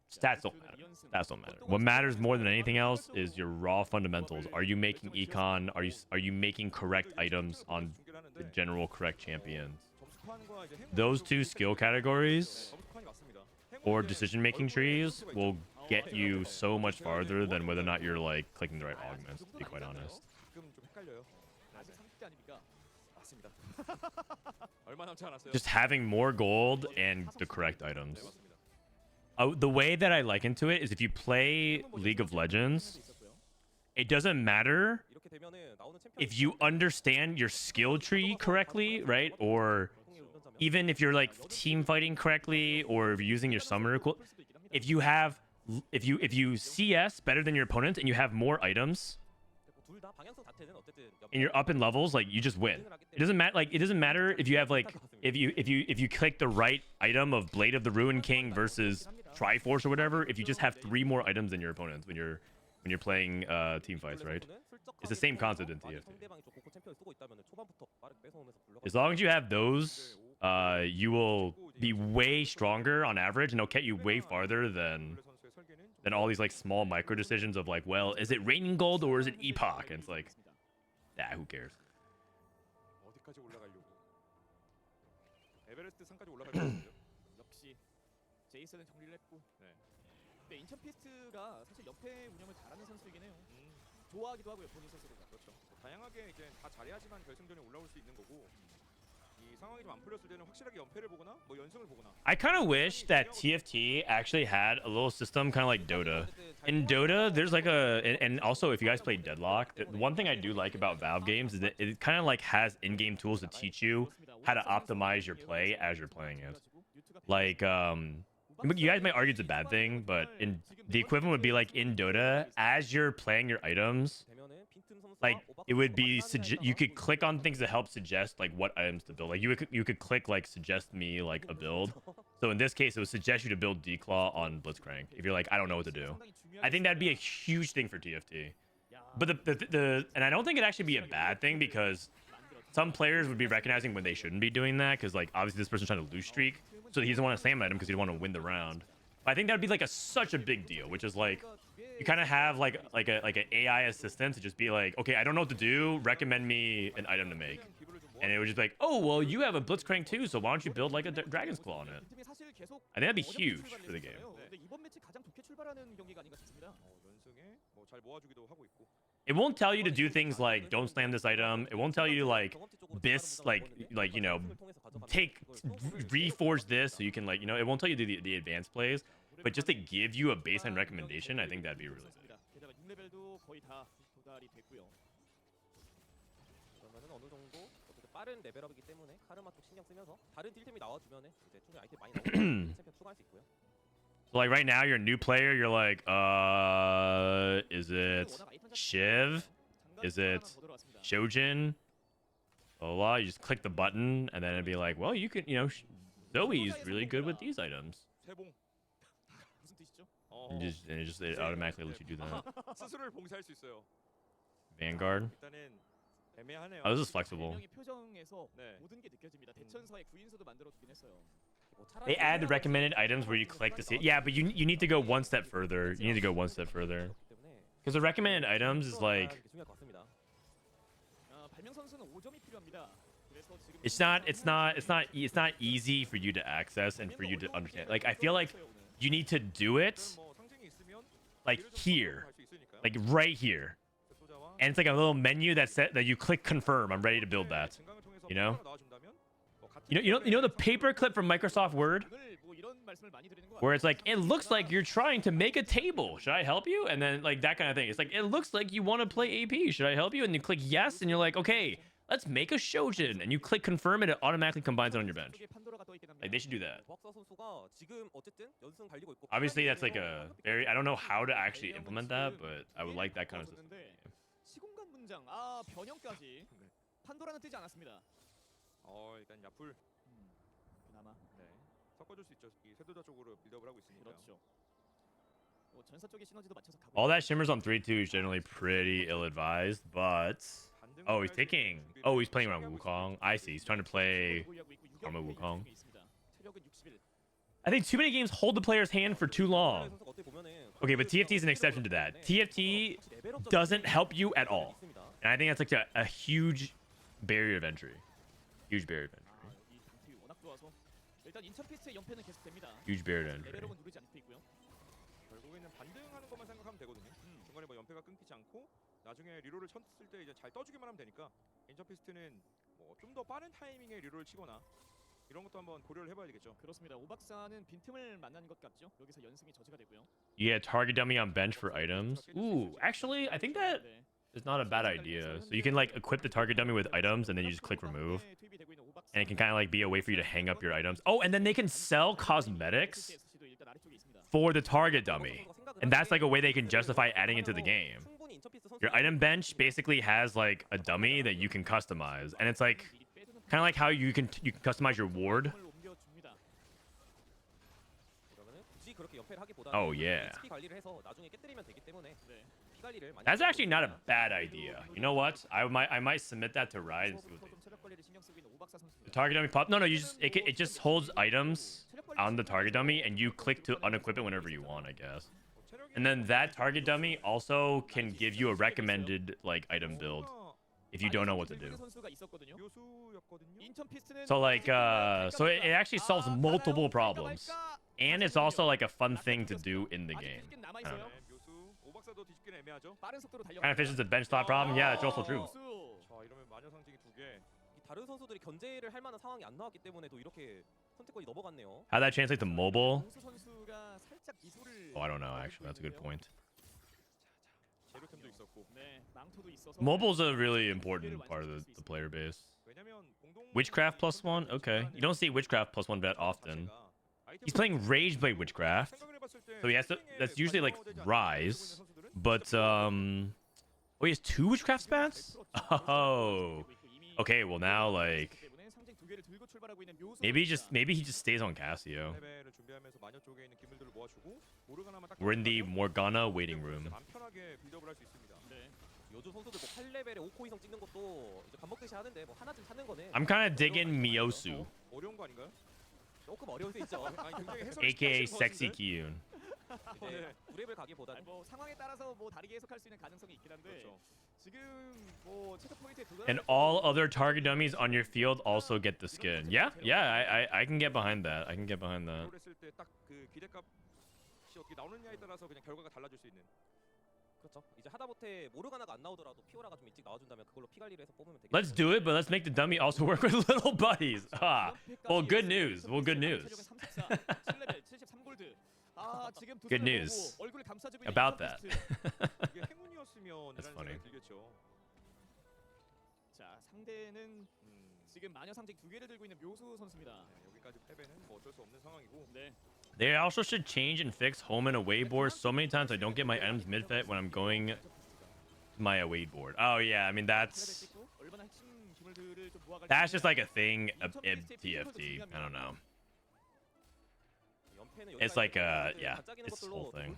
Stats don't matter. Stats don't matter. What matters more than anything else is your raw fundamentals. Are you making econ? Are you making correct items on the general correct champions? Those 2 skill categories or decision-making trees will get you so much farther than whether or not you're like clicking the right augments, to be quite honest. 아직 30대 아닙니까? 맞습니다. 얼마 남지 않았어요. Just having more gold and the correct items. The way that I liken to it is if you play League of Legends, it doesn't matter 이렇게 되면은 나오는 if you understand your skill tree correctly, right? Or even if you're like team fighting correctly, or if you're using your summoner, if you CS better than your opponent and you have more items 둘다 방향성 자체는 어쨌든 and you're up in levels, like you just win. It doesn't matter. Like it doesn't matter if you have like if you click the right item of Blade of the Ruined King versus Triforce or whatever. If you just have 3 more items than your opponents when you're playing team fights, right? It's the same concept in TFT. As long as you have those, you will be way stronger on average, and it'll get you way farther than all these like small micro decisions of like, well, is it raining gold or is it epoch? And it's like, who cares? 어디까지 올라가려고? 에베레스트 산까지 올라갈 거예요. 역시 제이슨은 정리를 했고. 네. 근데 인천 피스트가 사실 옆에 운영을 잘하는 선수이긴 해요. 좋아하기도 하고요, 본인 스스로가. 그렇죠. 다양하게 이제 다 잘해야지만 결승전에 올라올 수 있는 거고. 이 상황이 좀 안 풀렸을 때는 확실하게 연패를 보거나 뭐 연승을 보거나. I kind of wish that TFT actually had a little system kind of like Dota. In Dota, there's like and also if you guys play Deadlock, the one thing I do like about Valve games is that it kind of like has in-game tools to teach you how to optimize your play as you're playing it. Like, you guys might argue it's a bad thing, but in the equivalent would be like in Dota, as you're playing your items, like it would be you could click on things to help suggest like what items to build. Like you could click like suggest me like a build. So in this case, it would suggest you to build Declaw on Blitzcrank if you're like, I don't know what to do. I think that'd be a huge thing for TFT. But the and I don't think it'd actually be a bad thing because some players would be recognizing when they shouldn't be doing that because like obviously this person's trying to lose streak, so he doesn't want to slam at him because he doesn't want to win the round. But I think that'd be like such a big deal, which is like you kind of have like an AI assistant to just be like, okay, I don't know what to do, recommend me an item to make. And it would just be like, oh, well, you have a Blitzcrank too, so why don't you build like a Dragon's Claw on it? I think that'd be huge for the game. It won't tell you to do things like don't slam this item. It won't tell you like this, like you know, reforge this so you can like, you know, it won't tell you the advanced plays, but just to give you a baseline recommendation, I think that'd be really good. 그러면은 어느 정도 어쨌든 빠른 레벨업이기 때문에 카르마 쪽 신경 쓰면서 다른 딜템이 나와주면은 이제 충분히 아이템 많이 나오면 챔피언 추가할 수 있고요. So like right now, you're a new player. You're like, is it Shiv? Is it Shojin? Blah, blah, blah. You just click the button, and then it'd be like, well, you can, you know, Zoe's really good with these items. And it automatically lets you do that. 스스로를 봉쇄할 수 있어요. Vanguard. 일단은 애매하네요. Oh, this is flexible. 표정에서 모든 게 느껴집니다. 대천사의 구인수도 만들어두긴 했어요. They add the recommended items where you click to see it. Yeah, but you need to go one step further. You need to go one step further. Because the recommended items is like it's not easy for you to access and for you to understand. Like I feel like you need to do it. like here, like right here, and it's like a little menu that you click confirm. I'm ready to build that. You know? You know the paperclip from Microsoft Word, where it's like, it looks like you're trying to make a table. Should I help you? And then like that kind of thing. It's like, it looks like you want to play AP. Should I help you? And you click yes, and you're like, okay, let's make a Shojin, and you click confirm, and it automatically combines it on your bench. Like, they should do that. Obviously, that's like a very, I don't know how to actually implement that, but I would like that kind of system. 시공간 문장, 아 변형까지. 판도라는 뜨지 않았습니다. 일단 야풀 그나마 섞어줄 수 있죠. 이 쇄도자 쪽으로 빌드업을 하고 있으니까. 그렇죠. 전사 쪽의 시너지도 맞춰서 가고. All that shimmers on 3-2 is generally pretty ill-advised, but oh, he's taking. Oh, he's playing around Wukong. I see. He's trying to play Karma Wukong. I think too many games hold the player's hand for too long. Okay, but TFT is an exception to that. TFT doesn't help you at all, and I think that's like a huge barrier of entry. Huge barrier of entry. Huge barrier of entry. 결국에는 반등하는 것만 생각하면 되거든요. 중간에 뭐 연패가 끊기지 않고 나중에 리롤을 쳤을 때 이제 잘 떠주기만 하면 되니까 인터피스트는 뭐 좀 더 빠른 타이밍에 리롤을 치거나 이런 것도 한번 고려를 해봐야 되겠죠. 그렇습니다. 오박사는 빈틈을 만난 것 같죠. 여기서 연승이 저지가 되고요. Yeah, target dummy on bench for items. Ooh, actually, I think that is not a bad idea. So you can like equip the target dummy with items, and then you just click remove, and it can kind of like be a way for you to hang up your items. Oh, and then they can sell cosmetics for the target dummy, and that's like a way they can justify adding it to the game. Your item bench basically has like a dummy that you can customize, and it's like kind of like how you can customize your ward. Oh yeah. That's actually not a bad idea. You know what? I might submit that to Ride and see what they do. The target dummy pop. No, it just holds items on the target dummy, and you click to unequip it whenever you want, I guess. And then that target dummy also can give you a recommended like item build if you don't know what to do. So like so it actually solves multiple problems, and it's also like a fun thing to do in the game. I don't know. Kind of fishes the bench stop problem. Yeah, it's also true. 다른 선수들이 견제를 할 만한 상황이 안 나왔기 때문에도 이렇게 선택권이 넘어갔네요. How that translate to mobile? Oh, I don't know. Actually, that's a good point. Mobile's a really important part of the player base. Witchcraft +1? Okay. You don't see Witchcraft +1 that often. He's playing Rage Blade Witchcraft, so he has to. That's usually like Rise, but oh, he has 2 Witchcraft spats. Oh, okay. Well now like maybe he just stays on Cassio. We're in the Morgana waiting room. I'm kind of digging Miyosu, aka Sexy Kiyun. And all other target dummies on your field also get the skin. Yeah, I can get behind that. I can get behind that. Let's do it, but let's make the dummy also work with little buddies. Ah, well, good news. Well, good news. Good news about that. That's funny. 자, 상대는 지금 마녀 상징 2개를 들고 있는 묘수 선수입니다. 여기까지 패배는 뭐 어쩔 수 없는 상황이고. 네. They also should change and fix home and away boards. So many times I don't get my items mid-fet when I'm going to my away board. Oh yeah, I mean that's just like a thing of TFT. I don't know. It's like yeah, it's the whole thing.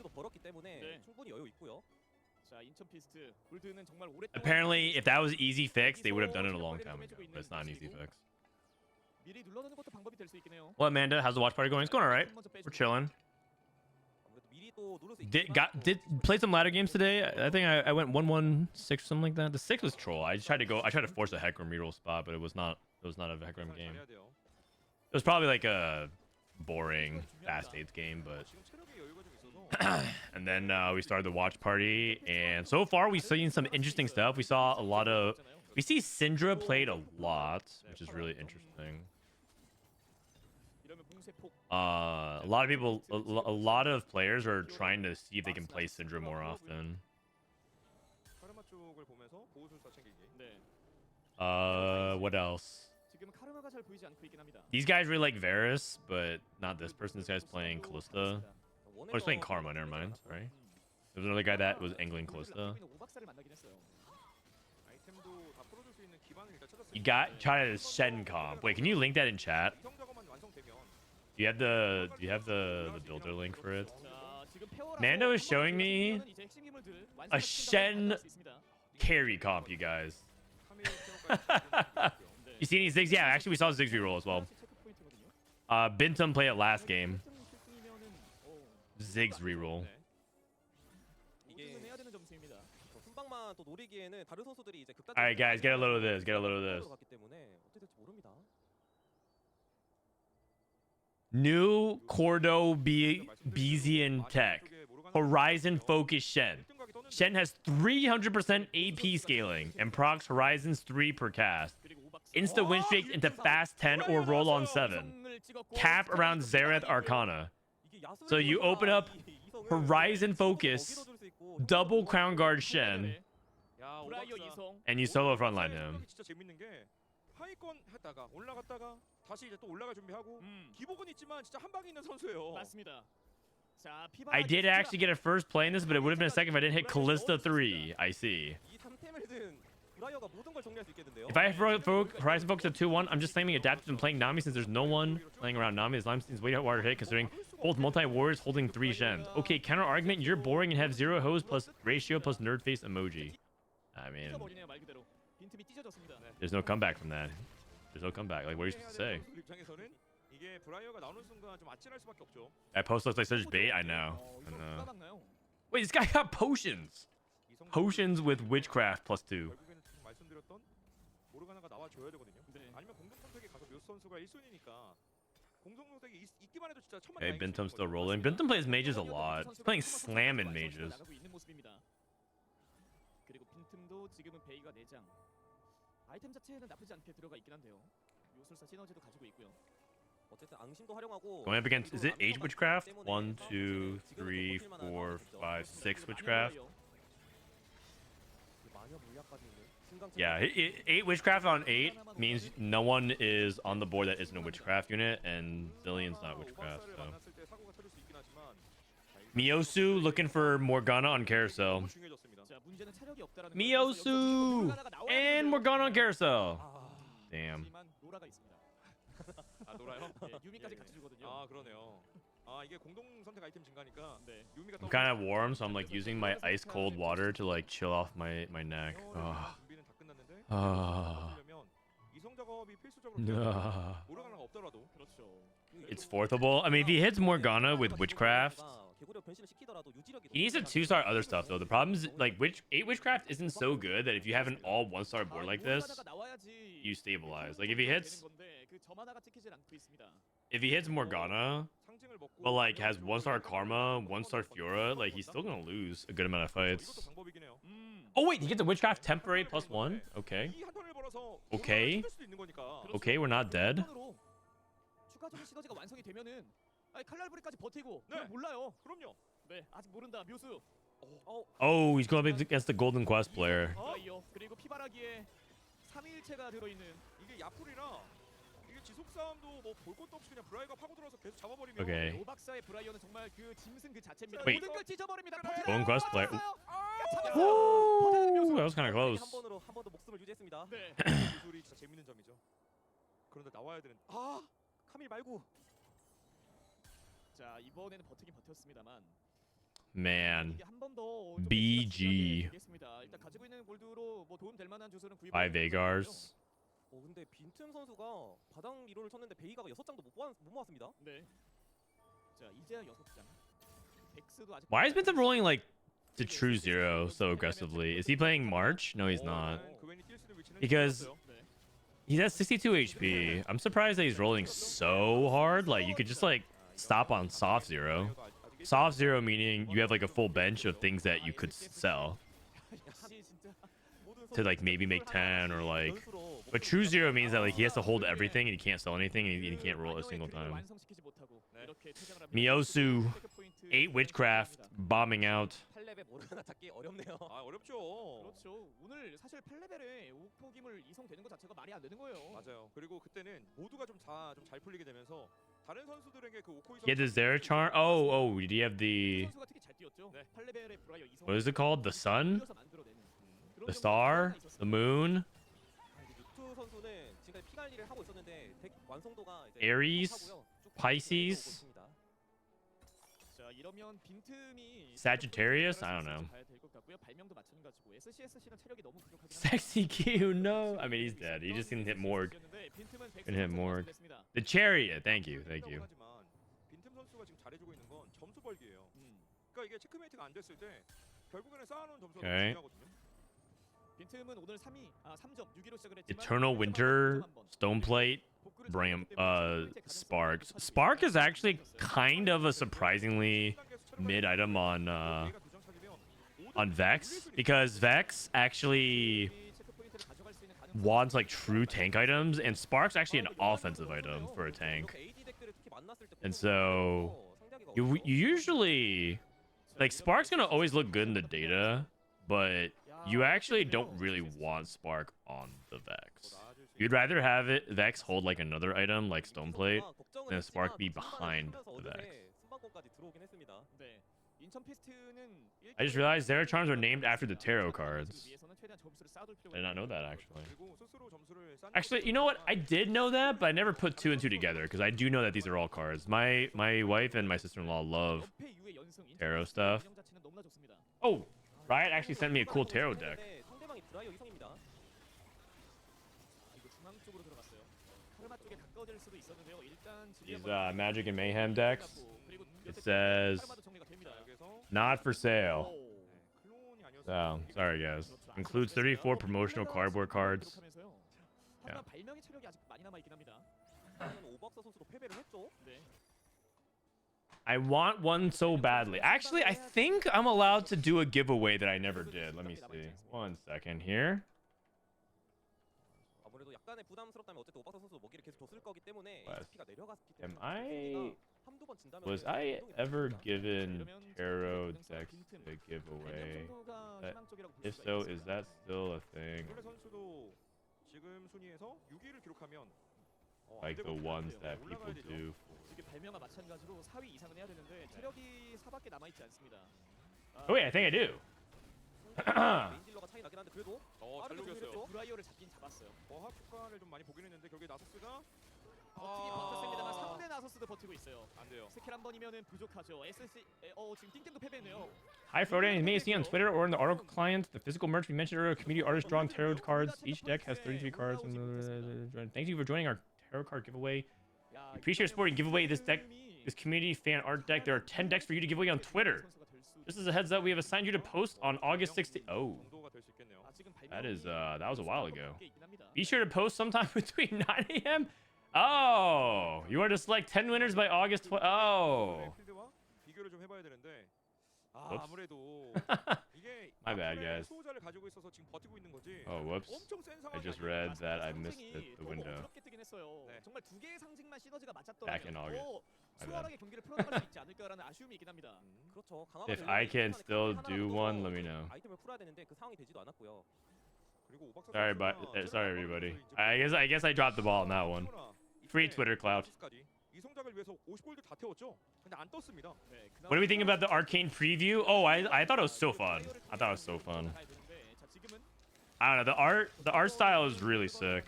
Apparently, if that was easy fix, they would have done it a long time ago. But it's not an easy fix. Well, Amanda, how's the watch party going? It's going all right. We're chilling. Did play some ladder games today. I think I went 1-1-6 something like that. The 6 was troll. I tried to force a Hecarim reroll spot, but it was not a Hecarim game. It was probably like a boring fast-paced game, but And then we started the watch party, and so far we've seen some interesting stuff. We saw a lot of, we see Syndra played a lot, which is really interesting. A lot of people, a lot of players are trying to see if they can play Syndra more often. What else? These guys really like Varus, but not this person. This guy's playing Callista. Oh, he's playing Karma. Never mind. Right. There was another guy that was angling Callista. You got try to Shen comp. Wait, can you link that in chat? Do you have the builder link for it? Mando is showing me a Shen carry comp, you guys. You see any Ziggs? Yeah, actually we saw Ziggs reroll as well. Binteum played it last game. Ziggs reroll. Alright guys, get a load of this. Get a load of this. New Cordo Bezian tech. Horizon Focus Shen. Shen has 300% AP scaling and procs Horizon's 3 per cast. Insta win streaks into fast 10 or roll on 7. Cap around Zareth Arcana. So you open up Horizon Focus, double Crown Guard Shen, and you solo frontline him. I did actually get a first play in this, but it would have been a second if I didn't hit Callista 3. I see. If I Horizon Focus at 2-1, I'm just claiming adaptive and playing Nami since there's no one playing around Nami. This Lime seems way harder to hit considering both multi-warriors holding 3 Shens. Okay, counter argument, you're boring and have 0 hose plus ratio plus nerd face emoji. I mean, there's no comeback from that. There's no comeback. Like, what are you supposed to say? That post looks like such bait. I know. Wait, this guy got potions. Potions with witchcraft plus 2. Hey, Binteum's still rolling. Binteum plays mages a lot. He's playing slamming mages. Going up against, is it 8 witchcraft? 1, 2, 3, 4, 5, 6 witchcraft. Yeah, 8 witchcraft on 8 means no one is on the board that isn't a witchcraft unit, and Zillion's not witchcraft. So. Miyosu looking for Morgana on Carousel. Miyosu and Morgana on Carousel. Damn. I'm kind of warm, so I'm like using my ice cold water to like chill off my neck. It's fourthable. I mean, if he hits Morgana with witchcraft, he needs to 2-star other stuff though. The problem is like 8 witchcraft isn't so good that if you have an all 1-star board like this, you stabilize. Like if he hits Morgana, but like has 1-star Karma, 1-star Fiora, like he's still gonna lose a good amount of fights. Oh wait, he gets a witchcraft temporary +1. Okay. Okay. Okay, we're not dead. Oh, he's going up against the Golden Quest player. Okay. Wait. Golden Quest player. Ooh, that was kind of close. Man. BG. 5 Vagars. 근데 빈틈 선수가 바닥 리롤을 쳤는데 베이가가 6장도 못 모았습니다. 네. 자, 이제야 6장. 백스도 아직 Why has Binteum rolling like to true 0 so aggressively? Is he playing March? No, he's not. Because he's at 62 HP. I'm surprised that he's rolling so hard. Like you could just like stop on soft 0. Soft zero meaning you have like a full bench of things that you could sell to like maybe make 10 or like. But true zero means that like he has to hold everything and he can't sell anything and he can't roll a single time. Miyosu, 8 witchcraft, bombing out. 8레벨 모르가나 찾기 어렵네요. 아 어렵죠. 그렇죠. 오늘 사실 8레벨에 오포김을 이성되는 것 자체가 말이 안 되는 거예요. 맞아요. 그리고 그때는 모두가 좀 잘 풀리게 되면서 다른 선수들에게 그 오코 He had the Zera charm. Oh, did he have the? 선수가 특히 잘 뛰었죠. 8레벨의 브라이어 이성. What is it called? The sun, the star, the moon, 유투 선수는 지금까지 피 관리를 하고 있었는데 덱 완성도가 이제 Aries, Pisces, 자, 이러면 빈틈이 Sagittarius. I don't know. 가야 될 것 같고요. 발명도 마찬가지고 sCsC는 체력이 너무 부족하긴 Sexy Q. No, I mean he's dead. He just can hit Morg. Can hit Morg. The chariot. Thank you. Thank you. 하지만 빈틈 선수가 지금 잘해주고 있는 건 점수 벌기예요. 그러니까 이게 체크메이트가 안 됐을 때 결국에는 쌓아놓은 점수가 Okay. 중요하거든요. 빈틈은 오늘 3점 6위로 시작을 했지만 Eternal Winter, Stoneplate, Bram, Sparks. Spark is actually kind of a surprisingly mid item on Vex because Vex actually wants like true tank items and Spark's actually an offensive item for a tank. And so you usually like Spark's gonna always look good in the data, but you actually don't really want Spark on the Vex. You'd rather have it Vex hold like another item like Stoneplate than Spark be behind the Vex. I just realized Zera charms are named after the tarot cards. I did not know that actually. Actually, you know what? I did know that, but I never put 2 and 2 together because I do know that these are all cards. My wife and my sister-in-law love tarot stuff. Oh, Riot actually sent me a cool tarot deck. These Magic and Mayhem decks. It says not for sale. So sorry guys. Includes 34 promotional cardboard cards. Yeah. I want one so badly. Actually, I think I'm allowed to do a giveaway that I never did. Let me see. 1 second here. Was I ever given tarot decks to give away? If so, is that still a thing? Like the ones that people do. Oh wait, I think I do. 버티긴 버텼습니다만 상대 나서스도 버티고 있어요. 안 돼요. 스킬 한 번이면은 부족하죠. SC 지금 띵띵도 패배네요. Hi Frodan, you may see on Twitter or in the Oracle client the physical merch we mentioned earlier. Community artist drawn tarot cards. Each deck has 33 cards. Thank you for joining our tarot card giveaway. We appreciate your support and give away this deck, this community fan art deck. There are 10 decks for you to give away on Twitter. Just as a heads up, we have assigned you to post on August 16th. Oh, that was a while ago. Be sure to post sometime between 9 a.m. Oh, you are to select 10 winners by August 12th. Oh. My bad, guys. Oh, whoops. I just read that I missed the window. Back in August. My bad. If I can still do one, let me know. Sorry, everybody. I guess I dropped the ball on that one. Free Twitter clout. What do we think about the arcane preview? Oh, I thought it was so fun. I thought it was so fun. I don't know. The art style is really sick.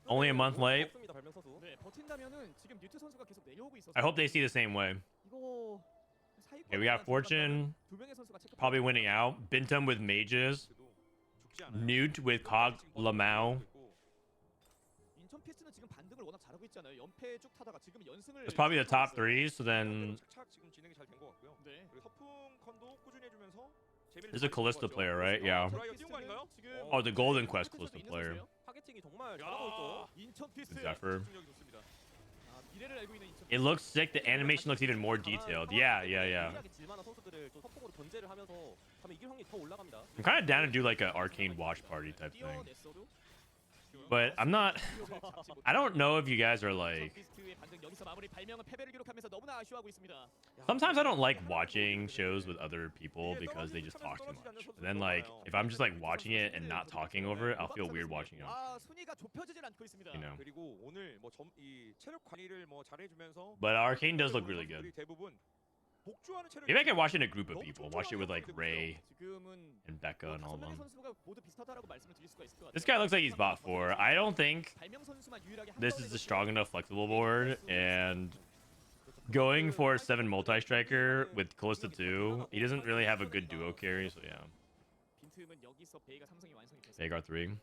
Only a month late. I hope they see the same way. Okay, we got Fortune probably winning out. Binteum with mages. Newt with Cog Lamau. It's probably the top 3, so then There's a Callisto player, right? Yeah. Oh, the Golden Quest Callisto player. 타겟팅이 정말 잘하고 있죠. 인천 피스트. Zephyr. 아, 미래를 알고 있는 인천 It looks sick. The animation looks even more detailed. Yeah. 유리하게 질 만한 선수들을 좀 선폭으로 견제를 하면서 하면 이길 확률이 더 올라갑니다. I'm kind of down to do like an arcane watch party type thing. 뛰어냈어도 But I'm not. I don't know if you guys are like. 피스트의 반등 여기서 마무리 발명은 패배를 기록하면서 너무나 아쉬워하고 있습니다. Sometimes I don't like watching shows with other people because they just talk too much. And then like if I'm just like watching it and not talking over it, I'll feel weird watching it. 아, 순위가 좁혀지질 않고 있습니다. You know. 그리고 오늘 이 체력 관리를 잘해주면서 But Arcane does look really good. 대부분 복주하는 체력. Maybe I can watch it in a group of people. Watch it with like Ray 지금은 and Becca and all of them. 선수가 모두 비슷하다라고 말씀을 드릴 수가 있을 것 같아요. This guy looks like he's bot 4. I don't think 발명 선수만 유일하게 한 this 번에 is a strong enough flexible board, and going for 7 multi-striker with Callisto 2, he doesn't really have a good duo carry, so yeah. 빈틈은 여기서 베이가 삼성이 완성이 됐습니다. Vagar 3.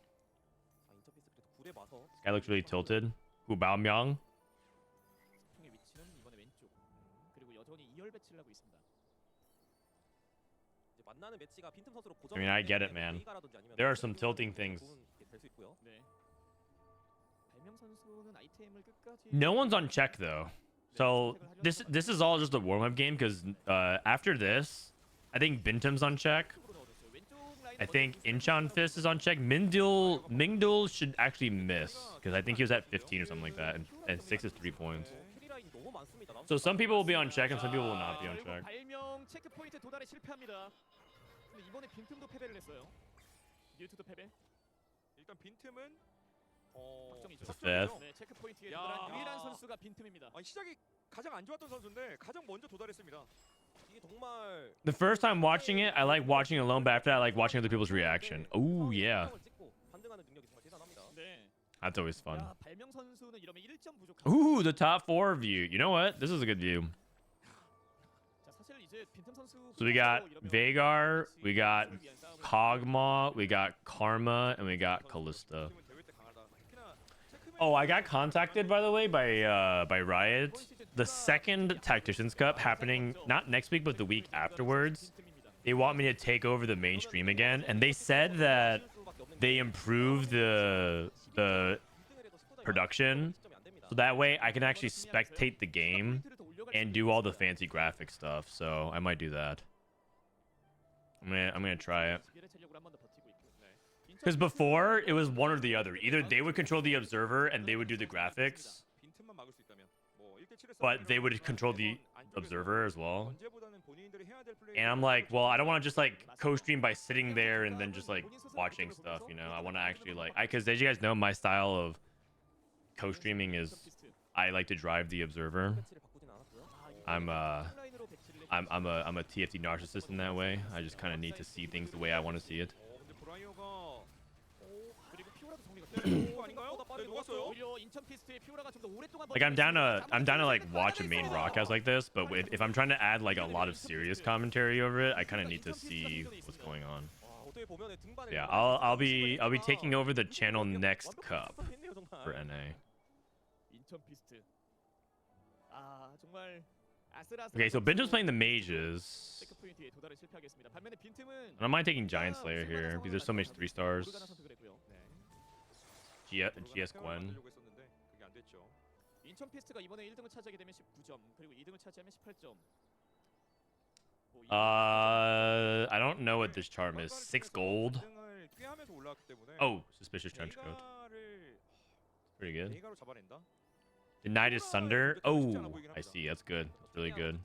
자, 인터피스 그래도 불에 봐서 This guy looks really tilted. Hu Baomyang. 통의 위치는 이번에 왼쪽. 그리고 여전히 2열 배치를 하고 있습니다. 이제 만나는 매치가 빈틈 선수로 I mean, I get it, man. There are some tilting things. 될수 있고요. 네. 발명 선수는 아이템을 끝까지 No one's on check though. So this is all just a warm-up game because after this, I think Binteum's on check. I think Incheon Fist is on check. Mingdul should actually miss because I think he was at 15 or something like that, and 6 is 3 points. 캐리 라인이 너무 많습니다. So some people will be on check and some people will not be on 결국 check. 발명 체크 포인트 도달에 실패합니다. 근데 이번에 빈틈도 패배를 했어요. 뉴트도 패배. 일단 빈틈은 확정이죠. Fifth. 네, 체크 포인트에 야. 도달한 유일한 선수가 빈틈입니다. 시작이 가장 안 좋았던 선수인데 가장 먼저 도달했습니다. 이게 정말 The first time watching it, I like watching alone, but after that, I like watching other people's reaction. Oh yeah, 찍고 반등하는 능력이 정말 대단합니다. 네. that's always fun. 야, 발명 선수는 이러면 1점 부족합니다. Ooh, the top 4 view. You know what? This is a good view. 자, 사실 이제 빈틈 선수 So we got Vagar, we got Kog'Maw, we got Karma, and we got Callista. 팀은 대회 때 강하다. 특히나 체크맨 Oh, I got contacted by the way by Riot. The second Tacticians Cup happening not next week but the week afterwards. They want me to take over the mainstream again, and they said that they improved the production so that way I can actually spectate the game and do all the fancy graphic stuff. So I might do that. I'm gonna try it. Because before it was one or the other. Either they would control the observer and they would do the graphics, 빈틈만 막을 수 있다면 뭐 1대7에서 but they would control the observer as well. 언제보다는 본인들이 해야 될 플레이 And I'm like, well, I don't want to just like co-stream by sitting there and then just like watching stuff, you know. I want to actually like, because as you guys know, my style of co-streaming is I like to drive the observer. I'm a TFT narcissist in that way. I just kind of need to see things the way I want to see it. 근데 브라이어가 그리고 피오라도 정리가 그거 아닌가요? 네, 녹았어요. 오히려 인천 피스트의 피오라가 좀 더 오랫동안 Like I'm down to like watch a main broadcast like this, but if I'm trying to add like a lot of serious commentary over it, I kind of need to see what's going on. Yeah, I'll be taking over the channel next cup for NA. 인천 피스트. 아, 정말 아슬아슬. Okay, so Binteum's playing the mages. 체크 포인트에 도달에 실패하겠습니다. 반면에 빈틈은 I don't mind taking Giant Slayer here because there's so many 3 stars. GS Gwen. 하려고 했었는데 그게 안 됐죠. 인천 피스트가 이번에 1등을 차지하게 되면 19점, 그리고 2등을 차지하면 18점. I don't know what this charm is. 6 gold. 등을 꾀하면서 올라왔기 때문에 Oh, suspicious trench coat. 베이가를 Pretty good. 베이가로 잡아낸다. Denied is Sunder. Oh, I see. That's good. That's really good.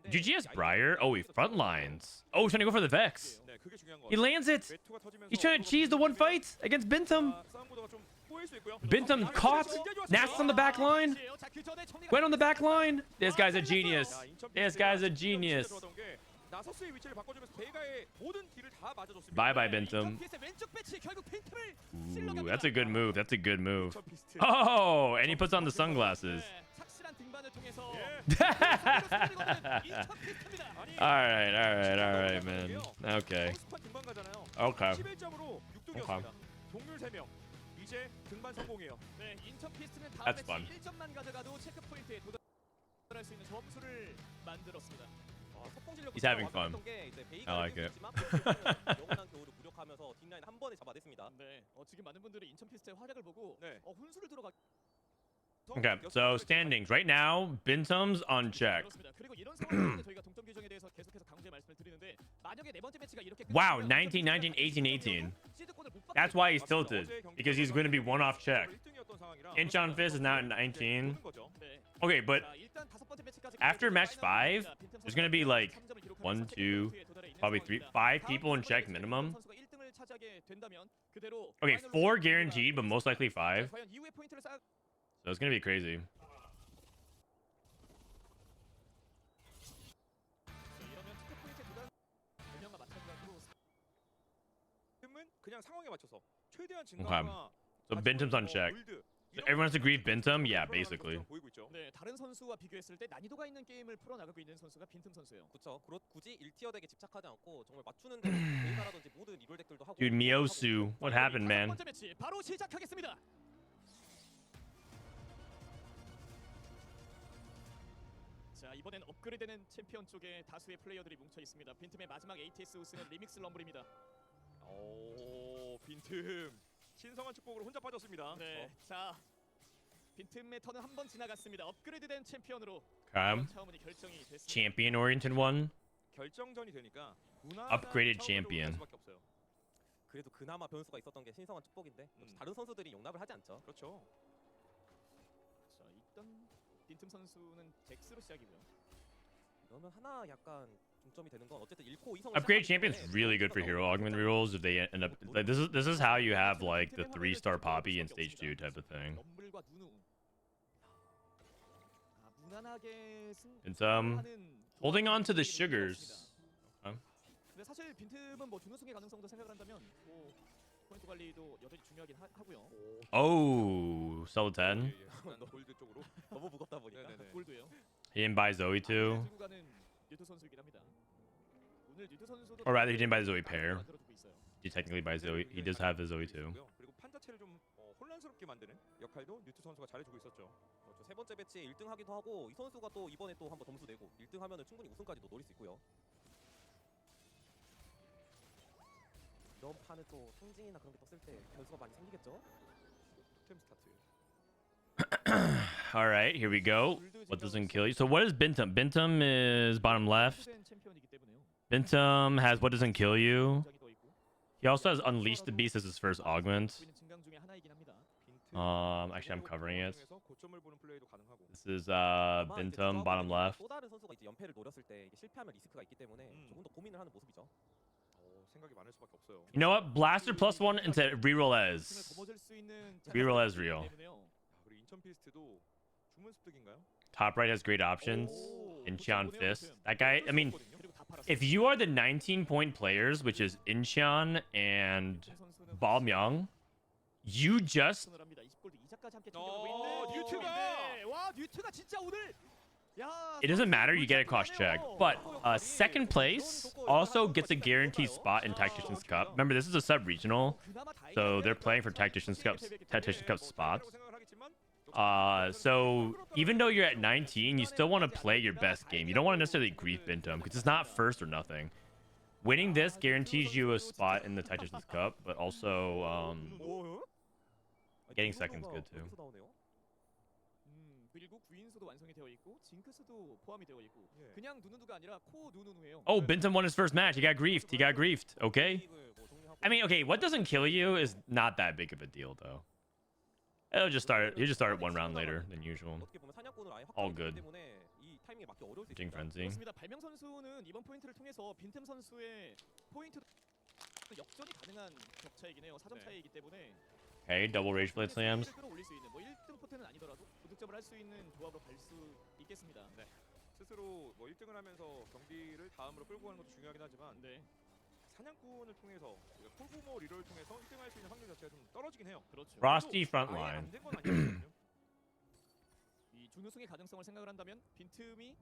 GGS Briar. Oh, he front lines. Oh, he's trying to go for the Vex. 네, 그게 중요한 거. He lands it. 외투가 터지면서 He's trying to cheese the one fight against Binteum. 싸움 구도가 좀 꼬일 수 있고요. Binteum caught. Nast on the back line. Went on the back line. This guy's a genius. This guy's a genius. 나서스의 위치를 바꿔주면서 베이가의 모든 딜을 다 맞아줬습니다. Bye bye, Binteum. Ooh, that's a good move. That's a good move. Oh, and he puts on the sunglasses. all right, man. Okay. Okay. 11점으로 6등이었습니다. 동률 3명. 이제 등반 성공이에요. 네, 인천 피스트는 다음 That's 매치 fun. 1점만 가져가도 체크 포인트에 도달할 수 있는 점수를 만들었습니다. He's having fun. I like it. 영원한 겨울을 무력하면서 뒷라인 한 번에 잡아냈습니다. 네, 지금 많은 분들이 인천 피스트의 활약을 보고 훈수를 들어가. Okay, so standings right now. Binteum's unchecked. 그렇습니다. 그리고 이런 상황에서 저희가 동점 규정에 대해서 계속해서 강조해 말씀을 드리는데 만약에 네 번째 매치가 이렇게 Wow, 19, 19, 18, 18. That's why he's tilted, because he's going to be one off check. Incheon Fizz is now at 19. Okay, but after match 5, there's going to be like 1, 2, probably 3, 5 people in check minimum. Okay, 4 guaranteed, but most likely 5. So it's going to be crazy. 그냥 상황에 맞춰서 최대한 Okay. So Binteum's on check. So everyone's agreed Binteum? Yeah, basically. 네, 다른 선수와 비교했을 때 난이도가 있는 게임을 풀어 나가고 있는 선수가 빈틈 선수예요. 그렇죠. 굳이 1티어 덱에 집착하지 않고 정말 맞추는 대로 베이사라든지 모든 리롤 덱들도 하고. Dude, Miosu, what happened, man? 첫 번째 매치 바로 시작하겠습니다. 자, 이번엔 업그레이드되는 챔피언 쪽에 다수의 플레이어들이 뭉쳐 있습니다. 빈틈의 마지막 ATS 우승은 리믹스 럼블입니다. 오, 빈틈 신성한 축복으로 혼자 빠졌습니다. 네, 자, 빈틈의 턴은 한 번 지나갔습니다. 업그레이드된 챔피언으로 Okay. 차원이 결정이 됐습니다. Champion oriented one. 결정전이 되니까 Upgraded champion. 그래도 그나마 변수가 있었던 게 신성한 축복인데 다른 선수들이 용납을 하지 않죠. 그렇죠. 자, 일단 빈틈 선수는 잭스로 시작이고요. 그러면 하나 약간 중점이 되는 건 어쨌든 1코 2성을 Upgrade champion's really good for hero augment rerolls if they end up like this is how you have like the 3-star poppy in stage 2 type of thing. 럼블과 누누. 아, 무난하게 It's holding on to the sugars. 근데 사실 빈틈은 뭐 준우승의 가능성도 생각을 한다면 뭐 포인트 관리도 여전히 중요하긴 하고요. Oh, sell 10. 골드 쪽으로 너무 무겁다 보니까. 골드예요. He didn't buy Zoe too. 들고 가는 뉴트 선수이긴 합니다. 오늘 뉴트 선수도 Or rather, he didn't buy the Zoe pair. 만들어두고 있어요. He technically buys Zoe. He does have the Zoe too. 그리고 판 자체를 좀 혼란스럽게 만드는 역할도 뉴트 선수가 잘해주고 있었죠. 그렇죠. 세 번째 배치에 1등 하기도 하고 이 선수가 또 이번에 또 한번 점수 내고 1등 하면은 충분히 우승까지도 노릴 수 있고요. 이런 판은 또 상징이나 그런 게 떴을 때 변수가 많이 생기겠죠. 토템 스타트. All right, here we go. What doesn't kill you? So what is Binteum? Binteum is bottom left. 챔피언이기 때문에요. Binteum has what doesn't kill you. 굉장히 더 있고. He also has Unleash the Beast as his first augment. 증강 중에 하나이긴 합니다. Actually, I'm covering it. 고점을 보는 플레이도 가능하고. This is Binteum, bottom left. 또 다른 선수가 이제 연패를 노렸을 때 이게 실패하면 리스크가 있기 때문에 조금 더 고민을 하는 모습이죠. 생각이 많을 수밖에 없어요. You know what? Blaster +1 into reroll as. 거머쥘 수 있는 Reroll as real. 그리고 인천 피스트도 주문 습득인가요? Top right has great options. Incheon Fist. That guy, I mean, 그리고 다 팔았어요. if you are the 19-point players, which is Incheon and Balmyeong, you just 선을 합니다. 20골드 이자까지 함께 챙겨가고 있는 뉴트가! 와, 뉴트가 진짜 오늘 야, it doesn't matter, you get a cost check. But second place also gets a guaranteed spot in Tactician's Cup. Remember, this is a sub-regional, so they're playing for Tactician's Cup spots. So even though you're at 19, you still want to play your best game. You don't want to necessarily grief Binteum because it's not first or nothing. Winning this guarantees you a spot in the Tactician's Cup, but also getting second is good too. 그리고 구인수도 완성이 되어 있고 징크스도 포함이 되어 있고 그냥 누누누가 아니라 코 누누누예요. Oh, Binteum won his first match. He got griefed. He got griefed. Okay. I mean, okay, what doesn't kill you is not that big of a deal, though. He'll just start one round later than usual. All good. Jing Frenzy. 그렇습니다. 발명 선수는 이번 포인트를 통해서 빈틈 선수의 포인트 역전이 가능한 격차이긴 해요. 4점 차이이기 때문에. Okay, double Rage Blade slams. 끌어올릴 수 있는 뭐 1등 포텐은 아니더라도 득점을 할 수 있는 조합으로 갈 수 있겠습니다. 네. 스스로 뭐 1등을 하면서 경기를 다음으로 끌고 가는 것도 중요하긴 하지만 사냥꾼을 통해서 풀부모 리롤을 통해서 1등할 수 있는 확률 자체가 좀 떨어지긴 해요. 그렇죠. Frosty front line. 안된 건 아니거든요. 이 준우승의 가능성을 생각을 한다면 빈틈이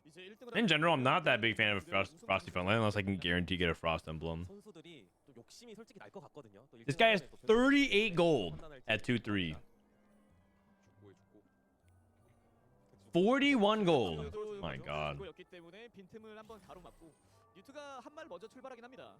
이제 1등을 In general, I'm not that big fan of Frosty front line unless I can guarantee get a Frost emblem. 선수들이 또 욕심이 솔직히 날 것 같거든요. 또 This guy has 38 gold at 2-3. 41 gold. My God. 였기 때문에 빈틈을 한번 가로막고 뉴트가 한 발 먼저 출발하긴 합니다.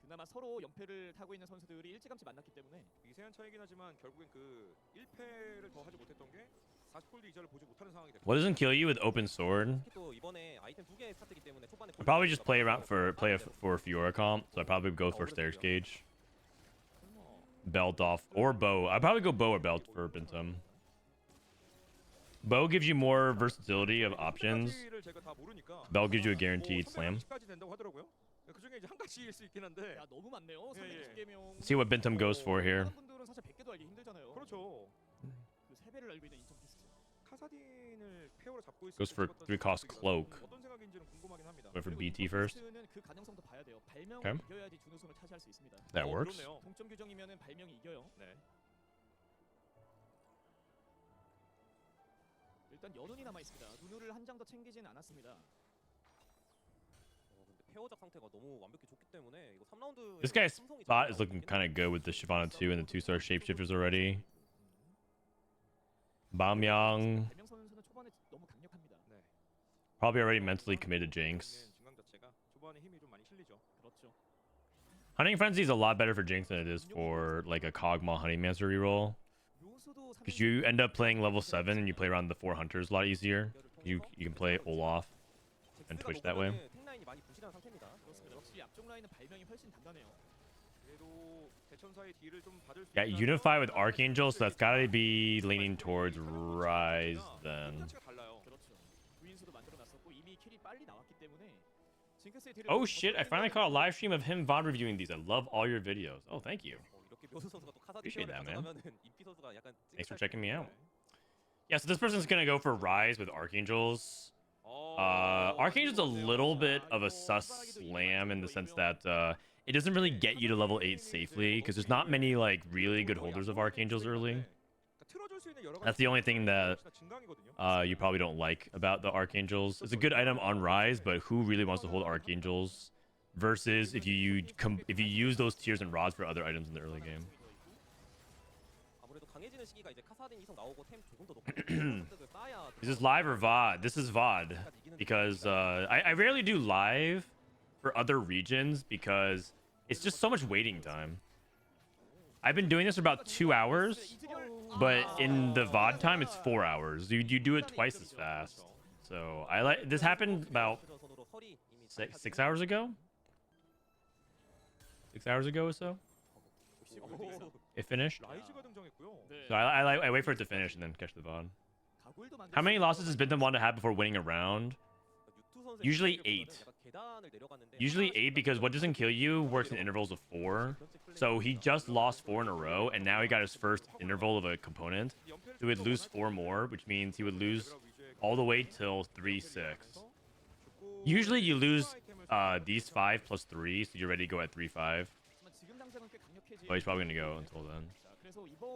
그나마 서로 연패를 타고 있는 선수들이 일찌감치 만났기 때문에 미세한 차이긴 하지만 결국엔 그 1패를 더 하지 못했던 게 40골드 이자를 보지 못하는 상황이 됐고. What doesn't kill you with open sword? 또 이번에 아이템 2개 스타트기 때문에 초반에 I'd probably just play around for Fiora comp. So I'd probably go for Stairs Gauge. Belt off or bow. I'd probably go bow or belt for Binteum. Bow gives you more versatility of options. Belt gives you a guaranteed slam. 그중에 이제 한 가지일 수 있긴 한데. 야, 너무 많네요. See what Binteum goes for here. 분들은 사실 100개도 알기 힘들잖아요. 그렇죠. 그 3배를 알고 있는 인천 피스트. 카사딘을 페어로 잡고 있을 Goes for 3-cost cloak. 어떤 생각인지는 궁금하긴 합니다. Went for BT first. 그 가능성도 봐야 돼요. 발명을 Okay. 이겨야지 준우승을 차지할 수 있습니다. That works. 그렇네요. 동점 규정이면은 발명이 이겨요. 네. 일단 연운이 남아 있습니다. 눈을 한 장 더 챙기진 않았습니다. 근데 페어작 상태가 너무 완벽히 좋기 때문에 이거 3라운드 This guy's spot is looking kind of good with the Shyvana 2 and the 2-star shapeshifters already. Bamyang 발명 선수는 초반에 너무 강력합니다. 네. probably already mentally committed Jinx. 중앙 자체가 초반에 힘이 좀 많이 실리죠. 그렇죠. Hunting Frenzy is a lot better for Jinx than it is for like a Kog'Maw Honeymancer reroll. 묘수도 Because you end up playing level 7 and you play around the 4 hunters a lot easier. You can play Olaf and Twitch that way. 탱라인이 많이 부실한 상태입니다. 그렇습니다. 확실히 앞쪽 라인은 발명이 훨씬 단단해요. 그래도 대천사의 딜을 좀 받을 수 Yeah, Unify with Archangel, so that's gotta be leaning towards Rise then. 달라요. 그렇죠. 구인수도 만들어 놨었고 이미 킬이 빨리 나왔기 때문에 징크스의 딜을 Oh shit, I finally caught a live stream of him VOD reviewing these. I love all your videos. Oh, thank you. 이렇게 묘수 선수가 또 카사딘 Appreciate that, man. 가져가면은 임피 선수가 약간 Thanks for checking me out. Yeah, so this person's gonna go for Rise with Archangels. Archangel's a little bit of a sus slam in the sense that it doesn't really get you to level 8 safely because there's not many like really good holders of Archangels early. That's the only thing that you probably don't like about the Archangels. It's a good item on Rise, but who really wants to hold Archangels versus if you use those tiers and rods for other items in the early game. 아무래도 강해지는 시기가 이제 카사딘 이성 나오고 템 조금 더 높은 획득을 쌓아야 Is this live or VOD? This is VOD because I rarely do live for other regions because it's just so much waiting time. I've been doing this for about 2 hours, but in the VOD time it's 4 hours. You do it twice as fast. So I like this happened about 6 hours ago. 6 hours ago or so. It finished. 라이즈가 등장했고요. So I wait for it to finish and then catch the VOD. How many losses does Binteum want to have before winning a round? Usually 8. Usually 8 because what doesn't kill you works in intervals of 4. So he just lost 4 in a row and now he got his first interval of a component. So he would lose 4 more, which means he would lose all the way till 3-6. Usually you lose these 5 plus 3, so you're ready to go at 3-5. But he's probably gonna go until then.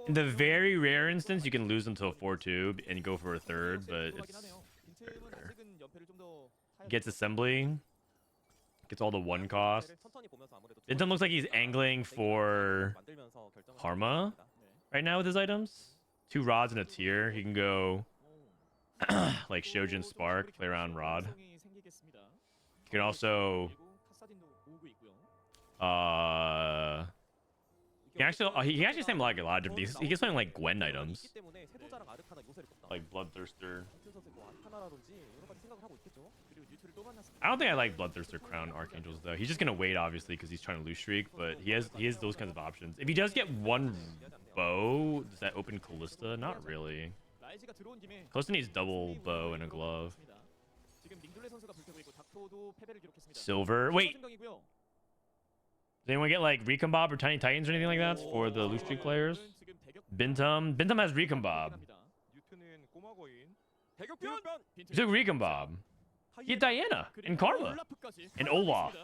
In the very rare instance, you can lose until 4-2 and go for a third, but it's very rare. Gets assembly, gets all the 1 cost. Binteum looks like he's angling for Karma right now with his items. 2 rods and a tier. He can go like Shojin Spark, play around rod. He can also he can actually same like a lot of different things. He can something like Gwen items, like Bloodthirster. I don't think I like Bloodthirster Crown Archangels though. He's just gonna wait obviously because he's trying to lose streak, but he has those kinds of options. If he does get 1 bow, does that open Callista? Not really. Callista needs double bow and a glove. Silver. Wait. Does anyone get like Recombob or Tiny Titans or anything like that for the loose streak players? Binteum has Recombob. He took Recombob. He had Diana and Karma and Olaf.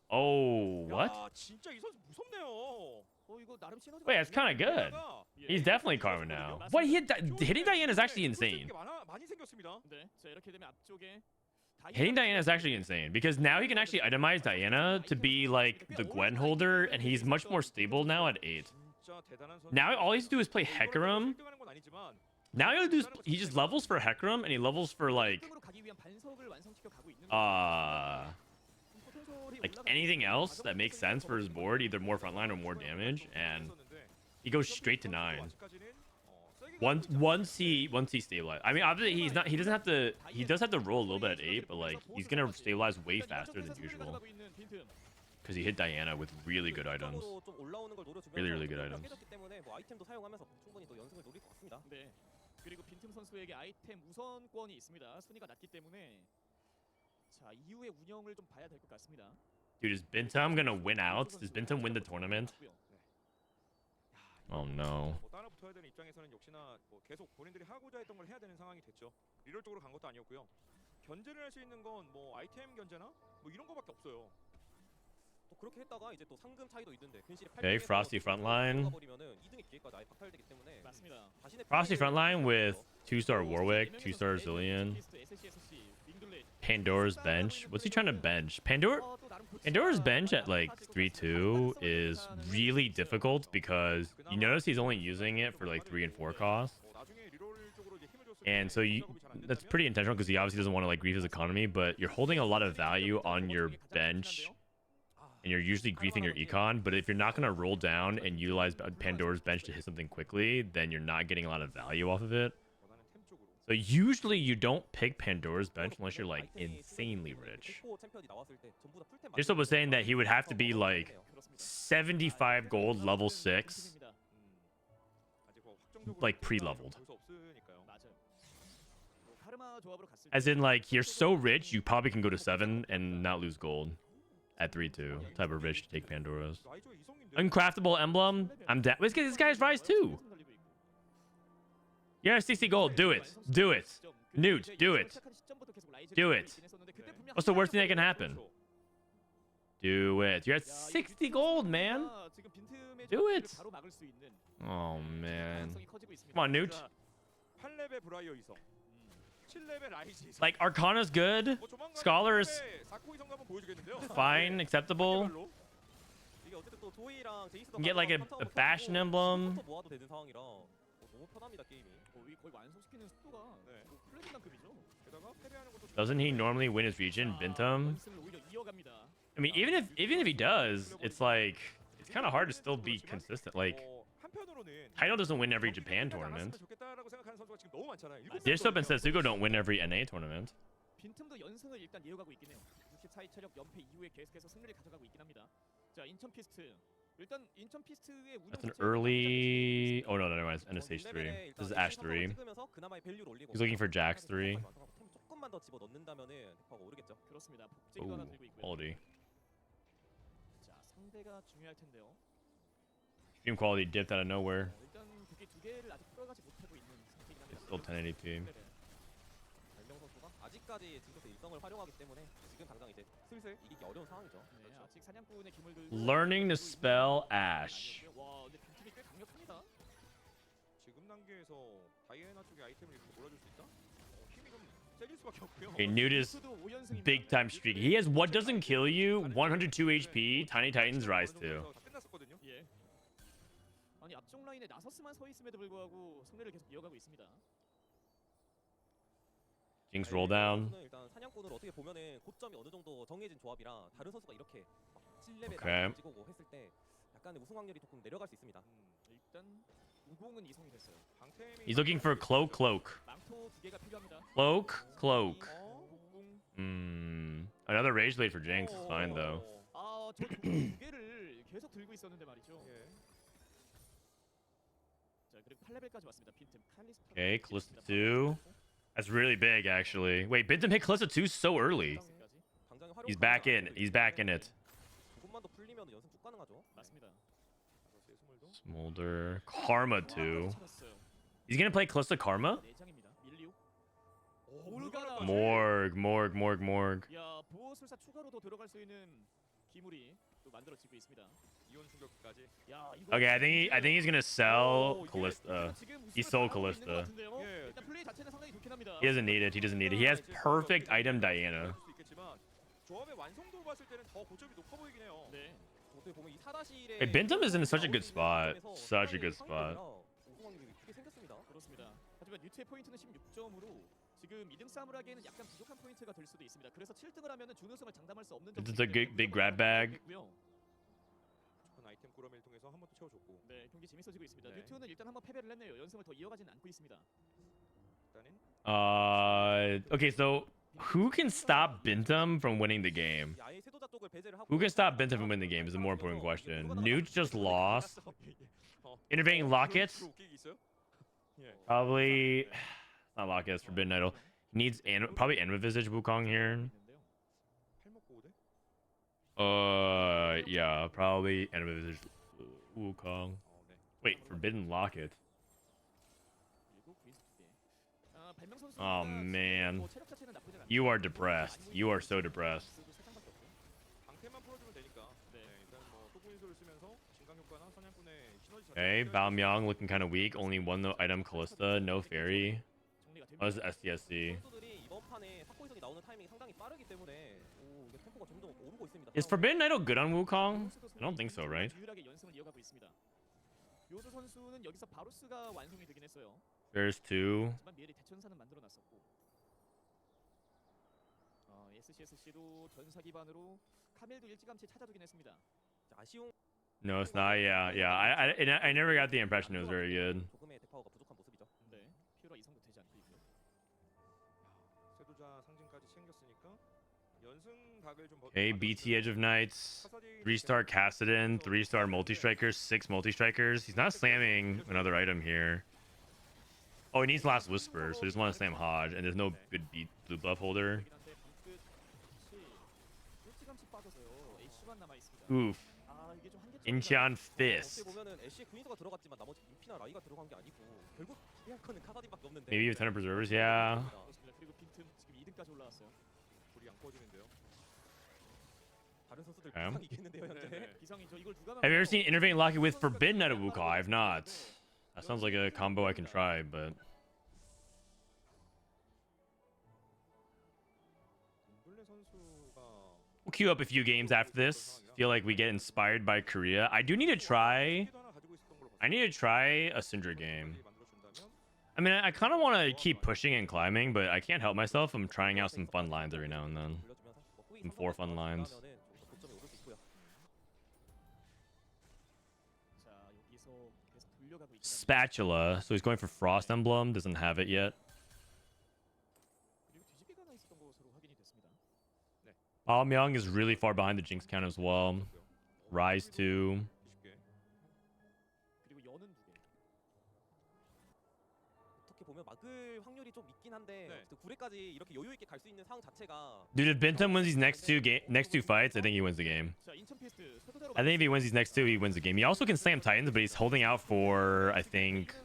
Oh, what? Wait, that's kind of good. He's definitely Karma now. What? Hitting Diana is actually insane. Hitting Diana is actually insane because now he can actually itemize Diana to be like the Gwen holder, and he's much more stable now at 8. Now all he has to do is play Hecarim Now he just levels for Hecarim and he levels for like 으로 가기 위한 반석을 완성시켜 가고 있는 like anything else that makes sense for his board, either more frontline or more damage, and he goes straight to 9. Once he stabilizes. I mean, obviously he does have to roll a little bit at 8, but like he's gonna stabilize way faster than usual because he hit Diana with really good items. Really good items. 네. 그리고 빈틈 선수에게 아이템 우선권이 있습니다. 순위가 낮기 때문에 자 이후의 운영을 좀 봐야 될 것 같습니다. Dude, is Binteum gonna win out? Does Binteum win the tournament? Oh no. 따라붙어야 되는 입장에서는 역시나 계속 본인들이 하고자 했던 걸 해야 되는 상황이 됐죠. 리롤적으로 간 것도 아니었고요. 견제를 할 수 있는 건 뭐 아이템 견제나 뭐 이런 거밖에 없어요. 또 그렇게 했다가 이제 또 상금 차이도 있는데 근실이 Okay, Frosty frontline. 버리면은 2등의 기회까지 아예 박탈되기 때문에 맞습니다. Frosty frontline with 2-star Warwick, 2-star Zillion. Pandora's bench. What's he trying to bench? Pandora's bench at like 3-2 is really difficult because you notice he's only using it for like 3 and 4 costs. And so that's pretty intentional because he obviously doesn't want to like grief his economy, but you're holding a lot of value on your bench and you're usually griefing your econ. But if you're not going to roll down and utilize Pandora's bench to hit something quickly, then you're not getting a lot of value off of it. So usually you don't pick Pandora's bench unless you're like insanely rich. Jisoo was saying that he would have to be like 75 gold level 6, like pre-leveled. As in like you're so rich you probably can go to 7 and not lose gold at 3-2. Type of rich to take Pandora's. Uncraftable emblem. I'm down. Let's get this guy's rise too. Yeah, 60 gold. Do it. Do it. Newt, do it. Do it. What's the worst thing that can happen? Do it. You're at 60 gold, man. Do it. Oh, man. Come on, Newt. Like, Arcana's good. Scholar is fine, acceptable. You can get like a Bastion emblem. Doesn't he normally win his region, Binteum? I mean, even if he does, it's like it's kind of hard to still be consistent. Like, Kaido doesn't win every Japan tournament. Disop and Setsuko don't win every NA tournament. 빈틈도 연승을 일단 이어가고 있긴 해요. 64위 체력 연패 이후에 계속해서 승리를 가져가고 있긴 합니다. 자, 인천 피스트. 일단 인천 피스트의 운영 That's an early. Oh no, never mind. It's end of stage 3. This is Ash 3. He's looking for Jax 3. 조금만 더 집어 넣는다면은 대파가 오르겠죠. 그렇습니다. 복제기도 하나 들고 있고요. Quality. 자, 상대가 중요할 텐데요. Stream quality dipped out of nowhere. 일단 그게 두 개를 아직 풀어가지 못하고 있는 상태이긴 합니다. Still 1080p. 발명 선수가 아직까지 징크스 일성을 활용하기 때문에 지금 당장 이제 슬슬 이기기 어려운 상황이죠. 네, 아직 사냥꾼의 기물 들고 Learning to spell Ash. 와, 근데 빈틈이 꽤 강력합니다. 지금 단계에서 다이애나 쪽에 아이템을 이렇게 몰아줄 수 있다? 힘이 좀 세질 수밖에 없고요. Okay, Newt is big time streaky. He has what doesn't kill you, 102 HP, Tiny Titans Rise 2. 예. 아니 앞쪽 라인에 나서스만 서 있음에도 불구하고 승리를 계속 이어가고 있습니다. Jinx roll down. 일단 사냥꾼으로 어떻게 보면은 고점이 어느 정도 정해진 조합이라 다른 선수가 이렇게 7레벨 Okay. 찍고 뭐 했을 때 약간의 우승 확률이 조금 내려갈 수 있습니다. 일단 우공은 이성이 됐어요. He's looking for cloak. 망토 두 개가 필요합니다. Cloak. Another rage blade for Jinx is fine though. 아, 저 두 개를 계속 들고 있었는데 말이죠. 예. 자, 그리고 8레벨까지 왔습니다. 빈틈 칼리스타. Okay, Callista 2. That's really big actually. Wait, Binteum hit Callista 2 so early. He's back in. He's back in it. 조금만 더 풀리면 연승 쭉 가능하죠. 맞습니다. Smolder. Karma 2. He's gonna play Callista Karma? 내장입니다. 밀리오. Morg. 야, 보호술사 추가로도 들어갈 수 있는 기물이 또 만들어지고 있습니다. 이온 충격까지. 야, 이거 Okay, I think he's gonna sell Callista. He sold Callista. 일단 플레이 자체는 상당히 좋긴 합니다. He doesn't need it. He has perfect item Diana. 조합의 완성도 봤을 때는 더 고점이 높아 보이긴 해요. 네. 어떻게 보면 이 4-1의 Hey, Binteum is in such a good spot. Such a good spot. 했습니다. 그렇습니다. 하지만 뉴트의 포인트는 16점으로 지금 2등 싸움을 하기에는 약간 부족한 포인트가 될 수도 있습니다. 그래서 7등을 하면은 준우승을 장담할 수 없는 This is a big grab bag. 한 아이템 꾸러미를 통해서 한 번 더 채워줬고. 네, 경기 재밌어지고 있습니다. 네. 뉴트는 일단 한번 패배를 했네요. 연승을 더 이어가지는 않고 있습니다. 일단은 Okay, so who can stop Binteum from winning the game? 이 아예 세도자 쪽을 배제를 하고 Who can stop Binteum from winning the game is a more important question. Newt just lost. Intervening Locket? 웃기기 있어요? 예. Probably not Locket, it's Forbidden Idol. He needs probably Anvil Visage Wukong here. 팔 먹고 오대? Yeah, probably Anvil Visage Wukong. 네. Wait, Forbidden Locket. Oh man, you are depressed. You are so depressed. 방패만 풀어주면 되니까. 네. 일단 뭐 소분인소를 쓰면서 진강 효과나 사냥꾼의 시너지 Okay, Baomyang looking kind of weak. Only one item Callista, no fairy. Oh, this is STSC. 선수들이 이번 판에 사코이성이 나오는 타이밍이 상당히 빠르기 때문에 이게 템포가 점점 오르고 있습니다. Is Forbidden Idol good on Wukong? I don't think so, right? 유일하게 연승을 이어가고 있습니다. 요조 선수는 여기서 바루스가 완성이 되긴 했어요. There's two. 하지만 미엘이 대천사는 만들어놨었고, sCsC도 전사 기반으로 카멜도 일찌감치 찾아두긴 했습니다. 아쉬운 No, it's not. Yeah. I never got the impression it was very good. 조금의 대파워가 부족한 모습이죠. 네, 피오라 이성도 되지 않고 있고요. 쇄도자 상징까지 챙겼으니까 연승 각을 좀 Okay, BT Edge of Knights, 3-star Cassidon, 3-star multi-strikers, 6 multi-strikers. He's not slamming another item here. Oh, he needs Last Whisper, so he doesn't want to slam Hodge, and there's no good blue buff holder. Oof. Incheon Fist. 보면은 애쉬의 구인수가 들어갔지만 나머지 인피나 라이가 들어간 게 아니고 결국 기대할 거는 카사딘밖에 없는데. Maybe a ton of preservers, yeah. 그리고 빈틈 지금 2등까지 올라왔어요. 불이 안 꺼지는데요. 다른 선수들 Okay. 비상 이기는데요 현재. 비상이죠. 이걸 누가 Have you ever seen Intervene Locket with Forbidden Night of Wukong? I have not. That sounds like a combo I can try, but... 인블레 선수가 We'll queue up a few games after this. Feel like we get inspired by Korea. I do need to try... 하나 가지고 있었던 걸로 I need to try a Syndra game. 만들어준다면 I mean, I kind of want to keep pushing and climbing, but I can't help myself. I'm trying out some fun lines every now and then. Some 4 fun lines. 자, 여기서 계속 돌려가고 있긴 한데, Spatula. So he's going for Frost Emblem. Doesn't have it yet. 그리고 뒤집기가 하나 있었던 것으로 확인이 됐습니다. Baomyang is really far behind the Jinx count as well. Rise 2. 쉽게 그리고 연은 2개. 어떻게 보면 막을 확률이 좀 있긴 한데 네. 그 9회까지 이렇게 여유 있게 갈 수 있는 상황 자체가 Dude, if Binteum wins these next two fights, I think he wins the game. 자, 인천 피스트 쇄도자로 I think if he wins these next two, he wins the game. He also can slam Titans, but he's holding out for, I think,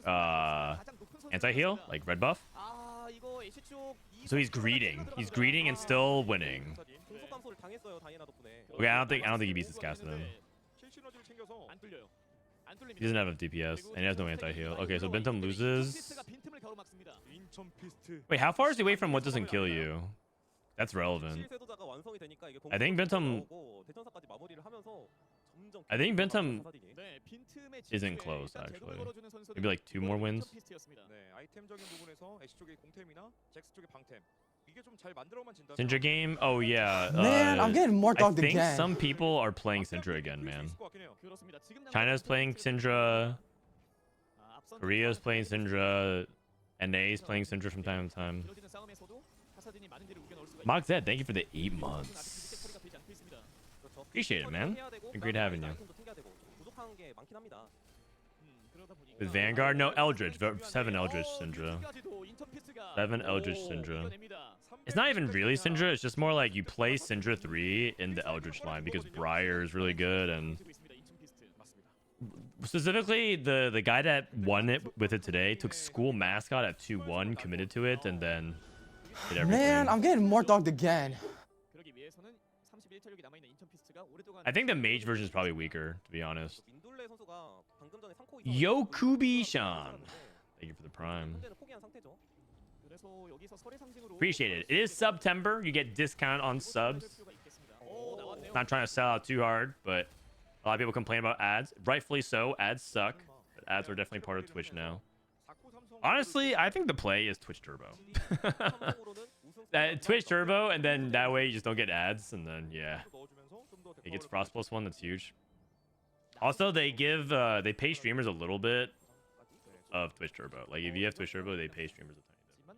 anti-heal, like red buff. 아, 이거 애쉬 쪽 So he's greeting. He's greeting and still winning. 공속 감소를 당했어요 다이애나 덕분에. Okay, I don't think he beats this Cassidon. 킬 시너지를 챙겨서 안 뚫려요. 안 뚫립니다. He doesn't have a DPS, and he has no anti-heal. Okay, so Binteum loses. 빈틈을 가로막습니다. 인천 피스트 Wait, how far is he away from what doesn't kill you? That's relevant. 실세도자가 완성이 되니까 이게 I think Binteum- 대천사까지 마무리를 하면서 점점 I think Binteum 네, 빈틈의 isn't 진출에 close, 일단 actually. 제동을 걸어주는 선수는 Maybe like 2 more wins. 인천 피스트였습니다. 네 아이템적인 부분에서 애쉬 쪽의 공템이나 잭스 쪽의 방템 이게 좀 잘 만들어만 진다면 Syndra game? Oh yeah. Man, I'm getting more I dogged think again. some people are playing Syndra again, man. 그렇습니다. 지금 China's playing Syndra. 아, 앞선 Korea's playing Syndra. NA's playing Syndra from time to time. 길어지는 싸움에서도 카사딘이 많은 데를 우겨넣을 수가 Mock Zed, thank you for the 8 있습니다. months. 아직 처리가 되지 않고 있습니다. Appreciate it, man. Been great having you. 부족한 게 많긴 합니다. 그러다 보니까 With Vanguard, no Eldritch. 7 Eldritch Syndra. 7 Eldritch Syndra. It's not even really Syndra, it's just more like you play Syndra 3 in the Eldritch line because Briar is really good, and specifically the guy that won it with it today took School Mascot at 2-1, committed to it, and then did everything. Man, I'm getting more dogged again. 그러기 위해서는 31체력이 남아 있는 인천 피스트가 오랫동안 I think the mage version is probably weaker, to be honest. 민둘레 선수가 방금 전에 3코 Yokubi-shan. Thank you for the prime. 현재는 포기한 상태죠. 그래서 여기서 설의 상징으로 Appreciate it. It is September. You get discount on subs. 오, 나왔네요. Not trying to sell out too hard, but a lot of people complain about ads. Rightfully so. Ads suck. But ads are definitely part of Twitch now. 4코 3선 Honestly, I think the play is Twitch Turbo. Twitch Turbo, and then that way you just don't get ads, and then yeah, it gets Frost +1. That's huge. Also, they pay streamers a little bit of Twitch Turbo. Like if you have Twitch Turbo, they pay streamers a tiny bit.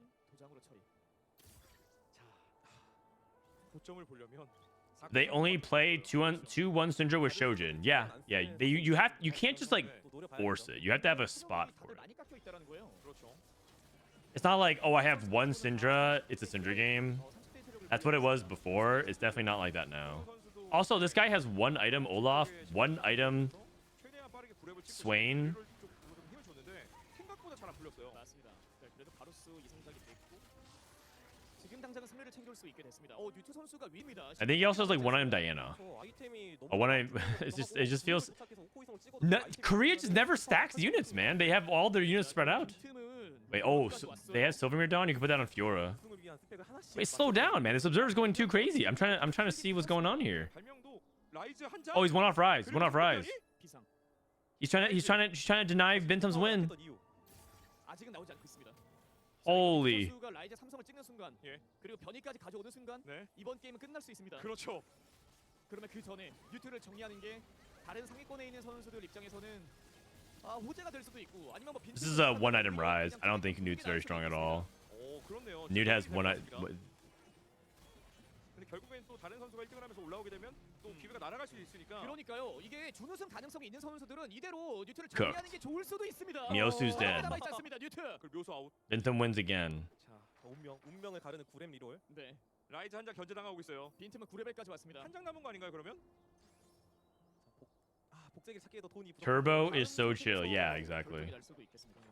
They only play 2-1 Syndra with Shojin. Yeah. You can't just like force it. You have to have a spot for it. It's not like, oh, I have one Syndra, it's a Syndra game. That's what it was before. It's definitely not like that now. Also, this guy has one item Olaf, one item Swain. I think he also has like one item Diana. Oh, one item. it just feels. No, Korea just never stacks units, man. They have all their units spread out. Wait, oh, so they have Silvermere down. You can put that on Fiora. Wait, slow down, man. This observer's going too crazy. I'm trying to see what's going on here. Oh, he's one off Rise. One off Rise. He's trying to deny Binteum's win. Holy. 그리고 변이까지 가져오는 순간 이번 게임은 끝날 수 있습니다. 그렇죠. 그러면 그 전에 뉴트를 정리하는 게 다른 상위권에 있는 선수들 입장에서는 호재가 될 수도 있고 아니면 뭐 This is a one item Rise. I don't think Newt's very strong at all. 그렇네요. Newt has one item. 근데 결국엔 또 다른 선수가 1등을 하면서 올라오게 되면 또 기회가 날아갈 수 있으니까. 그러니까요. 이게 준우승 가능성이 있는 선수들은 이대로 뉴트를 정리하는 게 좋을 수도 있습니다. Myosu's dead. 남아 있지 않습니다. 뉴트. 그리고 묘수 아웃. Binteum wins again. 자, 운명을 가르는 구렘 리롤. 네. 라이즈 한 장 견제당하고 있어요. 빈틈은 9레벨까지 왔습니다. 한 장 남은 거 아닌가요, 그러면? 복제기 찾기에도 돈이 Turbo is so chill. Yeah, exactly.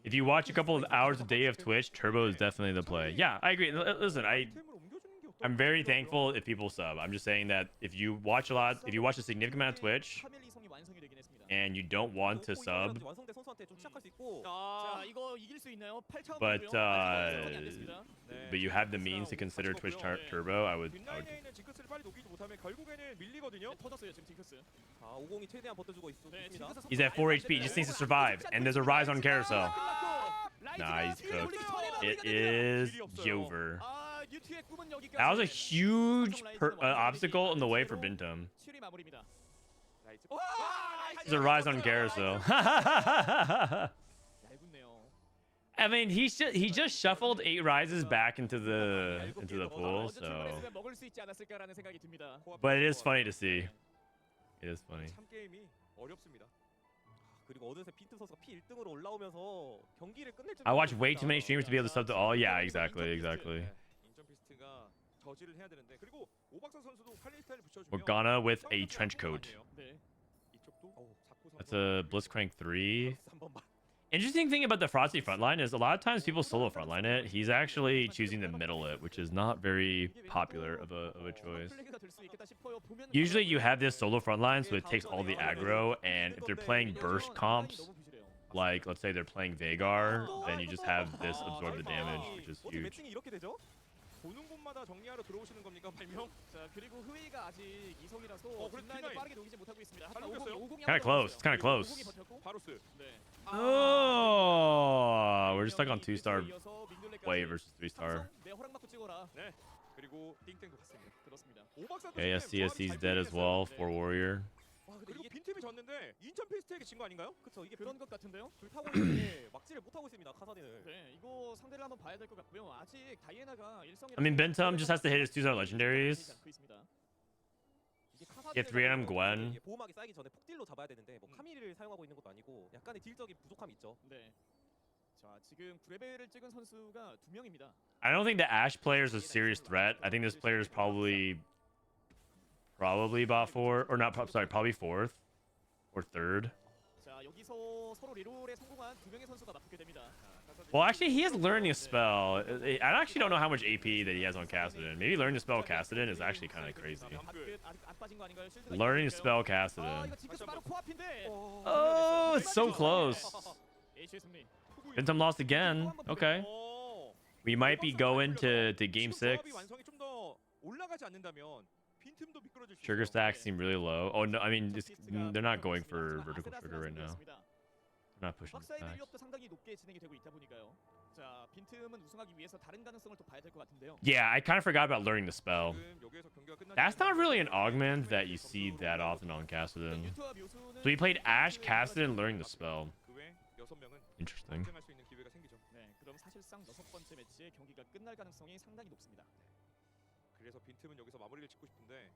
If you watch a couple of hours a day of Twitch, Turbo is definitely the play. Yeah, I agree. Listen, I'm very thankful if people sub. I'm just saying that if you watch a significant amount of Twitch and you don't want to sub, but you have the means to consider Twitch Turbo, I would. He's at 4 HP. He just needs to survive, and there's a Rise on Carousel. Nah, he's cooked. It is Jover. That was a huge obstacle in the way for Binteum. There's a Rise on Carousel. I mean, he just shuffled 8 Rises back into the pool, so. But it is funny to see. It is funny. I watch way too many streamers to be able to sub to all. Yeah, exactly. Morgana with a trench coat. That's a Blitzcrank 3. Interesting thing about the Frosty frontline is a lot of times people solo frontline it. He's actually choosing to middle it, which is not very popular of a choice. Usually you have this solo frontline, so it takes all the aggro, and if they're playing burst comps, like let's say they're playing Veigar, then you just have this absorb the damage, which is huge. 보는 곳마다 정리하러 들어오시는 겁니까, 발명? 자, 그리고 흐웨이가 아직 이성이라서 뒷라인을 빠르게 녹이지 못하고 있습니다. Kind of close. It's kind of close. 바로스. Oh, we're just stuck on 2-star play versus 3-star. 네, 허락 받고 찍어라. 네. 그리고 띵땡도 갔습니다. 그렇습니다. Yeah, sCsC's dead as well for Warrior. 그리고 빈틈이 졌는데 인천 피스트에게 진 거 아닌가요? 그렇죠. 이게 그런 것 같은데요. 불타고 있는데 막지를 못하고 있습니다. 카사딘을. 네, 이거 상대를 한번 봐야 될 것 같고요. 아직 다이애나가 일성이. I mean, Binteum just has to hit his 2-star legendaries. Get 3M Gwen. 보호막이 쌓이기 전에 폭딜로 잡아야 되는데 뭐 카미를 사용하고 있는 것도 아니고 약간의 딜적인 부족함이 있죠. 네. 자, 지금 9레벨을 찍은 선수가 2명입니다. I don't think the Ashe player is a serious threat. I think this player is probably bot 4 or not. Sorry, probably 4th or 3rd. 자, 여기서 서로 리롤에 성공한 2명의 선수가 맞붙게 됩니다. Well, actually, he is learning a spell. I actually don't know how much AP that he has on Kassadin. Maybe learning to spell Kassadin is actually kind of crazy. Learning to spell Kassadin. Oh, it's so close. Binteum lost again. Okay. We might be going to game 6. Trigger stacks seem really low. Oh no, I mean they're not going for vertical trigger right now. Not pushing 박사의 back. 밸류업도 상당히 높게 진행이 되고 있다 보니까요. 자, 빈틈은 우승하기 위해서 다른 가능성을 또 봐야 될 것 같은데요. Yeah, I kind of forgot about learning the spell. 지금 여기에서 경기가 끝나지 That's not 않았는데 really an augment that you see that often on Kassadin. 유토와 묘수는 So he played Ash, Kassadin, learning the spell. 그외 6명은 Interesting. 경쟁할 수 있는 기회가 생기죠. 네, 그럼 사실상 6번째 매치의 경기가 끝날 가능성이 상당히 높습니다. 그래서 빈틈은 여기서 마무리를 짓고 싶은데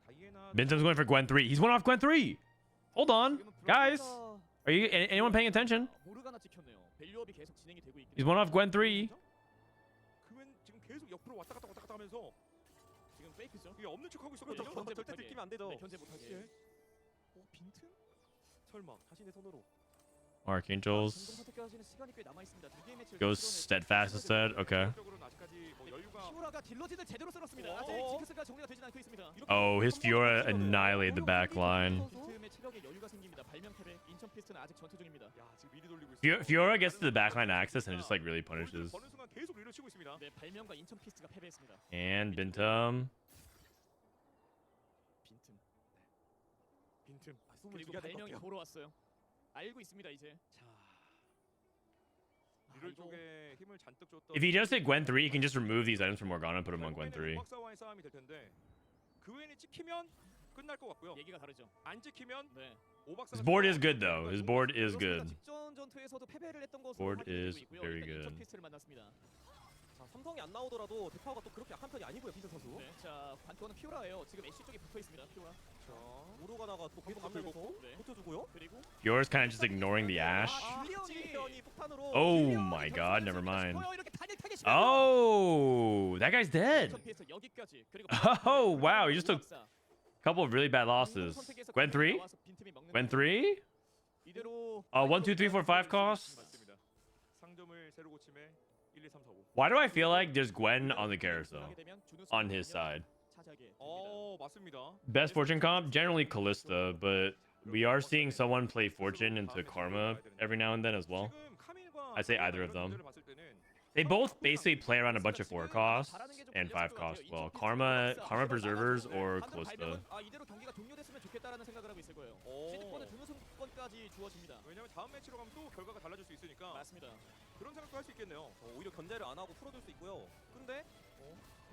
다이애나 Binteum's going for Gwen 3. He's one off Gwen 3. Hold on, guys. Are you anyone paying attention? 모르가나 찍혔네요. 밸류업이 계속 진행이 되고 있긴 He's one off Gwen 3. 그웬 지금 계속 옆으로 왔다 갔다 하면서 지금 페이크죠. 이게 없는 척하고 있었거든요. 견제 절대 못하게. 들키면 안 되죠. 네, 견제 못하게. 예. 빈틈? 설마 자신의 손으로. Archangels. 공동 선택까지는 시간이 꽤 남아 있습니다. 두 개의 매치를 Goes 치러낼 steadfast instead. Okay. 적으로는 아직까지 뭐 여유가 피오라가 딜러진을 제대로 쓸었습니다. 아직 징크스가 정리가 되진 않고 있습니다. Oh, his Fiora annihilated the back line. 빈틈의 체력에 여유가 생깁니다. 발명 탭에 인천 피스트는 아직 전투 중입니다. 야, 지금 미리 돌리고 있어요. Fiora gets to the backline access and it just like really punishes. 버는 순간 계속 리를 치고 있습니다. 네, 발명과 인천 피스트가 패배했습니다. And Binteum. 빈틈. 빈틈. 숨을 그리고 죽여야 될것 발명이 같아요. 보러 왔어요. 알고 있습니다 이제. 자. 리를 쪽에 힘을 잔뜩 줬던 If he does hit Gwen 3, he can just remove these items from Morgana and put them on Gwen 3. 박사와의 싸움이 될 텐데 그 웬이 찍히면 끝날 것 같고요. 얘기가 다르죠. 안 찍히면 네. 오박사가 His board is good though. His board is 그렇습니다. good. 직전 전투에서도 패배를 했던 것으로 Board 확인되고 is 있고요. very 일단 인천 good. 피스트를 만났습니다. 자, 삼성이 안 나오더라도 대파가 또 그렇게 약한 편이 아니고요, 빈틈 선수. 네. 자, 관건은 피오라예요. 지금 애쉬 쪽에 붙어 있습니다. 피오라. 오로가나가 또 계속 감면서 네. 버텨주고요. 그리고 Fiora's kind of just ignoring the Ash. 찔련이 폭탄으로. Oh my god, never mind. 이렇게 단일하게 Oh, that guy's dead. 인천 피스트 여기까지. 그리고 Oh, wow, he just took a couple of really bad losses. Gwen 3? Gwen 3? 이대로 1, 2, 3, 4, 5 cost? 맞습니다. 상점을 새로 고침에 1, 2, 3, 4, 5. Why do I feel like there's Gwen on the carousel? On his side. 맞습니다. Best Fortune comp? Generally Callista, but we are seeing someone play Fortune into Karma every now and then as well. 지금 카밀과 I'd say either of them. 문제를 봤을 때는 They both basically play around a bunch of 4 costs and 5 costs. Well, Karma Preservers or Callista. 아, 이대로 경기가 종료됐으면 좋겠다라는 생각을 하고 있을 거예요. 시드권은 준우승권까지 주어집니다. 왜냐면 다음 매치로 가면 또 결과가 달라질 수 있으니까 맞습니다. 그런 생각도 할 수 있겠네요. 오히려 견제를 안 하고 풀어줄 수 있고요. 근데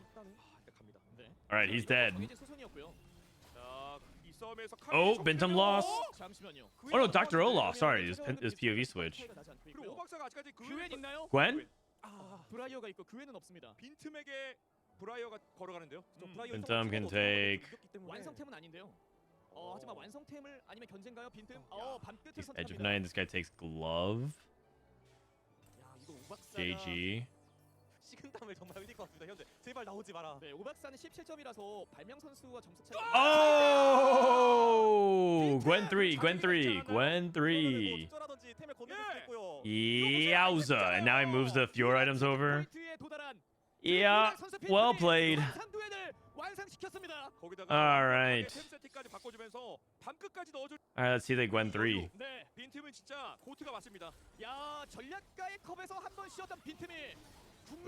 일단은 일단 갑니다. 네. Alright, he's dead. 정해진 수순이었고요. 자, 이 싸움에서 Oh, Binteum lost. 잠시만요. Oh no, Dr. O lost. Sorry, his POV switch. 그리고 오박사가 아직까지 그웬 있나요? Gwen? 브라이어가 있고 그웬은 없습니다. 빈틈에게 브라이어가 걸어가는데요. Binteum can take. 완성템은 아닌데요. 하지만 완성템을 아니면 견제인가요? 빈틈? 반끝을 He's Edge of 선택합니다. Night. This guy takes Glove. 야, 이거 오박사가 JG. 식은땀을 정말 흘릴 것 같습니다. 현재 제발 나오지 마라. 네, 오박사는 17점이라서 발명 선수와 점수 차이. Oh, Gwen 3, Gwen 3, Gwen 3. 쩌라든지 템을 건네줄 수도 있고요. Yowza. And now he moves the Fiora items over. 포인트에 도달한 Yeah, well played. 완상두엔을 완성시켰습니다. 거기다가 Alright. 템 세팅까지 바꿔주면서 밤끝까지 넣어줄. Alright, let's see the Gwen 3. 네, 빈틈은 진짜 고트가 맞습니다. 야, 전략가의 컵에서 한 번 쉬었던 빈틈이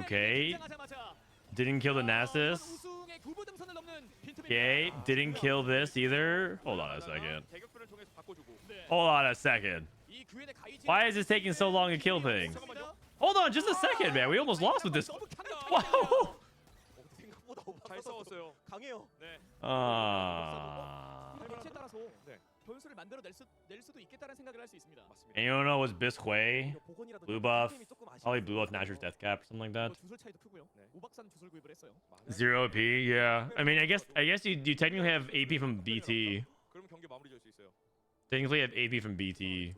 Okay. 등장하자마자 Didn't kill the Nasus. 우승의 구부등선을 넘는 빈틈입니다. Okay, didn't kill this either. Hold on a second. 대격변을 통해서 바꿔주고. 네. Hold on a second. 이 그웬의 가이지- Why is this taking so long to kill things? Hold on just a second, man. We almost lost with this. 너무 강력하게 Wow. 생각보다 잘 싸웠어요. 강해요. 네. 위치에 따라서 네. 변수를 만들어 낼 수도 있겠다는 생각을 할 수 있습니다. 맞습니다. And you don't know what's Bishui? 복원이라도 Blue buff. 템이 조금 아쉬운 Probably blue buff 부분이 Natur's 있어요. death cap or something like that. 주술 차이도 크고요. 네. 오박사는 주술 구입을 했어요. 0 AP, yeah. I mean, I guess you technically have AP from BT. 그럼 경기 마무리 질 수 있어요. Technically have AP from BT.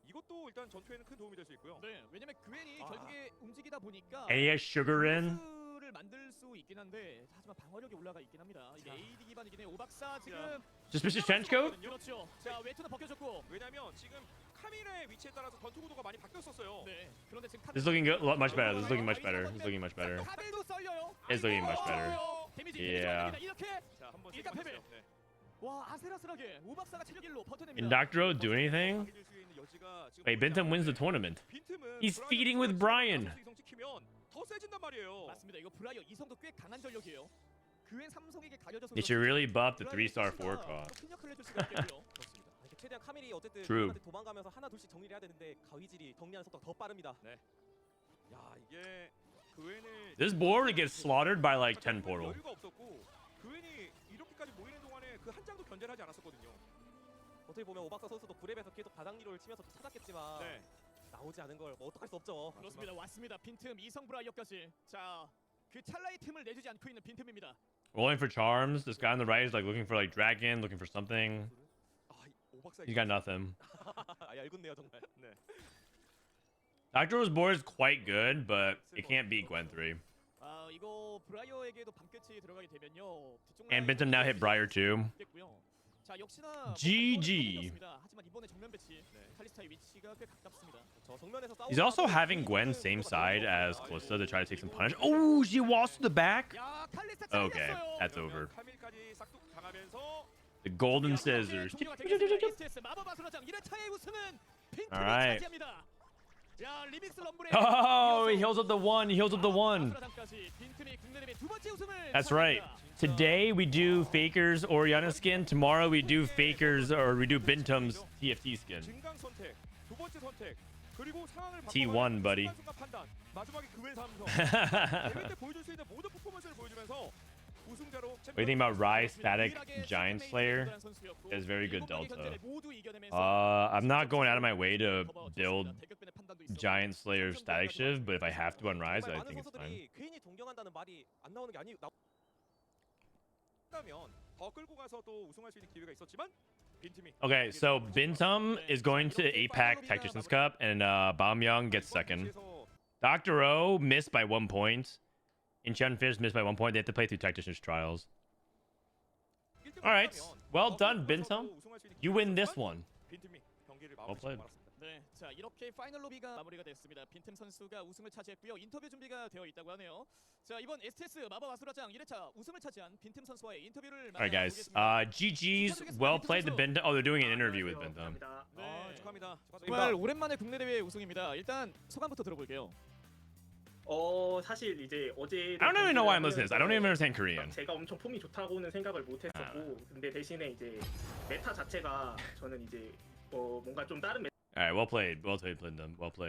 이것도 일단 전투에는 큰 도움이 될 수 있고요. 네, 왜냐면 그웬이 결국에 움직이다 보니까 And he has Sugar in. 를 만들 수 있긴 한데 하지만 방어력이 올라가 있긴 합니다. 이게 AD 기반이긴 해요. 오박사 지금 Suspicious trench coat? 그렇죠. 자, 웨트는 벗겨졌고. 왜냐면 지금 카밀의 위치에 따라서 전투 구도가 많이 바뀌었었어요. 네. 그런데 지금 This is looking good, much better. This is looking much better. This is looking much better. 카벨도 썰려요. It's looking much better. 데미지 Yeah. 이렇게 자, 한번 일단 패배. 네. 와, 아슬아슬하게 오박사가 체력 1로 버텨냅니다. Can Dr. O do anything? 강해질 수 있는 여지가 지금 Wait, Binteum wins the tournament. 빈틈은 He's 브라이언 feeding with 선수가 Brian. 이성 찍히면 더 세진단 말이에요. 맞습니다. 이거 브라이어 이성도 꽤 강한 전력이에요. 그웬 삼성에게 가려져서 They should really buff the 3-star 4 cost. 큰 역할을 해줄 수가 있겠고요. 그렇습니다. 최대한 카밀이 어쨌든 True. 한테 도망가면서 하나 둘씩 정리를 해야 되는데 가위질이 정리하는 속도가 더 빠릅니다. 야 이게 그웬을 This board gets slaughtered by like 10 portal. 여유가 없었고 그웬이 이렇게까지 모이는 동안에 그 한 장도 견제를 하지 않았었거든요. 어떻게 보면 오박사 선수도 브랩에서 계속 바닥리로를 치면서 찾았겠지만 네. 나오지 않은 걸 뭐 어떡할 수 없죠. 그렇습니다. 왔습니다. 빈틈 이성 브라이어까지. 자, 그 찰나의 틈을 내주지 않고 있는 빈틈입니다. Rolling for charms. This guy on the right is like looking for like dragon, looking for something. 오박사 He's got nothing. 아, 얇군요 정말. 네. Doctor's board is quite good, but it can't beat Gwen 3. 아, 이거 브라이어에게도 밤끝이 들어가게 되면요. 뒤쪽 And 라인 Binteum now hit Briar too. 있겠고요. 자, 역시나 GG. 하지만 이번에 정면 배치 칼리스타의 위치가 꽤 가깝습니다. 저 정면에서 싸우고 He's also having Gwen same side as Calista to try to take some punish. Oh, she walks to the back. 야, 칼리스타 Okay, 잘렸어요. that's over. 카밀까지 싹둑 당하면서 The golden scissors. STS 마법 아수라장 1회차의 우승은 빈틈이 Alright. 차지합니다. 야, 리믹스 럼블의 Oh, he heals up the one. He heals up the one. 아수라장까지 빈틈이 국내 대회 두 번째 우승을 That's right. Today we do Faker's Oriana skin. Tomorrow we do Faker's or we do Binteum's TFT skin. 증강 선택, 두 번째 선택, 그리고 상황을 T1, buddy. 순간순간 판단, 마지막에 그웬 삼성. 대회 때 보여줄 수 있는 모든 퍼포먼스를 보여주면서 우승자로 What do you think about Rai Static Giant Slayer? Is very good Delta. I'm not going out of my way to build Giant Slayer Static Shiv, but if I have to on Rise, I think it's fine. 괜히 동경한다는 말이 안 나오는 게 아니 다면 더 끌고 가서 또 우승할 수 있는 기회가 있었지만 빈틈이. Okay, so Binteum is going to APAC Tacticians Cup, and Baumyoung gets second. Dr. O missed by 1 point. Incheon Fish missed by 1 point. They have to play through Tacticians Trials. All right, well done, Binteum. You win this one. Well played. 네, 자 이렇게 파이널 로비가 마무리가 됐습니다. 빈틈 선수가 우승을 차지했고요. 인터뷰 준비가 되어 있다고 하네요. 자 이번 STS 마법 아수라장 1회차 우승을 차지한 빈틈 선수와의 인터뷰를 All right, guys. 만나보겠습니다. GG's. Well played, the Binteum. Oh, they're doing an interview with Binteum. 네, 축하합니다. 정말 오랜만에 국내 대회 우승입니다. 일단 소감부터 들어볼게요. 사실 이제 어제 I don't even know why I'm listening to this. I don't even understand Korean. 제가 엄청 폼이 좋다고는 생각을 못 했었고 근데 대신에 이제 메타 자체가 저는 이제 뭔가 좀 다른 All right, well played. Well played, Binteum. Well played.